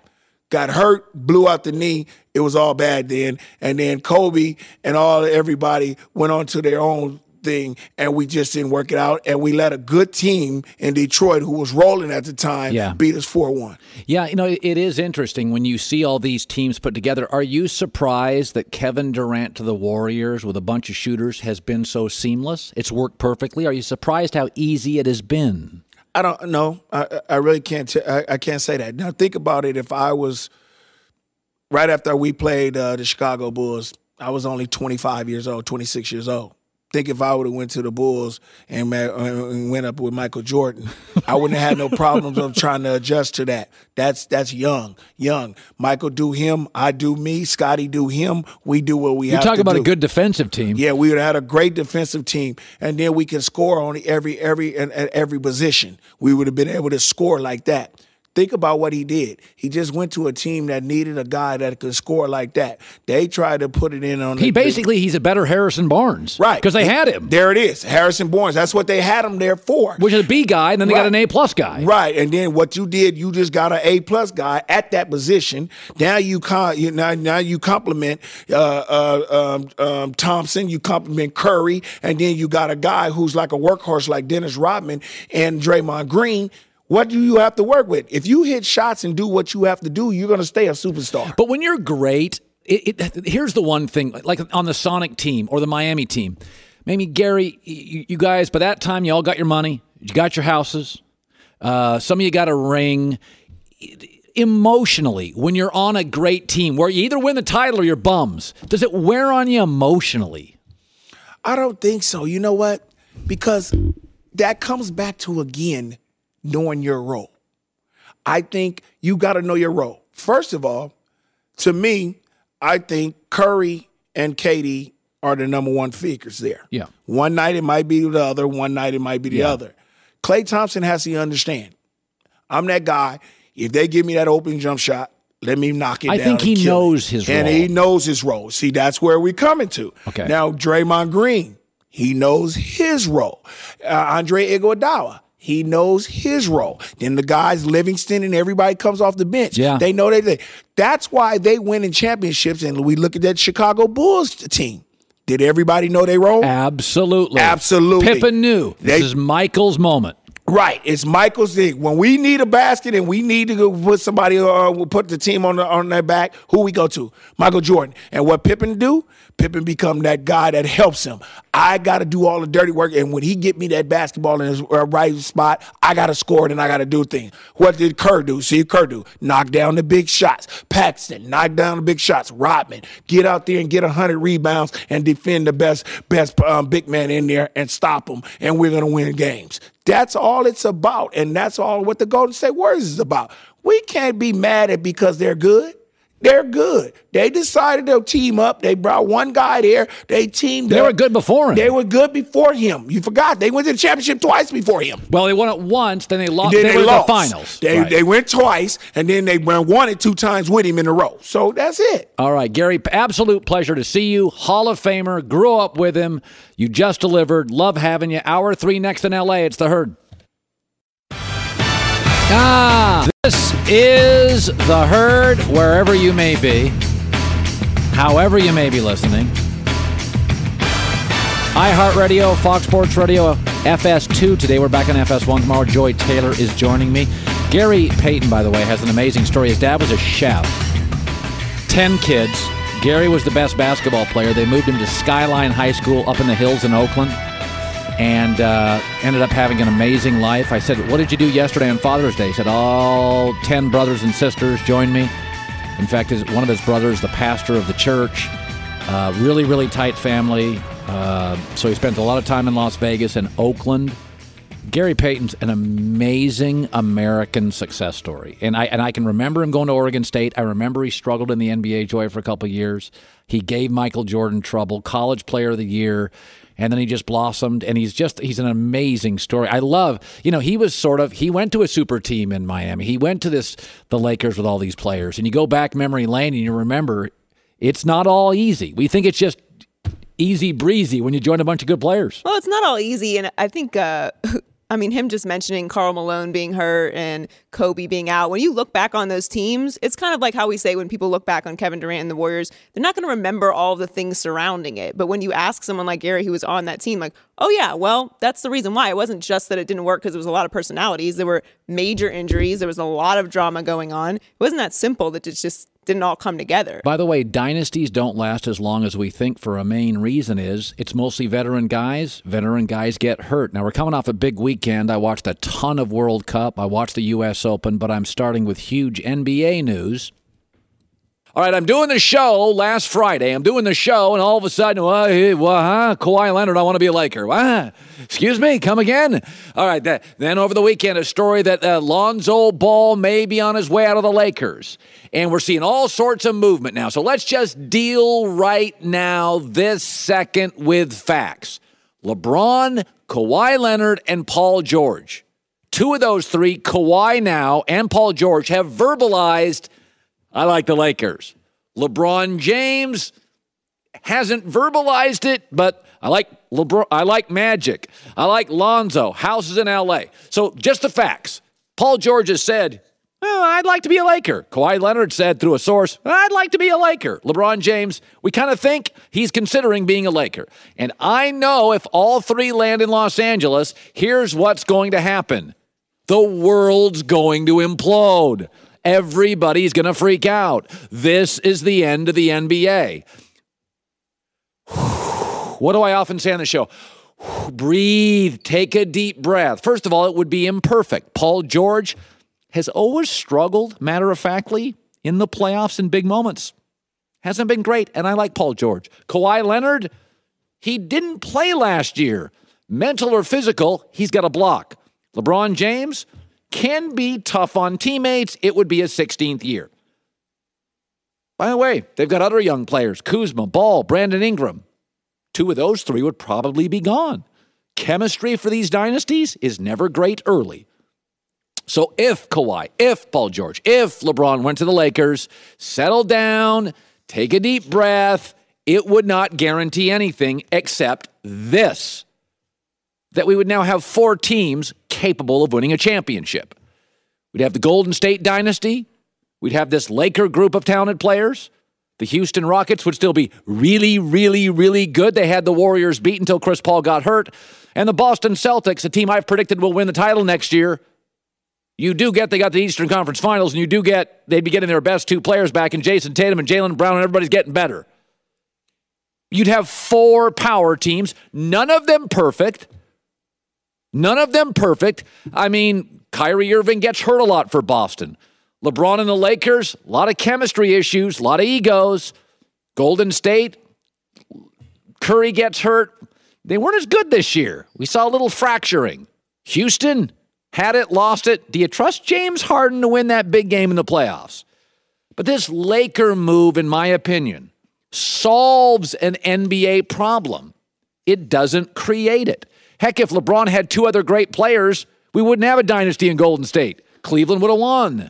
got hurt, blew out the knee. It was all bad then. And then Kobe and everybody went on to their own thing, and we just didn't work it out. And we let a good team in Detroit, who was rolling at the time, beat us 4-1. Yeah, it is interesting when you see all these teams put together. Are you surprised that Kevin Durant to the Warriors with a bunch of shooters has been so seamless? It's worked perfectly. Are you surprised how easy it has been? I don't know. I really can't. I can't say that. Now think about it. If I was right after we played the Chicago Bulls, I was only 25 years old, 26 years old. Think if I would have went to the Bulls and went up with Michael Jordan, I wouldn't have had no problems of trying to adjust to that. That's young. Michael do him, I do me. Scotty do him. We do what we have to do. You talk about a good defensive team. Yeah, we would have had a great defensive team, and then we can score on every position. We would have been able to score like that. Think about what he did. He just went to a team that needed a guy that could score like that. They tried to put it in on. He's a better Harrison Barnes, right? Because they had him. There it is, Harrison Barnes. That's what they had him there for. Which is a B guy, and then they got an A+ guy, right? And then what you did, you just got an A+ guy at that position. Now you compliment Thompson, you compliment Curry, and then you got a guy who's like a workhorse like Dennis Rodman and Draymond Green. What do you have to work with? If you hit shots and do what you have to do, you're going to stay a superstar. But when you're great, here's the one thing, like on the Sonic team or the Miami team, maybe Gary, you guys, by that time, you all got your money, you got your houses, some of you got a ring. Emotionally, when you're on a great team where you either win the title or you're bums, does it wear on you emotionally? I don't think so. You know what? Because that comes back to, again, knowing your role. I think you got to know your role. First of all, to me, I think Curry and KD are the #1 figures there. Yeah. One night it might be the other, one night it might be the other. Klay Thompson has to understand, I'm that guy. If they give me that open jump shot, let me knock it down. I think he knows his role. And he knows his role. See, that's where we're coming to. Okay. Now, Draymond Green, he knows his role. Andre Iguodala, he knows his role. Then the guys, Livingston and everybody comes off the bench. Yeah. They know they. That's why they win in championships. And we look at that Chicago Bulls team. Did everybody know their role? Absolutely. Absolutely. Pippen knew. This is Michael's moment. Right. It's Michael's thing. When we need a basket and we need to go put somebody put the team on their back, who we go to? Michael Jordan. And what Pippen do? Pippen become that guy that helps him. I got to do all the dirty work, and when he get me that basketball in his right spot, I got to score it and I got to do things. What did Kerr do? See Kerr do? Knock down the big shots. Paxton, knock down the big shots. Rodman, get out there and get 100 rebounds and defend the best big man in there and stop him, and we're going to win games. That's all it's about, and that's all what the Golden State Warriors is about. We can't be mad at because they're good. They're good. They decided to team up. They brought one guy there. They teamed up. They were good before him. They were good before him. You forgot. They went to the championship twice before him. Well, they won it once, then they lost. They were the finals. They went twice, and then they won it 2 times with him in a row. So that's it. All right, Gary, absolute pleasure to see you. Hall of Famer, grew up with him. You just delivered. Love having you. Hour 3 next in L.A. It's The Herd. This is The Herd, wherever you may be, however you may be listening. iHeartRadio, Fox Sports Radio, FS2. Today we're back on FS1. Tomorrow, Joy Taylor is joining me. Gary Payton, by the way, has an amazing story. His dad was a chef. 10 kids. Gary was the best basketball player. They moved him to Skyline High School up in the hills in Oakland. And ended up having an amazing life. I said, what did you do yesterday on Father's Day? He said, all 10 brothers and sisters joined me. In fact, one of his brothers, the pastor of the church. Really, really tight family. So he spent a lot of time in Las Vegas and Oakland. Gary Payton's an amazing American success story. And I can remember him going to Oregon State. I remember he struggled in the NBA, Joy, for a couple of years. He gave Michael Jordan trouble, college player of the year. And then he just blossomed, and he's an amazing story. I love, he went to a super team in Miami. He went to the Lakers with all these players. And you go back memory lane and you remember it's not all easy. We think it's just easy breezy when you join a bunch of good players. Well, it's not all easy. And I think, him just mentioning Karl Malone being hurt and Kobe being out. When you look back on those teams, it's kind of like how we say when people look back on Kevin Durant and the Warriors, they're not going to remember all of the things surrounding it. But when you ask someone like Gary who was on that team, like, oh yeah, well, that's the reason why. It wasn't just that it didn't work because there was a lot of personalities. There were major injuries. There was a lot of drama going on. It wasn't that simple that it just didn't all come together. By the way, dynasties don't last as long as we think for a main reason is it's mostly veteran guys. Veteran guys get hurt. Now, we're coming off a big weekend. I watched a ton of World Cup. I watched the U.S. Open, but I'm starting with huge NBA news. All right, I'm doing the show last Friday. I'm doing the show, and all of a sudden, Kawhi Leonard, I want to be a Laker. Excuse me, come again? All right, then over the weekend, a story that Lonzo Ball may be on his way out of the Lakers. And we're seeing all sorts of movement now. So let's just deal right now, this second, with facts. LeBron, Kawhi Leonard, and Paul George. 2 of those 3, Kawhi now and Paul George, have verbalized, I like the Lakers. LeBron James hasn't verbalized it, but I like LeBron. I like Magic. I like Lonzo. Houses in L.A. So just the facts. Paul George has said, I'd like to be a Laker. Kawhi Leonard said through a source, I'd like to be a Laker. LeBron James, we kind of think he's considering being a Laker. And I know if all 3 land in Los Angeles, here's what's going to happen. The world's going to implode. Everybody's going to freak out. This is the end of the NBA. What do I often say on the show? Breathe. Take a deep breath. First of all, it would be imperfect. Paul George has always struggled, matter-of-factly, in the playoffs in big moments. Hasn't been great, and I like Paul George. Kawhi Leonard, he didn't play last year. Mental or physical, he's got a block. LeBron James can be tough on teammates. It would be his 16th year. By the way, they've got other young players. Kuzma, Ball, Brandon Ingram. 2 of those 3 would probably be gone. Chemistry for these dynasties is never great early. So if Kawhi, if Paul George, if LeBron went to the Lakers, settle down, take a deep breath, it would not guarantee anything except this. That we would now have 4 teams capable of winning a championship. We'd have the Golden State dynasty. We'd have this Laker group of talented players. The Houston Rockets would still be really, really, really good. They had the Warriors beat until Chris Paul got hurt. And the Boston Celtics, a team I've predicted will win the title next year, they got the Eastern Conference Finals, and they'd be getting their best two players back in Jason Tatum and Jaylen Brown, and everybody's getting better. You'd have 4 power teams, none of them perfect. I mean, Kyrie Irving gets hurt a lot for Boston. LeBron and the Lakers, a lot of chemistry issues, a lot of egos. Golden State, Curry gets hurt. They weren't as good this year. We saw a little fracturing. Houston had it, lost it. Do you trust James Harden to win that big game in the playoffs? But this Laker move, in my opinion, solves an NBA problem. It doesn't create it. Heck, if LeBron had 2 other great players, we wouldn't have a dynasty in Golden State. Cleveland would have won.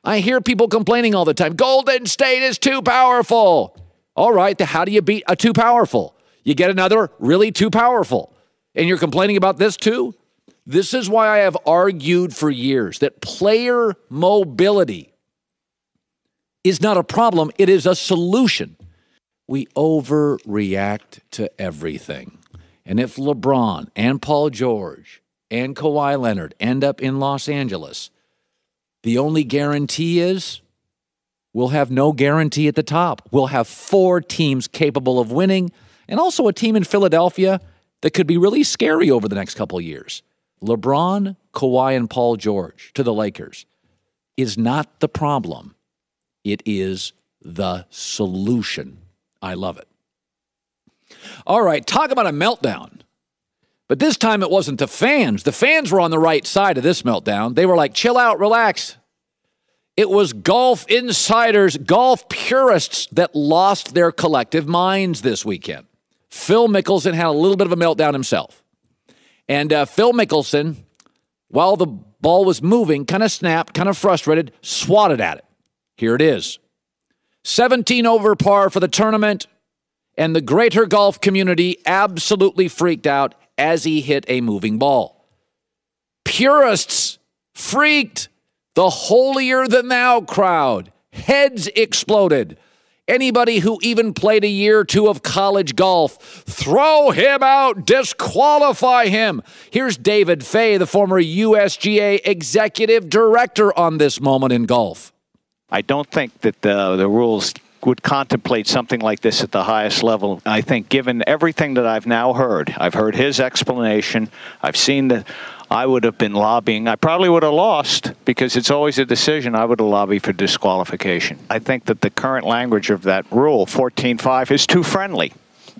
I hear people complaining all the time, Golden State is too powerful. All right, how do you beat a too powerful? You get another really too powerful. And you're complaining about this too? This is why I have argued for years that player mobility is not a problem, it is a solution. We overreact to everything. And if LeBron and Paul George and Kawhi Leonard end up in Los Angeles, the only guarantee is we'll have no guarantee at the top. We'll have 4 teams capable of winning, and also a team in Philadelphia that could be really scary over the next couple of years. LeBron, Kawhi, and Paul George to the Lakers is not the problem. It is the solution. I love it. All right, talk about a meltdown. But this time it wasn't the fans. The fans were on the right side of this meltdown. They were like, chill out, relax. It was golf insiders, golf purists that lost their collective minds this weekend. Phil Mickelson had a little bit of a meltdown himself. And Phil Mickelson, while the ball was moving, kind of snapped, kind of frustrated, swatted at it. Here it is. 17 over par for the tournament, and the greater golf community absolutely freaked out as he hit a moving ball. Purists freaked. The holier-than-thou crowd. Heads exploded. Anybody who even played a year or 2 of college golf, throw him out, disqualify him. Here's David Fay, the former USGA executive director on this moment in golf. I don't think that the rules would contemplate something like this at the highest level. I think given everything that I've now heard, I've heard his explanation, I've seen that I would have been lobbying. I probably would have lost because it's always a decision. I would have lobbied for disqualification. I think that the current language of that rule, 14.5, is too friendly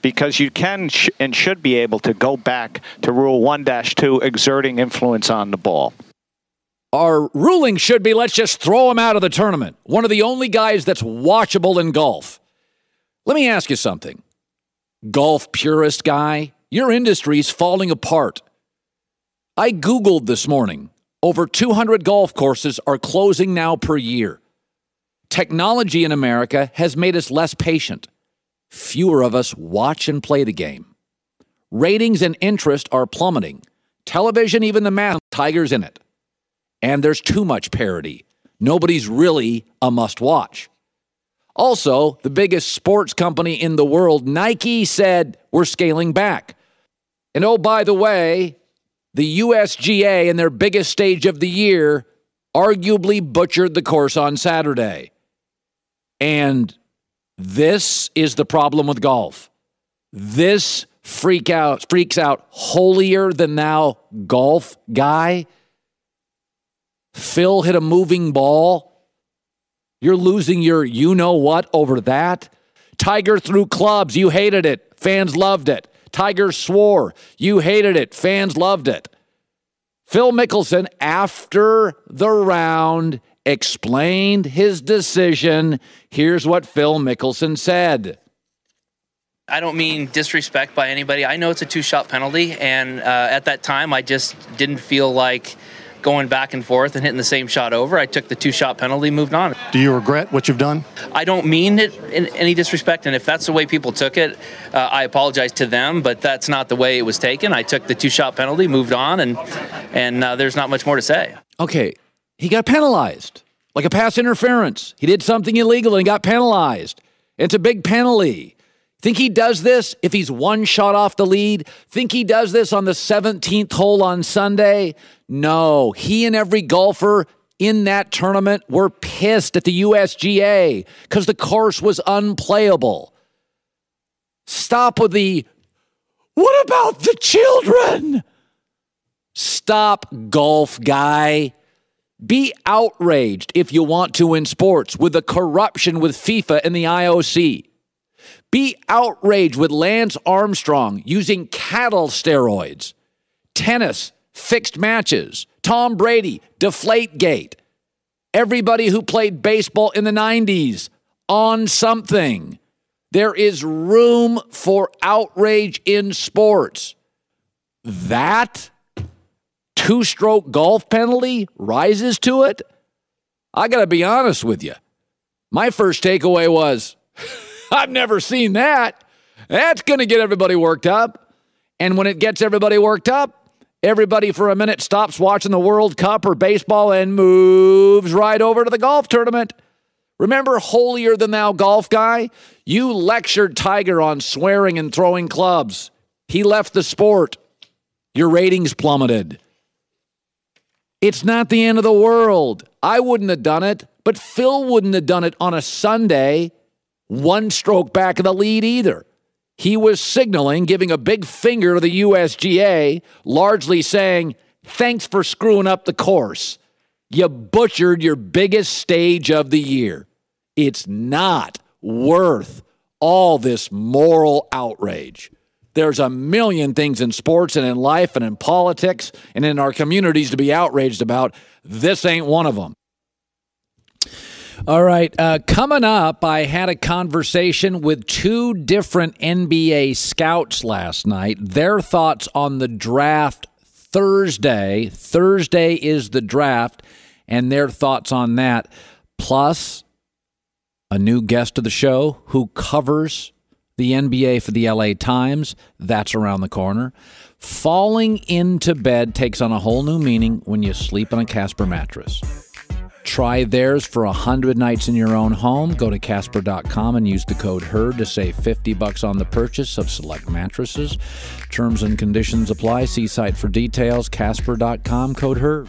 because you can and should be able to go back to Rule 1-2, exerting influence on the ball. Our ruling should be, let's just throw him out of the tournament. One of the only guys that's watchable in golf. Let me ask you something. Golf purist guy, your industry's falling apart. I Googled this morning. Over 200 golf courses are closing now per year. Technology in America has made us less patient. Fewer of us watch and play the game. Ratings and interest are plummeting. Television, even the math, Tiger's in it. And there's too much parity. Nobody's really a must-watch. Also, the biggest sports company in the world, Nike, said we're scaling back. And oh, by the way, the USGA in their biggest stage of the year arguably butchered the course on Saturday. And this is the problem with golf. This freaks out holier-than-thou golf guy. Phil hit a moving ball. You're losing your you-know-what over that. Tiger threw clubs. You hated it. Fans loved it. Tiger swore. You hated it. Fans loved it. Phil Mickelson, after the round, explained his decision. Here's what Phil Mickelson said. I don't mean disrespect by anybody. I know it's a 2-shot penalty, and at that time, I just didn't feel like going back and forth and hitting the same shot over. I took the 2-shot penalty, moved on. Do you regret what you've done? I don't mean it in any disrespect, and if that's the way people took it, I apologize to them, but that's not the way it was taken. I took the 2-shot penalty, moved on, and there's not much more to say. Okay, he got penalized, like a pass interference. He did something illegal and got penalized. It's a big penalty. Think he does this if he's one shot off the lead? Think he does this on the 17th hole on Sunday? No. He and every golfer in that tournament were pissed at the USGA because the course was unplayable. Stop with the, what about the children? Stop, golf guy. Be outraged if you want to in sports with the corruption with FIFA and the IOC. Be outraged with Lance Armstrong using cattle steroids. Tennis, fixed matches. Tom Brady, Deflategate. Everybody who played baseball in the 90s on something. There is room for outrage in sports. That two-stroke golf penalty rises to it? I got to be honest with you. My first takeaway was, I've never seen that. That's going to get everybody worked up. And when it gets everybody worked up, everybody for a minute stops watching the World Cup or baseball and moves right over to the golf tournament. Remember holier than thou golf guy? You lectured Tiger on swearing and throwing clubs. He left the sport. Your ratings plummeted. It's not the end of the world. I wouldn't have done it, but Phil wouldn't have done it on a Sunday, one stroke back of the lead either. He was signaling, giving a big finger to the USGA, largely saying, thanks for screwing up the course. You butchered your biggest stage of the year. It's not worth all this moral outrage. There's a million things in sports and in life and in politics and in our communities to be outraged about. This ain't one of them. All right, coming up, I had a conversation with two different NBA scouts last night. Their thoughts on the draft Thursday. Thursday is the draft, and their thoughts on that. Plus, a new guest of the show who covers the NBA for the LA Times. That's around the corner. Falling into bed takes on a whole new meaning when you sleep on a Casper mattress. Try theirs for 100 nights in your own home. Go to Casper.com and use the code HERD to save $50 on the purchase of select mattresses. Terms and conditions apply. See site for details. Casper.com, code HERD.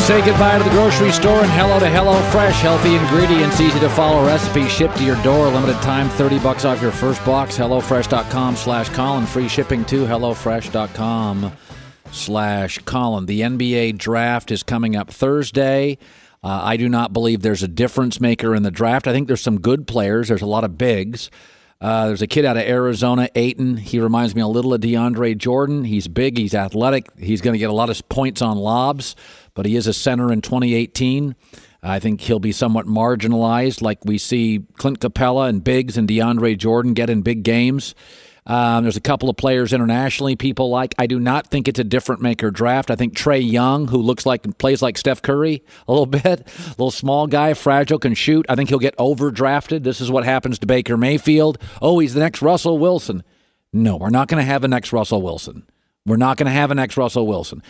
Say goodbye to the grocery store and hello to HelloFresh. Healthy ingredients, easy to follow recipes, shipped to your door. Limited time, $30 off your first box. HelloFresh.com/Colin. Free shipping to HelloFresh.com/Colin. The NBA draft is coming up Thursday. I do not believe there's a difference maker in the draft. I think there's some good players. There's a lot of bigs. There's a kid out of Arizona, Payton. He reminds me a little of DeAndre Jordan. He's big. He's athletic. He's going to get a lot of points on lobs, but he is a center in 2018. I think he'll be somewhat marginalized like we see Clint Capella and Biggs and DeAndre Jordan get in big games. There's a couple of players internationally people like. I do not think it's a different maker draft. I think Trae Young, who looks like and plays like Steph Curry a little bit, a little small guy, fragile, can shoot. I think he'll get overdrafted. This is what happens to Baker Mayfield. Oh, he's the next Russell Wilson. No, we're not going to have a next Russell Wilson. We're not going to have a next Russell Wilson.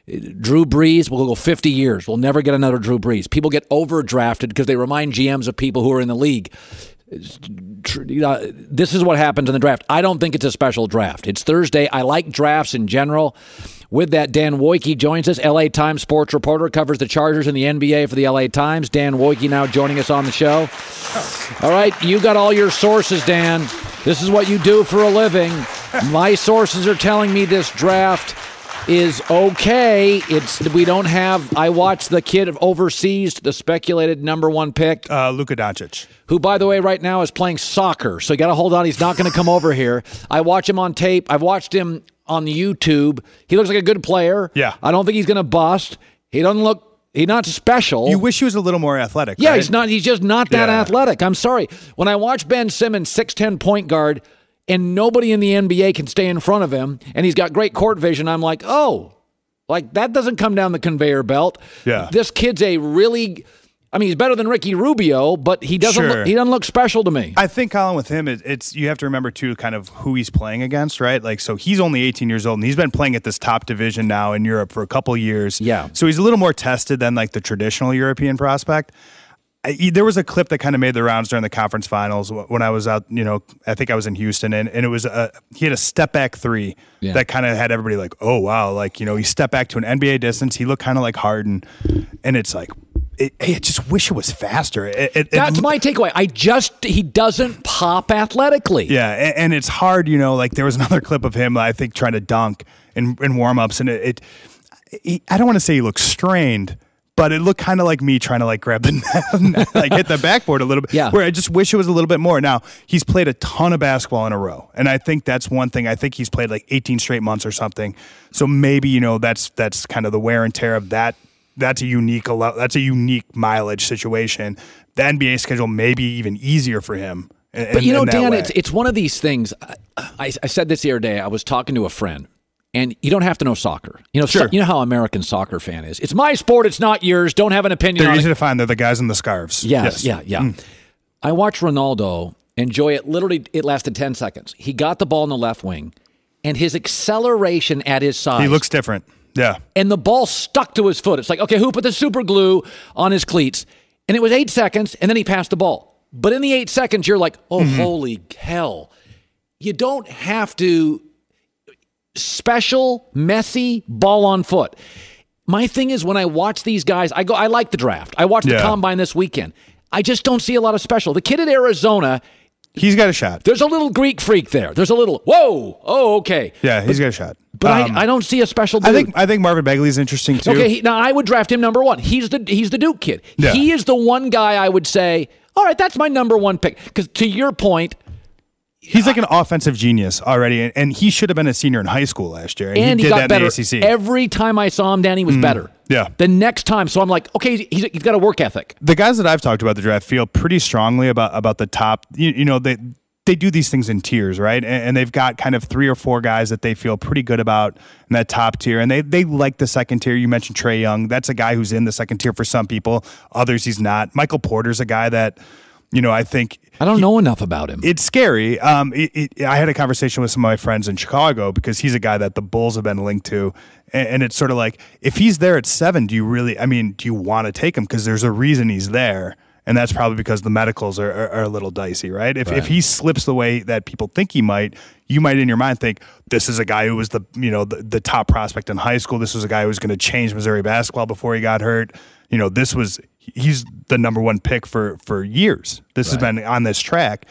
Drew Brees, we'll go 50 years. We'll never get another Drew Brees. People get overdrafted because they remind GMs of people who are in the league. This is what happens in the draft. I don't think it's a special draft. It's Thursday. I like drafts in general. With that, Dan Woike joins us, LA Times sports reporter, covers the Chargers and the NBA for the LA Times. Dan Woike now joining us on the show. All right, you got all your sources, Dan. This is what you do for a living. My sources are telling me this draft is okay. We don't have. I watched the kid overseas, the speculated number one pick, Luka Doncic, who, by the way, right now is playing soccer. So you got to hold on. He's not going to come over here. I watch him on tape. I've watched him on YouTube. He looks like a good player. Yeah, I don't think he's going to bust. He doesn't look. He's not special. You wish he was a little more athletic. Yeah, right? he's not. He's just not that athletic. I'm sorry. When I watch Ben Simmons, 6'10" point guard, and nobody in the NBA can stay in front of him, and he's got great court vision, I'm like, oh, like that doesn't come down the conveyor belt. Yeah. This kid's I mean, he's better than Ricky Rubio, but he doesn't look special to me. I think, Colin, with him, it's you have to remember, too, kind of who he's playing against, right? Like, so he's only 18 years old, and he's been playing at this top division now in Europe for a couple of years. Yeah. So he's a little more tested than, like, the traditional European prospect. There was a clip that kind of made the rounds during the conference finals when I was out, I think I was in Houston, and it was he had a step back three that kind of had everybody like, oh, wow, like, he stepped back to an NBA distance. He looked kind of like Harden, and it's like, I just wish it was faster. That's my takeaway. He doesn't pop athletically. Yeah, and it's hard, like there was another clip of him, I think, trying to dunk in warm-ups, and I don't want to say he looked strained, but it looked kind of like me trying to like grab the net, like hit the backboard a little bit. Yeah. Where I just wish it was a little bit more. Now, he's played a ton of basketball in a row, and I think that's one thing. I think he's played like 18 straight months or something. So maybe that's kind of the wear and tear of that. That's a unique mileage situation. The NBA schedule may be even easier for him. But Dan, it's one of these things. I said this the other day. I was talking to a friend. And you don't have to know soccer. Sure. You know how American soccer fan is. It's my sport. It's not yours. Don't have an opinion on it. They're easy to find. They're the guys in the scarves. Yes. Yeah. I watched Ronaldo enjoy it. Literally, it lasted 10 seconds. He got the ball in the left wing, and his acceleration at his size. He looks different. Yeah. And the ball stuck to his foot. It's like, okay, who put the super glue on his cleats? And it was 8 seconds, and then he passed the ball. But in the 8 seconds, you're like, oh, holy hell. You don't have to... Special, messy, ball on foot. My thing is when I watch these guys, I like the draft. I watched the combine this weekend. I just don't see a lot of special. The kid at Arizona, he's got a shot. There's a little Greek freak there. There's a little, whoa, oh, okay. Yeah, he's got a shot. But I don't see a special dude. I think Marvin Bagley's interesting too. Okay, now I would draft him number one. He's the Duke kid. Yeah. He is the one guy I would say, all right, that's my number one pick. Because to your point, he's like an offensive genius already, and he should have been a senior in high school last year. And he got did that better. in the ACC. Every time I saw him, Danny was better. Yeah. The next time, so I'm like, okay, he's got a work ethic. The guys that I've talked about the draft feel pretty strongly about the top. They do these things in tiers, right? And they've got kind of 3 or 4 guys that they feel pretty good about in that top tier. And they like the second tier. You mentioned Trae Young. That's a guy who's in the second tier for some people. Others, he's not. Michael Porter's a guy that, I think... I don't know enough about him. It's scary. I had a conversation with some of my friends in Chicago because he's a guy that the Bulls have been linked to. And it's sort of like, if he's there at 7, do you want to take him? Because there's a reason he's there. And that's probably because the medicals are a little dicey, right? If he slips the way that people think he might, you might in your mind think, this is a guy who was the top prospect in high school. This was a guy who was going to change Missouri basketball before he got hurt. He's the number one pick for years. This has been on this track.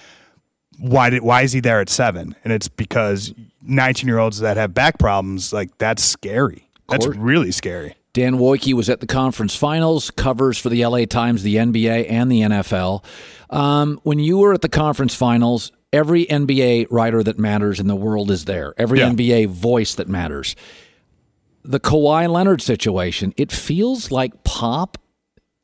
Why is he there at 7? And it's because 19-year-olds that have back problems, like, that's scary. That's really scary. Dan Woike was at the conference finals, covers for the LA Times, the NBA, and the NFL. When you were at the conference finals, every NBA writer that matters in the world is there. Every NBA voice that matters. The Kawhi Leonard situation, it feels like Pop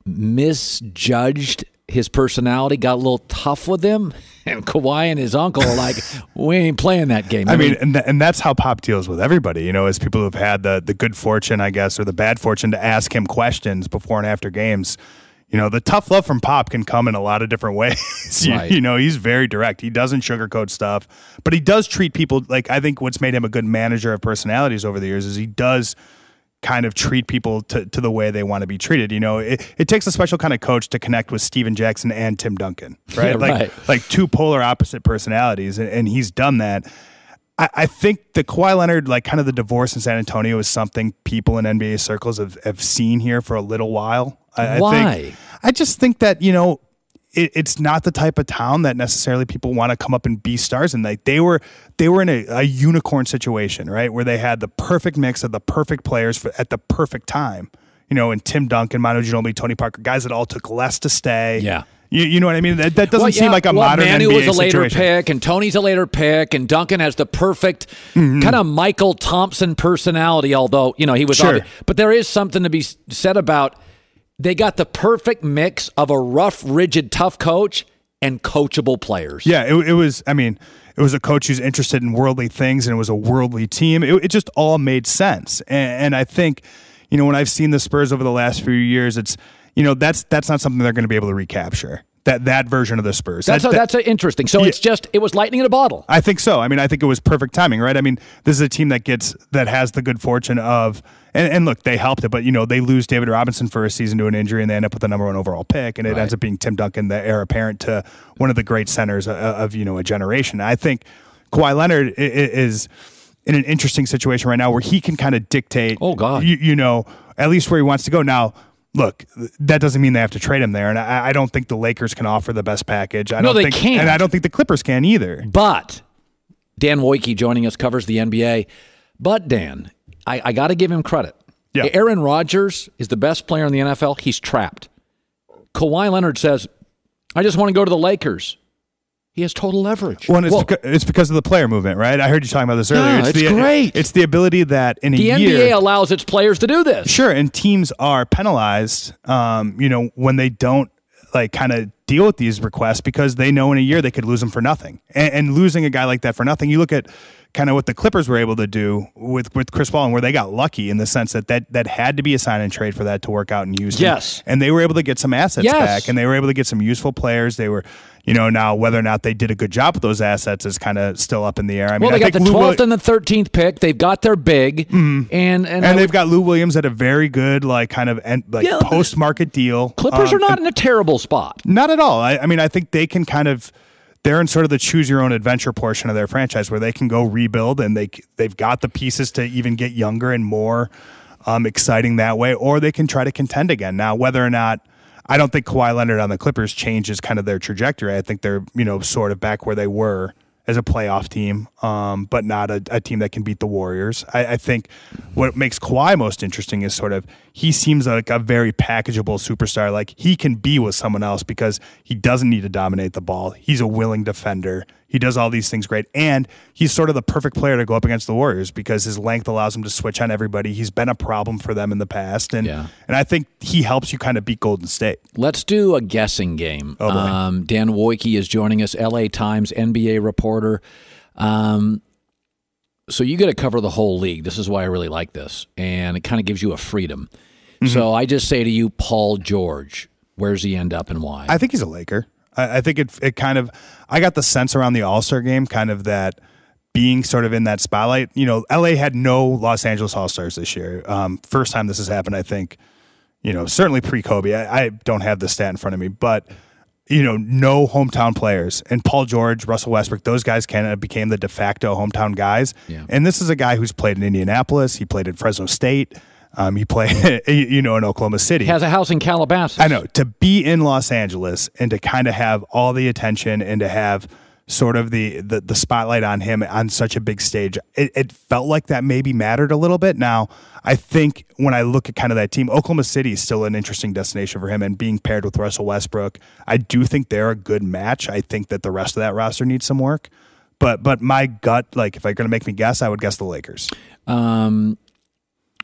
misjudged his personality, got a little tough with him, and Kawhi and his uncle are like, we ain't playing that game. I mean, and that's how Pop deals with everybody, as people who've had the good fortune, I guess, or the bad fortune to ask him questions before and after games. The tough love from Pop can come in a lot of different ways. Right. He's very direct. He doesn't sugarcoat stuff, but he does treat people like, I think what's made him a good manager of personalities over the years is he does kind of treat people to the way they want to be treated. It takes a special kind of coach to connect with Steven Jackson and Tim Duncan, right? Yeah, like two polar opposite personalities, and he's done that. I think the Kawhi Leonard, like kind of the divorce in San Antonio, is something people in NBA circles have seen here for a little while. Why? I just think that, it's not the type of town that necessarily people want to come up and be stars. And they were in a unicorn situation, right? Where they had the perfect mix of the perfect players at the perfect time, and Tim Duncan, Manu Ginobili, Tony Parker, guys that all took less to stay. Yeah. You know what I mean? That doesn't seem like a modern Manu NBA was a later situation. pick, and Tony's a later pick, and Duncan has the perfect kind of Michael Thompson personality, although, he was obvious. But there is something to be said about they got the perfect mix of a rough, rigid, tough coach and coachable players. Yeah, it was a coach who's interested in worldly things, and it was a worldly team. It just all made sense. And I think, when I've seen the Spurs over the last few years, it's, that's not something they're going to be able to recapture. That version of the Spurs. That's interesting. So it was lightning in a bottle. I think so. I mean, I think it was perfect timing, right? I mean, this is a team that has the good fortune of, and look, they helped it, but they lose David Robinson for a season to an injury, and they end up with the number 1 overall pick, and it ends up being Tim Duncan, the heir apparent to one of the great centers of a generation. I think Kawhi Leonard is in an interesting situation right now where he can kind of dictate. Oh God, at least where he wants to go now. Look, that doesn't mean they have to trade him there, and I don't think the Lakers can offer the best package. They can't. And I don't think the Clippers can either. But Dan Woike joining us covers the NBA. But Dan, I got to give him credit. Yeah. Aaron Rodgers is the best player in the NFL. He's trapped. Kawhi Leonard says, I just want to go to the Lakers. He has total leverage. Well, it's because of the player movement, right? I heard you talking about this earlier. Yeah, it's great. It's the ability that in a year... The NBA allows its players to do this. Sure, and teams are penalized, when they don't kind of deal with these requests because they know in a year they could lose them for nothing. And losing a guy like that for nothing, you look at kind of what the Clippers were able to do with Chris Paul and where they got lucky in the sense that had to be a sign and trade for that to work out in Houston. Yes. And they were able to get some assets back, and they were able to get some useful players. They were... now whether or not they did a good job with those assets is kind of still up in the air. I mean, they got the 12th and the 13th pick. They've got their big, and they've got Lou Williams at a very good post-market deal. Clippers are not in a terrible spot. Not at all. I mean, I think they can they're in sort of the choose-your-own-adventure portion of their franchise where they can go rebuild, and they've got the pieces to even get younger and more exciting that way, or they can try to contend again. Now, whether or not I don't think Kawhi Leonard on the Clippers changes kind of their trajectory. I think they're, sort of back where they were as a playoff team, but not a team that can beat the Warriors. I think what makes Kawhi most interesting is sort of he seems like a very packageable superstar. Like he can be with someone else because he doesn't need to dominate the ball. He's a willing defender. He does all these things great. And he's sort of the perfect player to go up against the Warriors because his length allows him to switch on everybody. He's been a problem for them in the past. And I think he helps you kind of beat Golden State. Let's do a guessing game. Oh, boy. Dan Woike is joining us, LA Times NBA reporter. So you get to cover the whole league. This is why I really like this. And it kind of gives you a freedom. Mm-hmm. So I just say to you, Paul George, where's he end up and why? I think he's a Laker. I think it kind of, I got the sense around the All-Star game, kind of that being sort of in that spotlight. LA had no Los Angeles All-Stars this year. First time this has happened, I think, certainly pre-Kobe. I don't have the stat in front of me, but, no hometown players. And Paul George, Russell Westbrook, those guys kind of became the de facto hometown guys. Yeah. And this is a guy who's played in Indianapolis. He played in Fresno State. He played, in Oklahoma City. He has a house in Calabasas. I know. To be in Los Angeles and to kind of have all the attention and to have sort of the spotlight on him on such a big stage, it felt like that maybe mattered a little bit. Now, I think when I look at kind of that team, Oklahoma City is still an interesting destination for him, and being paired with Russell Westbrook, I do think they're a good match. I think that the rest of that roster needs some work. But my gut, if you're going to make me guess, I would guess the Lakers.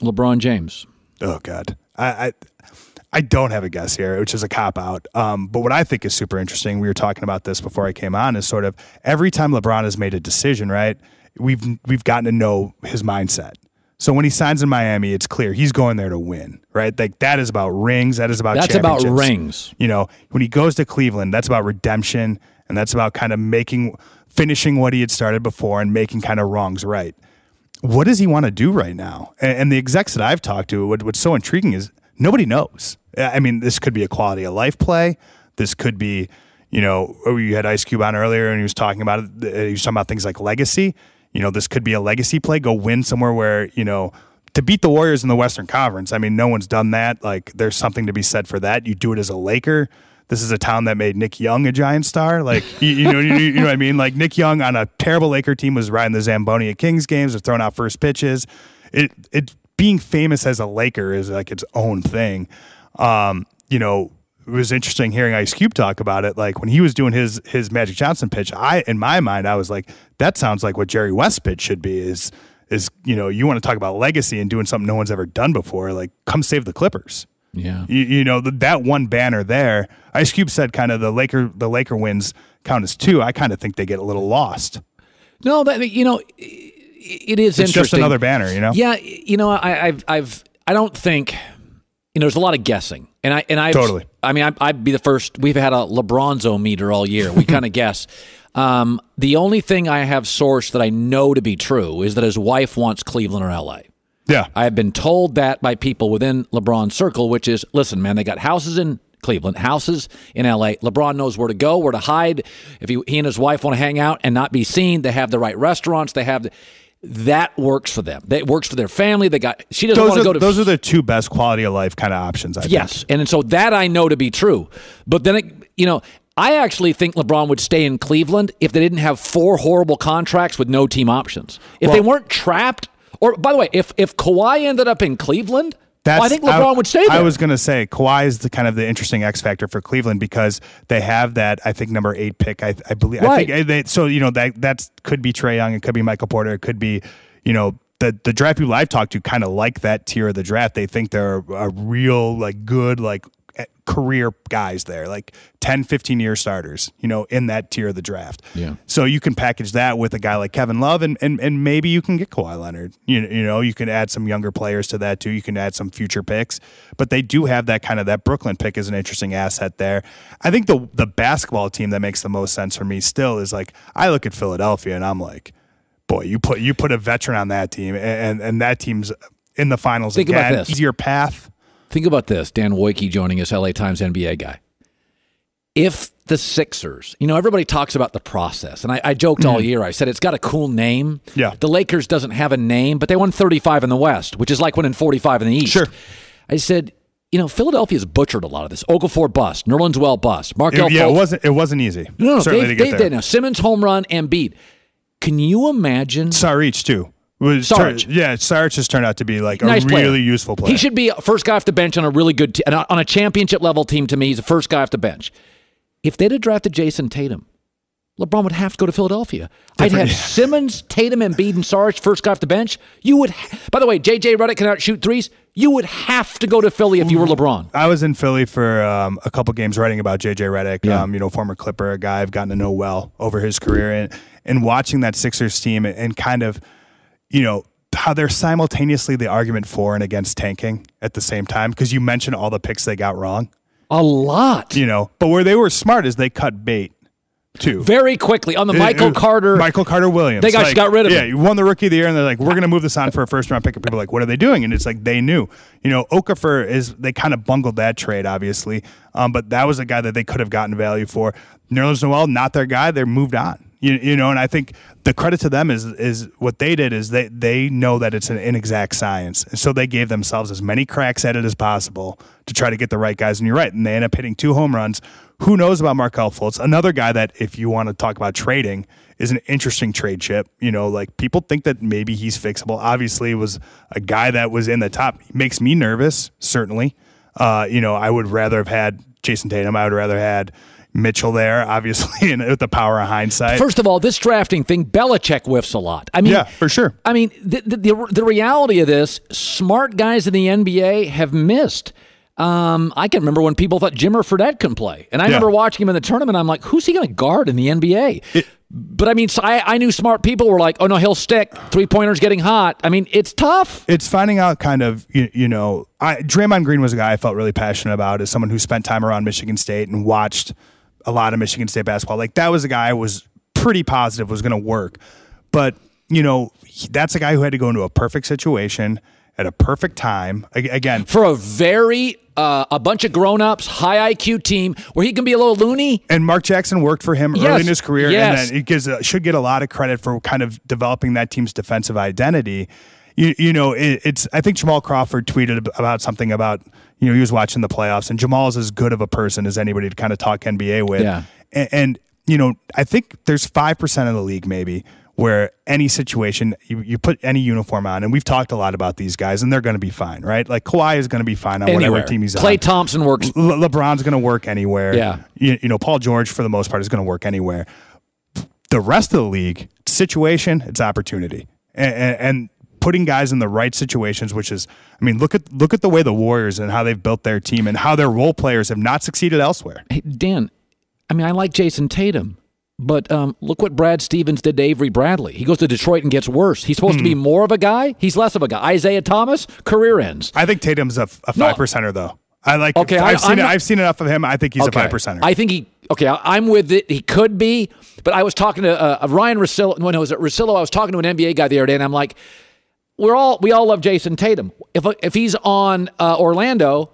LeBron James. Oh, God. I don't have a guess here, which is a cop-out. But what I think is super interesting, we were talking about this before I came on, is sort of every time LeBron has made a decision, right, we've gotten to know his mindset. So when he signs in Miami, it's clear he's going there to win, right? That is about rings. That is about championships. That's about rings. When he goes to Cleveland, that's about redemption, and that's about kind of finishing what he had started before and making kind of wrongs right. What does he want to do right now? And the execs that I've talked to, what's so intriguing is nobody knows. I mean, this could be a quality of life play. This could be, you had Ice Cube on earlier and he was talking about it. He was talking about things like legacy. This could be a legacy play. Go win somewhere where, to beat the Warriors in the Western Conference. I mean, no one's done that. There's something to be said for that. You do it as a Laker. This is a town that made Nick Young a giant star. You know what I mean? Nick Young on a terrible Laker team was riding the Zamboni at Kings games or throwing out first pitches. It being famous as a Laker is its own thing. It was interesting hearing Ice Cube talk about it. When he was doing his Magic Johnson pitch, in my mind, I was like, that sounds like what Jerry West's pitch should be is you want to talk about legacy and doing something no one's ever done before. Come save the Clippers. Yeah. That one banner there, Ice Cube said kind of the Laker wins count as two. I kind of think they get a little lost. No, it is it's interesting. Just another banner, Yeah, I don't think there's a lot of guessing, and I totally. I mean, I'd be the first. We've had a LeBronzo-meter all year. We kind of guess. The only thing I have sourced that I know to be true is that his wife wants Cleveland or LA. Yeah. I have been told that by people within LeBron's circle, which is, listen, man, they got houses in Cleveland, houses in LA. LeBron knows where to go, where to hide. If he and his wife want to hang out and not be seen, they have the right restaurants. That works for them. That works for their family. She doesn't want to go to. Those are the two best quality of life kind of options, I think. Yes. And so that I know to be true. But then, I actually think LeBron would stay in Cleveland if they didn't have 4 horrible contracts with no team options. If they weren't trapped. Or, by the way, if Kawhi ended up in Cleveland, I think LeBron would stay there. I was going to say Kawhi is the kind of the interesting X factor for Cleveland because they have that, I think, number 8 pick. I believe. Right. I think that could be Trae Young. It could be Michael Porter. It could be, the draft people I've talked to kind of like that tier of the draft. They think they're a real good career guys there, like 10, 15-year starters, in that tier of the draft. Yeah. So you can package that with a guy like Kevin Love, and maybe you can get Kawhi Leonard. You can add some younger players to that too. You can add some future picks, but they do have that Brooklyn pick is an interesting asset there. I think the basketball team that makes the most sense for me still is I look at Philadelphia and I'm like, boy, you put a veteran on that team, and that team's in the finals. Think again. about this. Easier path. Think about this. Dan Woike joining us, LA Times NBA guy. If the Sixers, everybody talks about the process, and I joked all year. I said it's got a cool name. Yeah. The Lakers doesn't have a name, but they won 35 in the West, which is like winning 45 in the East. Sure. I said, Philadelphia's butchered a lot of this. Okafor bust, Nerlens Well bust, Markelle Fultz. It wasn't easy. No, certainly to get there. Now Simmons home run, Embiid. Can you imagine? Saric too. Saric has turned out to be nice a really useful player. He should be first guy off the bench on a really good on a championship level team. To me, he's the first guy off the bench. If they'd have drafted Jason Tatum, LeBron would have to go to Philadelphia. I'd have Simmons, Tatum, Embiid, and Saric first guy off the bench. You would. By the way, J.J. Redick can outshoot threes. You would have to go to Philly if you were LeBron. I was in Philly for a couple games writing about J.J. Redick, former Clipper, a guy I've gotten to know well over his career, and watching that Sixers team and kind of, how they're simultaneously the argument for and against tanking at the same time, because you mentioned all the picks they got wrong. A lot. But where they were smart is they cut bait, too. Very quickly on the Michael Carter Williams. They got rid of him. Yeah, you won the Rookie of the Year, and they're like, we're going to move this on for a first-round pick. And people are like, what are they doing? And it's like they knew. Okafor they kind of bungled that trade, obviously. But that was a guy that they could have gotten value for. Nerlens Noel, not their guy. They moved on. And I think the credit to them is what they did is they know that it's an inexact science. And so they gave themselves as many cracks at it as possible to try to get the right guys. And you're right. And they end up hitting 2 home runs. Who knows about Markelle Fultz? Another guy that, if you want to talk about trading, is an interesting trade chip. People think that maybe he's fixable. Obviously, it was a guy that was in the top. Makes me nervous, certainly. I would rather have had Jason Tatum. I would rather had Mitchell there, obviously, and with the power of hindsight. First of all, this drafting thing, Belichick whiffs a lot. I mean, yeah, for sure. I mean, the reality of this, smart guys in the NBA have missed. I can remember when people thought Jimmer Fredette couldn't play. And I remember watching him in the tournament. I'm like, who's he going to guard in the NBA? But I mean, so I knew smart people were like, oh, no, he'll stick. 3-pointers getting hot. I mean, it's tough. It's finding out kind of, Draymond Green was a guy I felt really passionate about as someone who spent time around Michigan State and watched a lot of Michigan State basketball. That was a guy I was pretty positive was going to work. But, that's a guy who had to go into a perfect situation at a perfect time. Again, for a bunch of grown-ups, high IQ team where he can be a little loony. And Mark Jackson worked for him early in his career, yes. And then should get a lot of credit for kind of developing that team's defensive identity. I think Jamal Crawford tweeted about something about, he was watching the playoffs, and Jamal's as good of a person as anybody to kind of talk NBA with. Yeah. And I think there's 5% of the league maybe where any situation, you put any uniform on, and we've talked a lot about these guys, and they're going to be fine, right? Kawhi is going to be fine on whatever team he's on. Klay Thompson works. LeBron's going to work anywhere. Yeah. Paul George, for the most part, is going to work anywhere. The rest of the league, situation, it's opportunity. And putting guys in the right situations, which is, look at the way the Warriors and how they've built their team and how their role players have not succeeded elsewhere. Hey, Dan, I like Jason Tatum. But look what Brad Stevens did to Avery Bradley. He goes to Detroit and gets worse. He's supposed to be more of a guy. He's less of a guy. Isaiah Thomas, career ends. I think Tatum's a 5%er, though. I've seen enough of him. I think he's a 5%er. I think I'm with it. He could be. But I was talking to Ryan Russillo. No, was it Russillo? I was talking to an NBA guy the other day, and I'm like, we all love Jason Tatum. If he's on Orlando,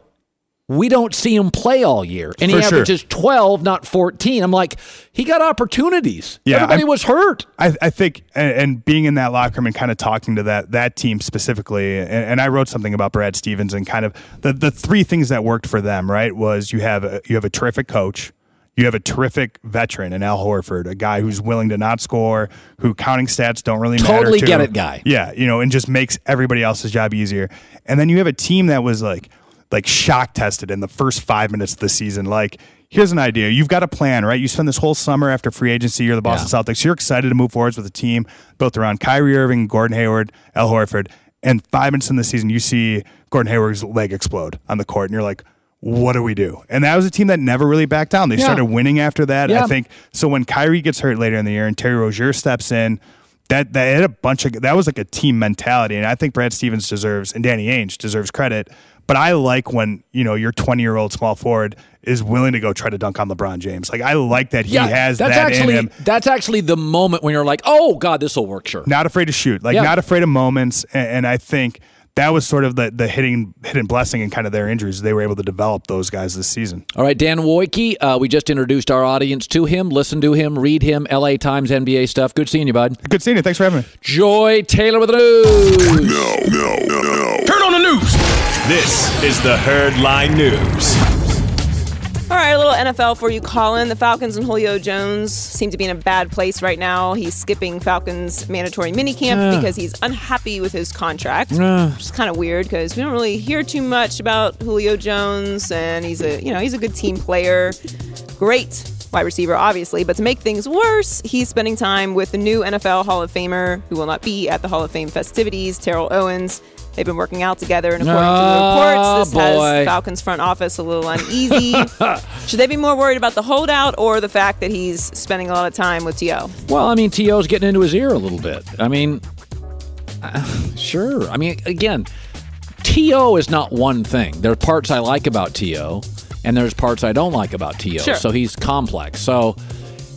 we don't see him play all year. And he averages 12, not 14. I'm like, he got opportunities. Yeah, everybody was hurt. I think, and being in that locker room and kind of talking to that team specifically, and I wrote something about Brad Stevens and kind of the three things that worked for them, right, was you have a terrific coach, you have a terrific veteran in Al Horford, a guy who's willing to not score, who counting stats don't really matter to. Totally get it guy. Yeah, and just makes everybody else's job easier. And then you have a team that was like shock tested in the first 5 minutes of the season. Like, here's an idea. You've got a plan, right? You spend this whole summer after free agency, you're the Boston Celtics. You're excited to move forwards with a team built around Kyrie Irving, Gordon Hayward, Al Horford. And 5 minutes in the season, you see Gordon Hayward's leg explode on the court. And you're like, what do we do? And that was a team that never really backed down. They started winning after that. I think so. When Kyrie gets hurt later in the year and Terry Rozier steps in, that had that was like a team mentality. And I think Brad Stevens deserves, and Danny Ainge deserves credit. But I like when, your 20-year-old small forward is willing to go try to dunk on LeBron James. Like, I like that he has that in him. That's actually the moment when you're like, oh, God, this will work, sure. Not afraid to shoot. Not afraid of moments. And I think that was sort of the hidden blessing in kind of their injuries. They were able to develop those guys this season. All right, Dan Woike, we just introduced our audience to him. Listen to him, read him, LA Times, NBA stuff. Good seeing you, bud. Good seeing you. Thanks for having me. Joy Taylor with the news. No. Turn on the news. This is the Herdline News. All right, a little NFL for you, Colin. The Falcons and Julio Jones seem to be in a bad place right now. He's skipping Falcons mandatory minicamp because he's unhappy with his contract, which is kind of weird because we don't really hear too much about Julio Jones, and he's a good team player, great wide receiver, obviously. But to make things worse, he's spending time with the new NFL Hall of Famer who will not be at the Hall of Fame festivities, Terrell Owens. They've been working out together, and according to the reports, this has Falcons front office a little uneasy. Should they be more worried about the holdout or the fact that he's spending a lot of time with T.O.? Well, I mean, T.O.'s getting into his ear a little bit. I mean, sure. I mean, again, T.O. is not one thing. There are parts I like about T.O., and there's parts I don't like about T.O., so he's complex. So,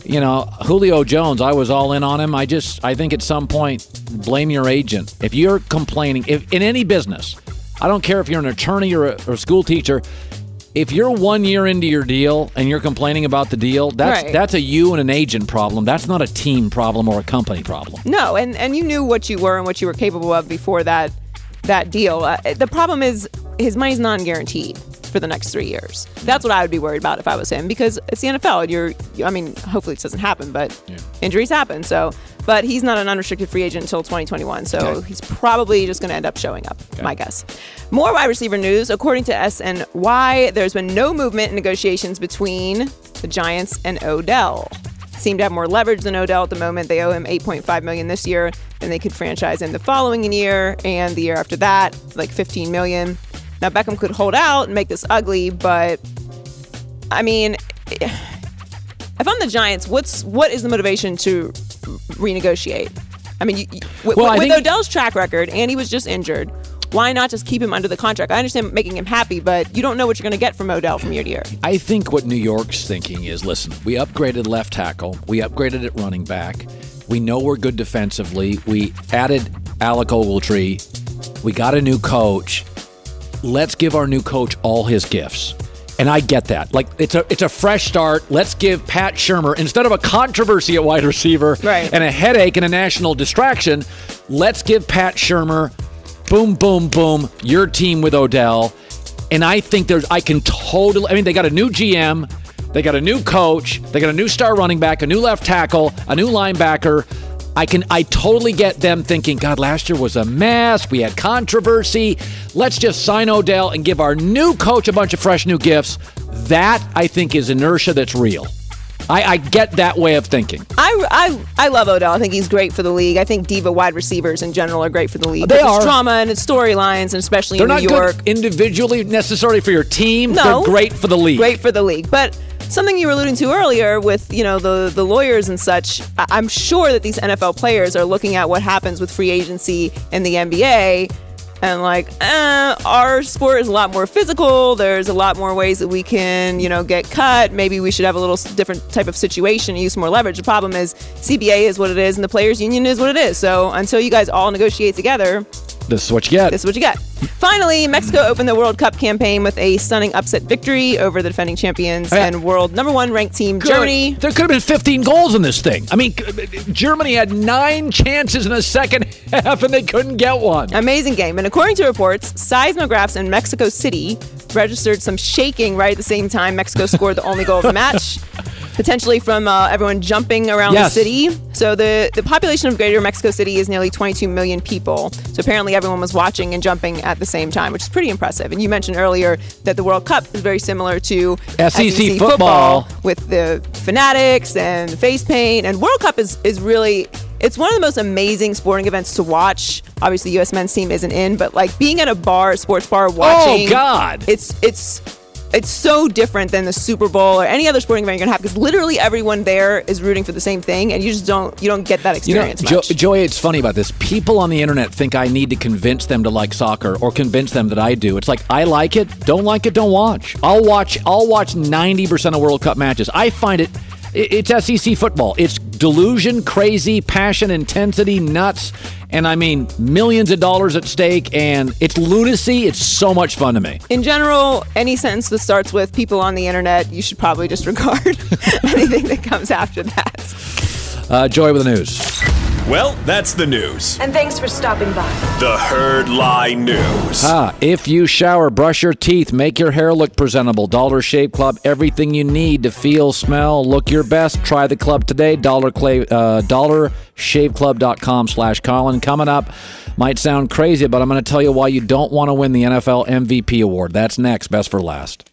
Julio Jones, I was all in on him. I think at some point, blame your agent. If you're complaining, if in any business, I don't care if you're an attorney or a school teacher, if you're 1 year into your deal and you're complaining about the deal, that's a you and an agent problem. That's not a team problem or a company problem. No, and you knew what you were and what you were capable of before that deal. The problem is his money's non-guaranteed for the next 3 years. That's what I would be worried about if I was him, because it's the NFL. Hopefully it doesn't happen, but injuries happen. So, but he's not an unrestricted free agent until 2021. So he's probably just going to end up showing up, my guess. More wide receiver news. According to SNY, there's been no movement in negotiations between the Giants and Odell. Seem to have more leverage than Odell at the moment. They owe him $8.5 million this year, and they could franchise him the following year and the year after that, like $15 million. Now, Beckham could hold out and make this ugly, but, I mean, if I'm the Giants, what is the motivation to renegotiate? I mean, with Odell's track record, and he was just injured, why not just keep him under the contract? I understand making him happy, but you don't know what you're going to get from Odell from year to year. I think what New York's thinking is, listen, we upgraded left tackle. We upgraded at running back. We know we're good defensively. We added Alec Ogletree. We got a new coach. Let's give our new coach all his gifts. And I get that. Like, it's a fresh start. Let's give Pat Shurmur, instead of a controversy at wide receiver and a headache and a national distraction, let's give Pat Shurmur, boom, boom, boom, your team with Odell. And I think they got a new GM, they got a new coach, they got a new star running back, a new left tackle, a new linebacker. I totally get them thinking, God, last year was a mess. We had controversy. Let's just sign Odell and give our new coach a bunch of fresh new gifts. That, I think, is inertia that's real. I get that way of thinking. I love Odell. I think he's great for the league. I think diva wide receivers in general are great for the league. They are. It's drama and it's storylines, and especially in New York. They're not good individually necessarily for your team. No. They're great for the league. Great for the league. But something you were alluding to earlier with, the lawyers and such, I'm sure that these NFL players are looking at what happens with free agency in the NBA and our sport is a lot more physical. There's a lot more ways that we can, get cut. Maybe we should have a little different type of situation, use more leverage. The problem is CBA is what it is and the players union is what it is. So until you guys all negotiate together, this is what you get. This is what you get. Finally, Mexico opened the World Cup campaign with a stunning upset victory over the defending champions and world #1 ranked team, Germany. There could have been 15 goals in this thing. I mean, Germany had 9 chances in the second half, and they couldn't get one. Amazing game. And according to reports, seismographs in Mexico City registered some shaking right at the same time Mexico scored the only goal of the match. Potentially from everyone jumping around the city. So the population of Greater Mexico City is nearly 22 million people. So apparently everyone was watching and jumping at the same time, which is pretty impressive. And you mentioned earlier that the World Cup is very similar to S.A.S. football with the fanatics and the face paint. And World Cup is really, it's one of the most amazing sporting events to watch. Obviously, the U.S. men's team isn't in, but being at a bar, sports bar, watching. Oh, God. It's so different than the Super Bowl or any other sporting event you're gonna have because literally everyone there is rooting for the same thing, and you don't get that experience. Joey, it's funny about this. People on the internet think I need to convince them to like soccer or convince them that I do. It's like I like it, don't watch. I'll watch 90% of World Cup matches. I find it's SEC football. It's delusion, crazy, passion, intensity, nuts. And I mean, millions of dollars at stake, and it's lunacy. It's so much fun to me. In general, any sentence that starts with people on the internet, you should probably disregard anything that comes after that. Joy with the news. Well, that's the news. And thanks for stopping by. The Herd Lie News. If you shower, brush your teeth, make your hair look presentable. Dollar Shave Club, everything you need to feel, smell, look your best. Try the club today. DollarShaveClub.com/Colin. Coming up, might sound crazy, but I'm going to tell you why you don't want to win the NFL MVP award. That's next. Best for last.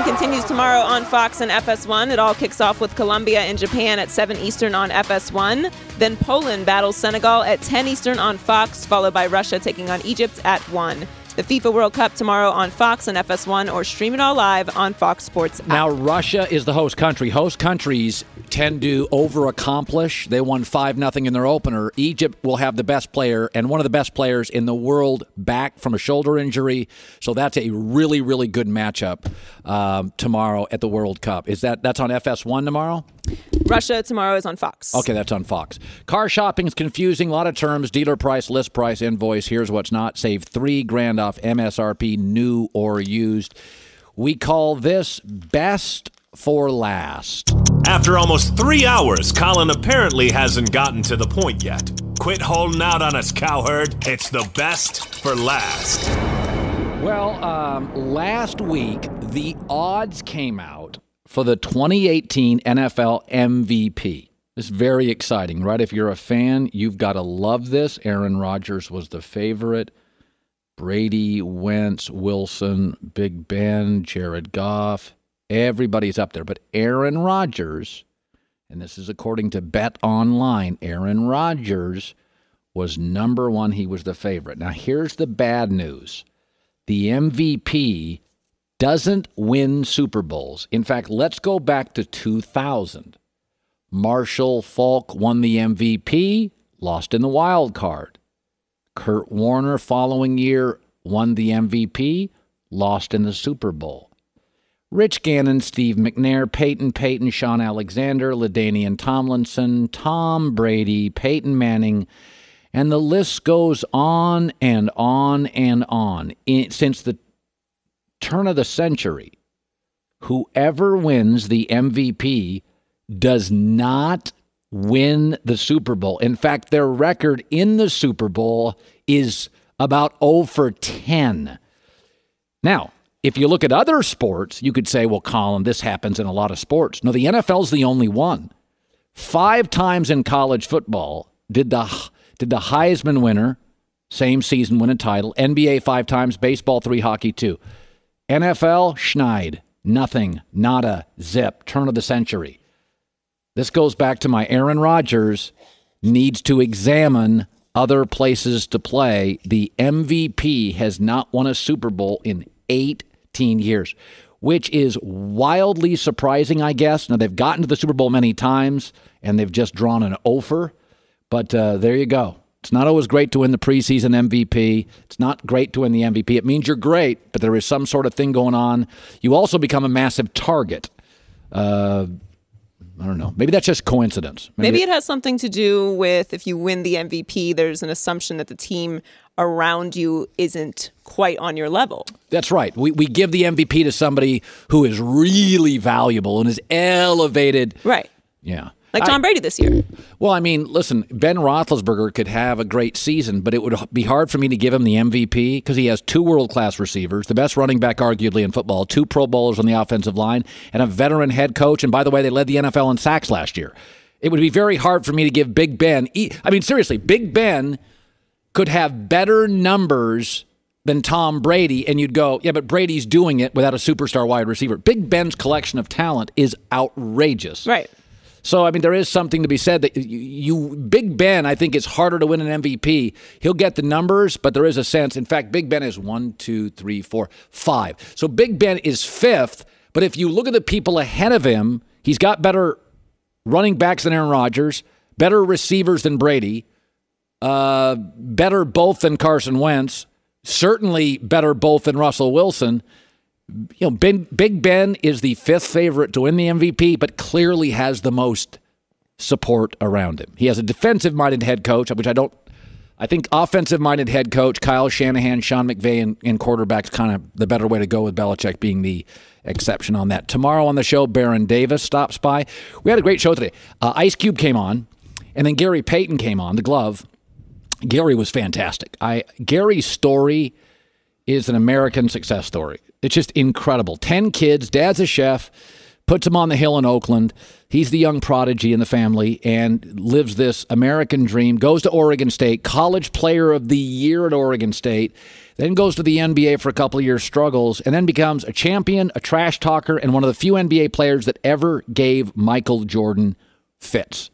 Continues tomorrow on Fox and FS1. It all kicks off with Colombia and Japan at 7 Eastern on FS1. Then Poland battles Senegal at 10 Eastern on Fox, followed by Russia taking on Egypt at 1. The FIFA World Cup tomorrow on Fox and FS1, or stream it all live on Fox Sports app. Now, Russia is the host country. Host countries tend to over-accomplish. They won 5-0 in their opener. Egypt will have the best player and one of the best players in the world back from a shoulder injury. So that's a really, really good matchup tomorrow at the World Cup. That's on FS1 tomorrow? Russia tomorrow is on Fox. Okay, that's on Fox. Car shopping is confusing. A lot of terms. Dealer price, list price, invoice. Here's what's not. Save $3,000 off MSRP, new or used. We call this best for last. After almost 3 hours, Colin apparently hasn't gotten to the point yet. Quit holding out on us, cowherd. It's the best for last. Well, last week, the odds came out for the 2018 NFL MVP. It's very exciting, right? If you're a fan, you've got to love this. Aaron Rodgers was the favorite. Brady, Wentz, Wilson, Big Ben, Jared Goff. Everybody's up there. But Aaron Rodgers, and this is according to Bet Online, Aaron Rodgers was number one. He was the favorite. Now, here's the bad news. The MVP doesn't win Super Bowls. In fact, let's go back to 2000. Marshall Faulk won the MVP, lost in the wild card. Kurt Warner following year won the MVP, lost in the Super Bowl. Rich Gannon, Steve McNair, Payton, Sean Alexander, LaDainian Tomlinson, Tom Brady, Peyton Manning, and the list goes on and on and on. Since the turn of the century, whoever wins the MVP does not win the Super Bowl. In fact, their record in the Super Bowl is about 0 for 10. Now, if you look at other sports, you could say, well, Colin, this happens in a lot of sports. No, the NFL's the only one. 5 times in college football did the Heisman winner, same season, win a title. NBA 5 times, baseball 3, hockey 2. NFL, schneid, nothing, nada, zip, turn of the century. This goes back to my Aaron Rodgers needs to examine other places to play. The MVP has not won a Super Bowl in 18 years, which is wildly surprising, I guess. Now, they've gotten to the Super Bowl many times, and they've just drawn an offer. But there you go. It's not always great to win the preseason MVP. It's not great to win the MVP. It means you're great, but there is some sort of thing going on. You also become a massive target. I don't know. Maybe that's just coincidence. Maybe it has something to do with if you win the MVP, there's an assumption that the team around you isn't quite on your level. That's right. We give the MVP to somebody who is really valuable and is elevated. Right. Yeah. Like Tom Brady this year. Well, I mean, listen, Ben Roethlisberger could have a great season, but it would be hard for me to give him the MVP because he has 2 world-class receivers, the best running back arguably in football, 2 Pro Bowlers on the offensive line, and a veteran head coach. And by the way, they led the NFL in sacks last year. It would be very hard for me to give Big Ben. I mean, seriously, Big Ben could have better numbers than Tom Brady, and you'd go, yeah, but Brady's doing it without a superstar wide receiver. Big Ben's collection of talent is outrageous. Right. So, I mean, there is something to be said that Big Ben, I think it's harder to win an MVP. He'll get the numbers, but there is a sense. In fact, Big Ben is 1, 2, 3, 4, 5. So Big Ben is 5th, but if you look at the people ahead of him, he's got better running backs than Aaron Rodgers, better receivers than Brady, better both than Carson Wentz, certainly better both than Russell Wilson. You know, Big Ben is the 5th favorite to win the MVP, but clearly has the most support around him. He has a defensive-minded head coach, which I think offensive-minded head coach, Kyle Shanahan, Sean McVay, and quarterback's kind of the better way to go, with Belichick being the exception on that. Tomorrow on the show, Baron Davis stops by. We had a great show today. Ice Cube came on, and then Gary Payton came on, the glove. Gary was fantastic. Gary's story is an American success story. It's just incredible. 10 kids, dad's a chef, puts him on the hill in Oakland. He's the young prodigy in the family and lives this American dream, goes to Oregon State, college player of the year at Oregon State, then goes to the NBA for a couple of years, struggles, and then becomes a champion, a trash talker, and one of the few NBA players that ever gave Michael Jordan fits.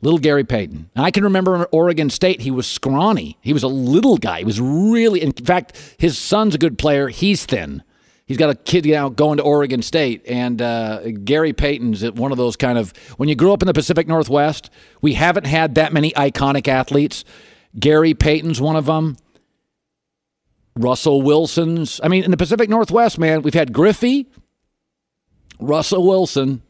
Little Gary Payton. And I can remember in Oregon State, he was scrawny. He was a little guy. He was really, in fact, his son's a good player. He's thin. He's got a kid now going to Oregon State. And Gary Payton's one of those kind of, when you grew up in the Pacific Northwest, we haven't had that many iconic athletes. Gary Payton's one of them. Russell Wilson's. I mean, in the Pacific Northwest, man, we've had Griffey, Russell Wilson,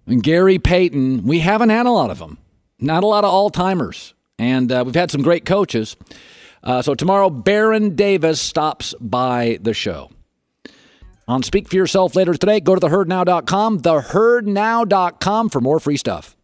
and Gary Payton. We haven't had a lot of them. Not a lot of all-timers. And we've had some great coaches. So tomorrow, Baron Davis stops by the show. On Speak for Yourself later today, go to theherdnow.com, theherdnow.com for more free stuff.